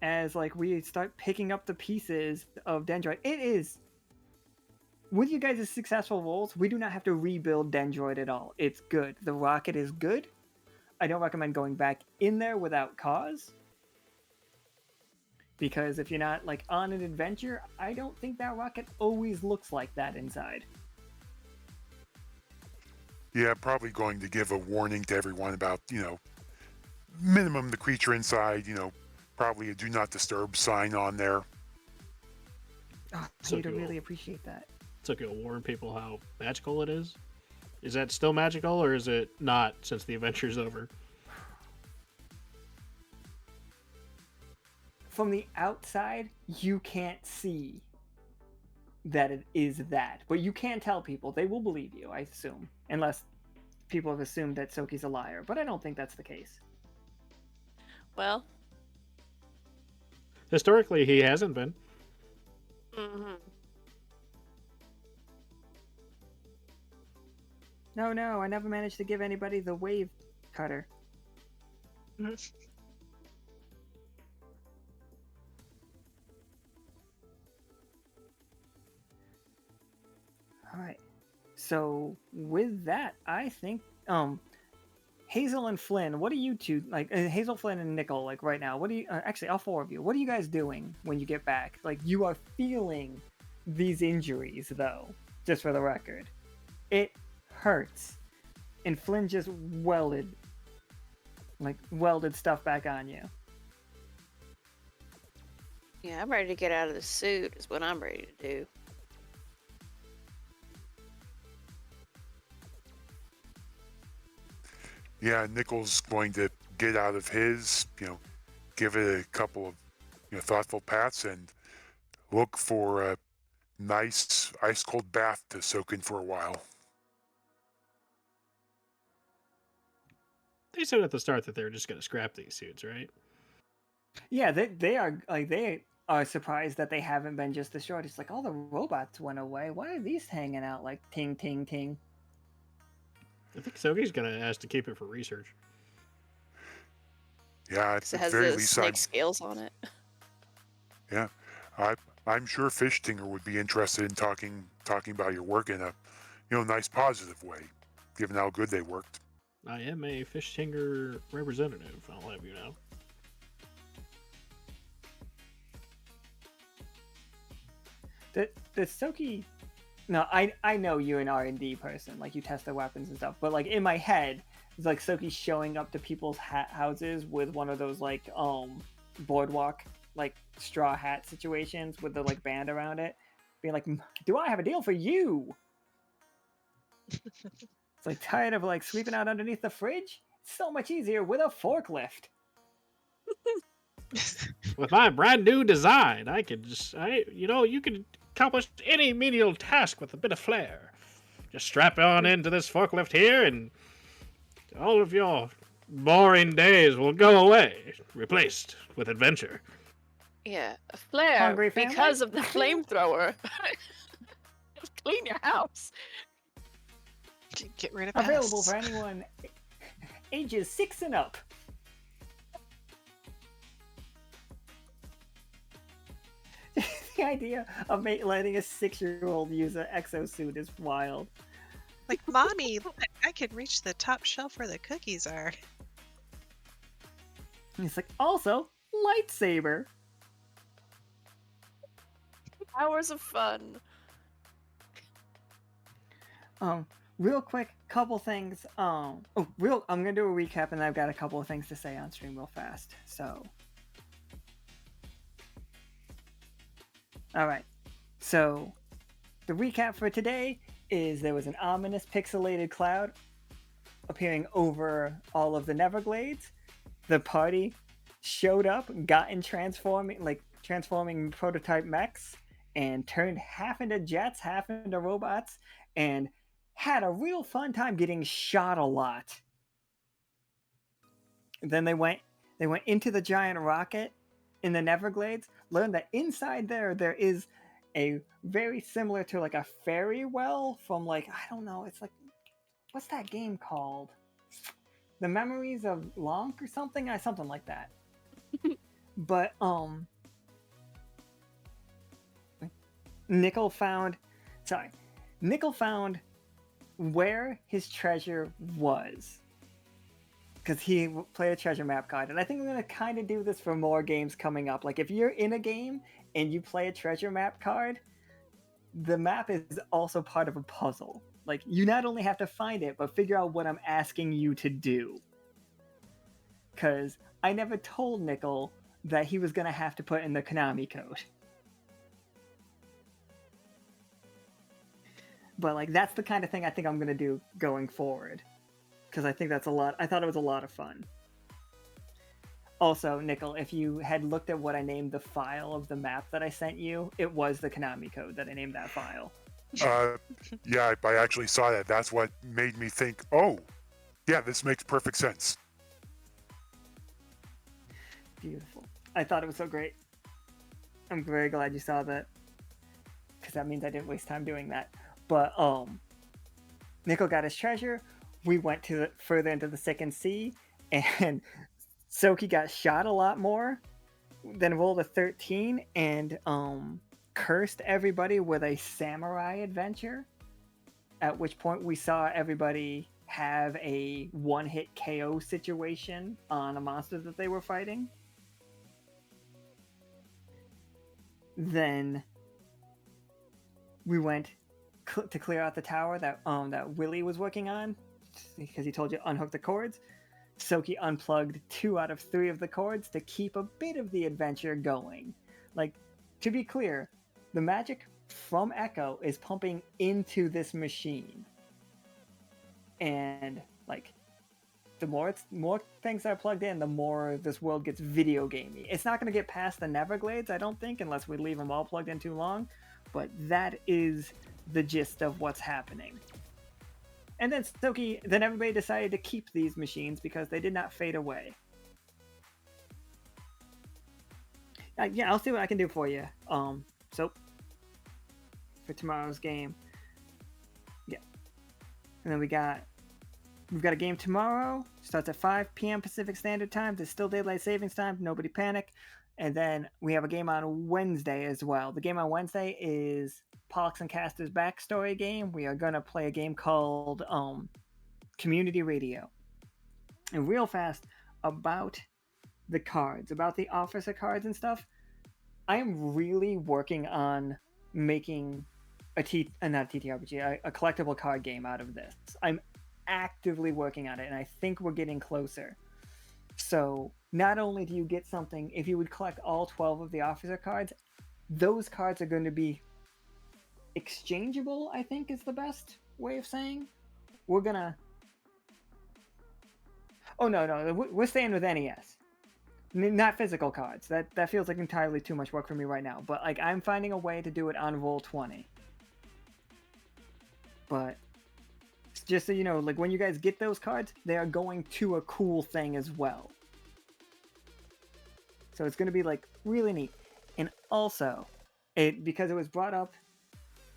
As like we start picking up the pieces of Dendroid, it is. With you guys' successful rolls, we do not have to rebuild Dendroid at all. It's good. The rocket is good. I don't recommend going back in there without cause. Because if you're not like on an adventure, I don't think that rocket always looks like that inside. Yeah, probably going to give a warning to everyone about, minimum the creature inside, probably a do not disturb sign on there. Oh, So Peter cool. really appreciate that. Tsoki will warn people how magical it is. Is that still magical, or is it not since the adventure's over? From the outside, you can't see that it is that. But you can tell people. They will believe you, I assume. Unless people have assumed that Tsoki's a liar. But I don't think that's the case. Well, Historically, he hasn't been. mm-hmm. No, I never managed to give anybody the wave cutter. Alright. So, with that, I think, Hazel and Flynn, what are you two, like, Hazel, Flynn, and Nichol, like, right now, what do you, actually, all four of you, what are you guys doing when you get back? Like, you are feeling these injuries, though, just for the record. It hurts. And Flynn just welded stuff back on you. Yeah, I'm ready to get out of the suit is what I'm ready to do. Yeah, Nichol's going to get out of his, give it a couple of, thoughtful pats and look for a nice ice cold bath to soak in for a while. They said at the start that they were just going to scrap these suits, right? Yeah, they are surprised that they haven't been just destroyed. It's like all the robots went away. Why are these hanging out like ting ting ting? I think Tsoki's going to ask to keep it for research. Yeah, at 'Cause it the has very the least, snake scales on it. yeah, I'm sure Fish Tinger would be interested in talking about your work in a, nice positive way, given how good they worked. I am a fish tinger representative, I'll have you know. The Tsoki. No, I know you're an R&D person. Like you test the weapons and stuff. But like in my head, it's like Tsoki showing up to people's houses with one of those like boardwalk like straw hat situations with the like band around it, being like, "Do I have a deal for you?" It's like tired of like sweeping out underneath the fridge. It's so much easier with a forklift. With my brand new design, you can accomplish any menial task with a bit of flair. Just strap on into this forklift here, and all of your boring days will go away, replaced with adventure. Yeah, a flare Hungry family? because of the flamethrower. Clean your house. Get rid of Available pests. for anyone ages 6 and up. The idea of letting a 6-year-old use an exosuit is wild. Like, Mommy, look, I can reach the top shelf where the cookies are. And it's like, also, lightsaber. Hours of fun. Real quick, couple things. I'm gonna do a recap, and I've got a couple of things to say on stream real fast. So, all right. So, the recap for today is there was an ominous pixelated cloud appearing over all of the Neverglades. The party showed up, got in transforming prototype mechs, and turned half into jets, half into robots, and had a real fun time getting shot a lot. Then they went into the giant rocket in the Neverglades, learned that inside there is a very similar to like a fairy well from like, I don't know, it's like, what's that game called? The Memories of Lonk or something? Something like that. But Nichol found where his treasure was, because he played a treasure map card. And I think I'm going to kind of do this for more games coming up. Like, if you're in a game and you play a treasure map card, the map is also part of a puzzle. Like, you not only have to find it, but figure out what I'm asking you to do. Because I never told Nichol that he was going to have to put in the Konami code. But, like, that's the kind of thing I think I'm going to do going forward. Because I think that's a lot. I thought it was a lot of fun. Also, Nichol, if you had looked at what I named the file of the map that I sent you, it was the Konami code that I named that file. Yeah, I actually saw that. That's what made me think, oh, yeah, this makes perfect sense. Beautiful. I thought it was so great. I'm very glad you saw that. Because that means I didn't waste time doing that. But, Nichol got his treasure. We went further into the second sea, and Tsoki got shot a lot more, then rolled a 13, and cursed everybody with a samurai adventure, at which point we saw everybody have a one-hit KO situation on a monster that they were fighting. Then we went to clear out the tower that Willie was working on, because he told you to unhook the cords. Tsoki unplugged 2 out of 3 of the cords to keep a bit of the adventure going. Like, to be clear, the magic from Echo is pumping into this machine. And, like, the more things are plugged in, the more this world gets video gamey. It's not going to get past the Neverglades, I don't think, unless we leave them all plugged in too long. But that is the gist of what's happening. And then then everybody decided to keep these machines because they did not fade away. Yeah, I'll see what I can do for you. So for tomorrow's game, yeah. And then we've got a game tomorrow. Starts at 5 p.m. Pacific Standard Time. There's still daylight savings time. Nobody panic. And then we have a game on Wednesday as well. The game on Wednesday is Pollux and Caster's backstory game. We are going to play a game called Community Radio. And real fast, about the cards, about the officer cards and stuff, I am really working on making not a TTRPG, a collectible card game out of this. I'm actively working on it, and I think we're getting closer. So not only do you get something, if you would collect all 12 of the officer cards, those cards are going to be exchangeable, I think is the best way of saying. We're gonna... Oh, no, we're staying with NES. Not physical cards. That feels like entirely too much work for me right now. But, like, I'm finding a way to do it on Roll20. But just so you know, like, when you guys get those cards, they are going to a cool thing as well. So it's going to be, like, really neat. And also, because it was brought up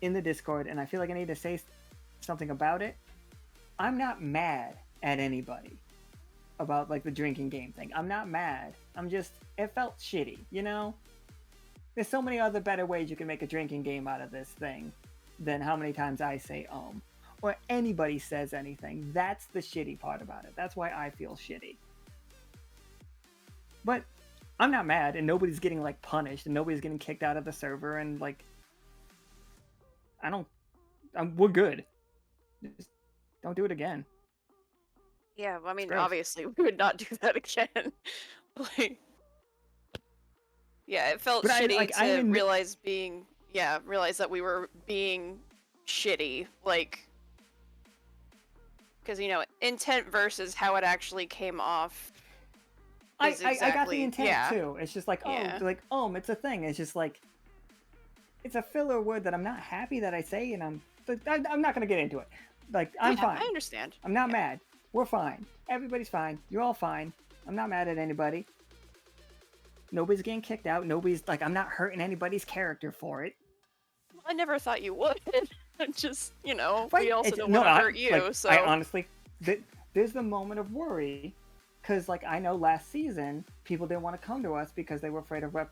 in the Discord, and I feel like I need to say something about it, I'm not mad at anybody about, like, the drinking game thing. I'm not mad. I'm just, it felt shitty, you know? There's so many other better ways you can make a drinking game out of this thing than how many times I say or anybody says anything. That's the shitty part about it. That's why I feel shitty. But I'm not mad, and nobody's getting, like, punished, and nobody's getting kicked out of the server, and, like, we're good. Just don't do it again. Yeah, I mean, Gross. obviously, we would not do that again. Like, yeah, it felt But shitty to realize that we were being shitty, like, because, you know, intent versus how it actually came off. I got the intent too. It's just like, Yeah. It's a thing. It's just like, it's a filler word that I'm not happy that I say, and I'm not gonna get into it. Like, I'm fine. I understand. I'm not mad. We're fine. Everybody's fine. You're all fine. I'm not mad at anybody. Nobody's getting kicked out. Nobody's like, I'm not hurting anybody's character for it. I never thought you would. Just, you know, Right? we also It's- don't no, want to I- hurt you, like, so. I honestly, there's the moment of worry, because like I know last season people didn't want to come to us because they were afraid of like,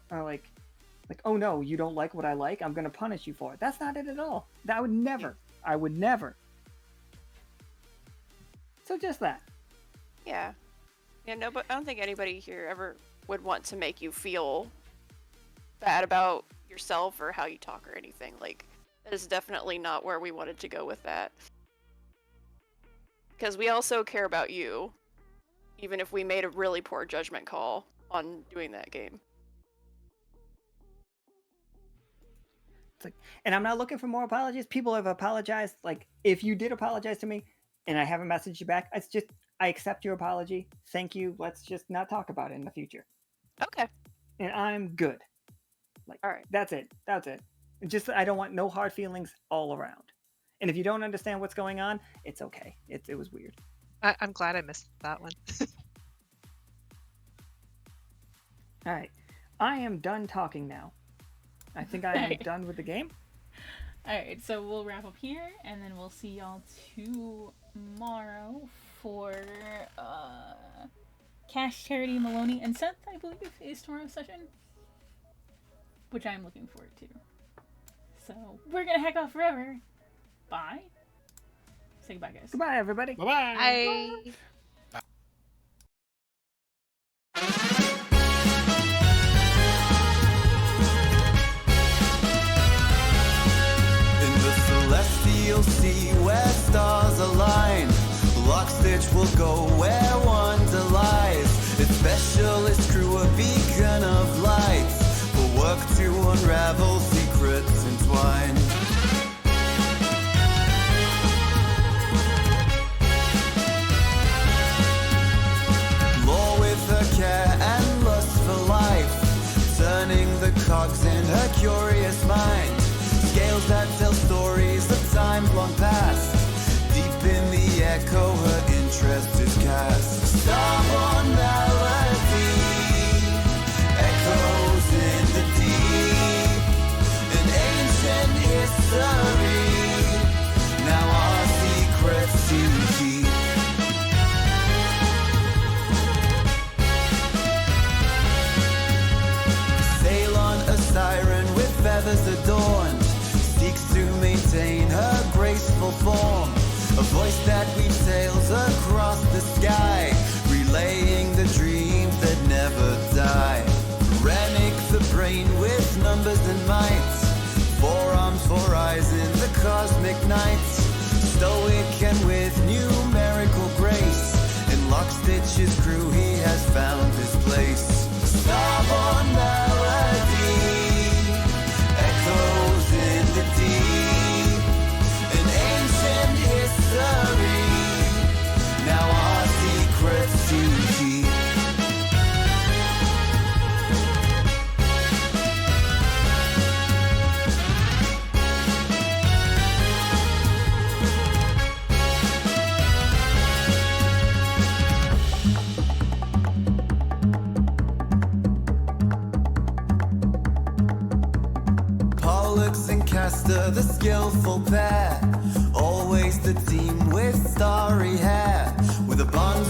oh no, you don't like what I like, I'm gonna punish you for it. That's not it at all. I would never. So just that. Yeah. Yeah, no, but I don't think anybody here ever would want to make you feel bad about yourself or how you talk or anything. Like, that is definitely not where we wanted to go with that. Because we also care about you, even if we made a really poor judgment call on doing that game. It's like, and I'm not looking for more apologies. People have apologized. Like, if you did apologize to me and I haven't messaged you back, it's just, I accept your apology. Thank you. Let's just not talk about it in the future. Okay. And I'm good. Like, All right. That's it. Just, I don't want no hard feelings all around. And if you don't understand what's going on, it's okay. It was weird. I'm glad I missed that one. All right. I am done talking now. I think I am Right. done with the game. All right, so we'll wrap up here, and then we'll see y'all tomorrow for Cash, Charity, Maloney, and Seth, I believe, is tomorrow's session, which I'm looking forward to. So we're gonna heck off forever. Bye. Say goodbye, guys. Goodbye, everybody. Bye-bye. Bye. In the celestial sea where stars align, Lockstitch will go where wonder lies. Its specialist crew a beacon of light will work to unravel secrets entwined. Lore with her care and lust for life, turning the cogs in her curious mind. Scales that tell stories of times long past. Deep in the echo, her interest is cast. Starborne Melody echoes in the deep. An ancient history, now our secrets to keep. Sail on a siren with feathers adorned, seeks to maintain her graceful form. A voice that weaves tales across the sky, relaying the dreams that never die. Renick the brain with numbers and might, forearms for eyes in the cosmic night. Stoic and with numerical grace, in Lockstitch's crew he has found his place. Starborne Melody echoes in the deep. An ancient history, now our secrets to keep. Pollux and Castor, the skillful pair, always the team with starry hair. With a bond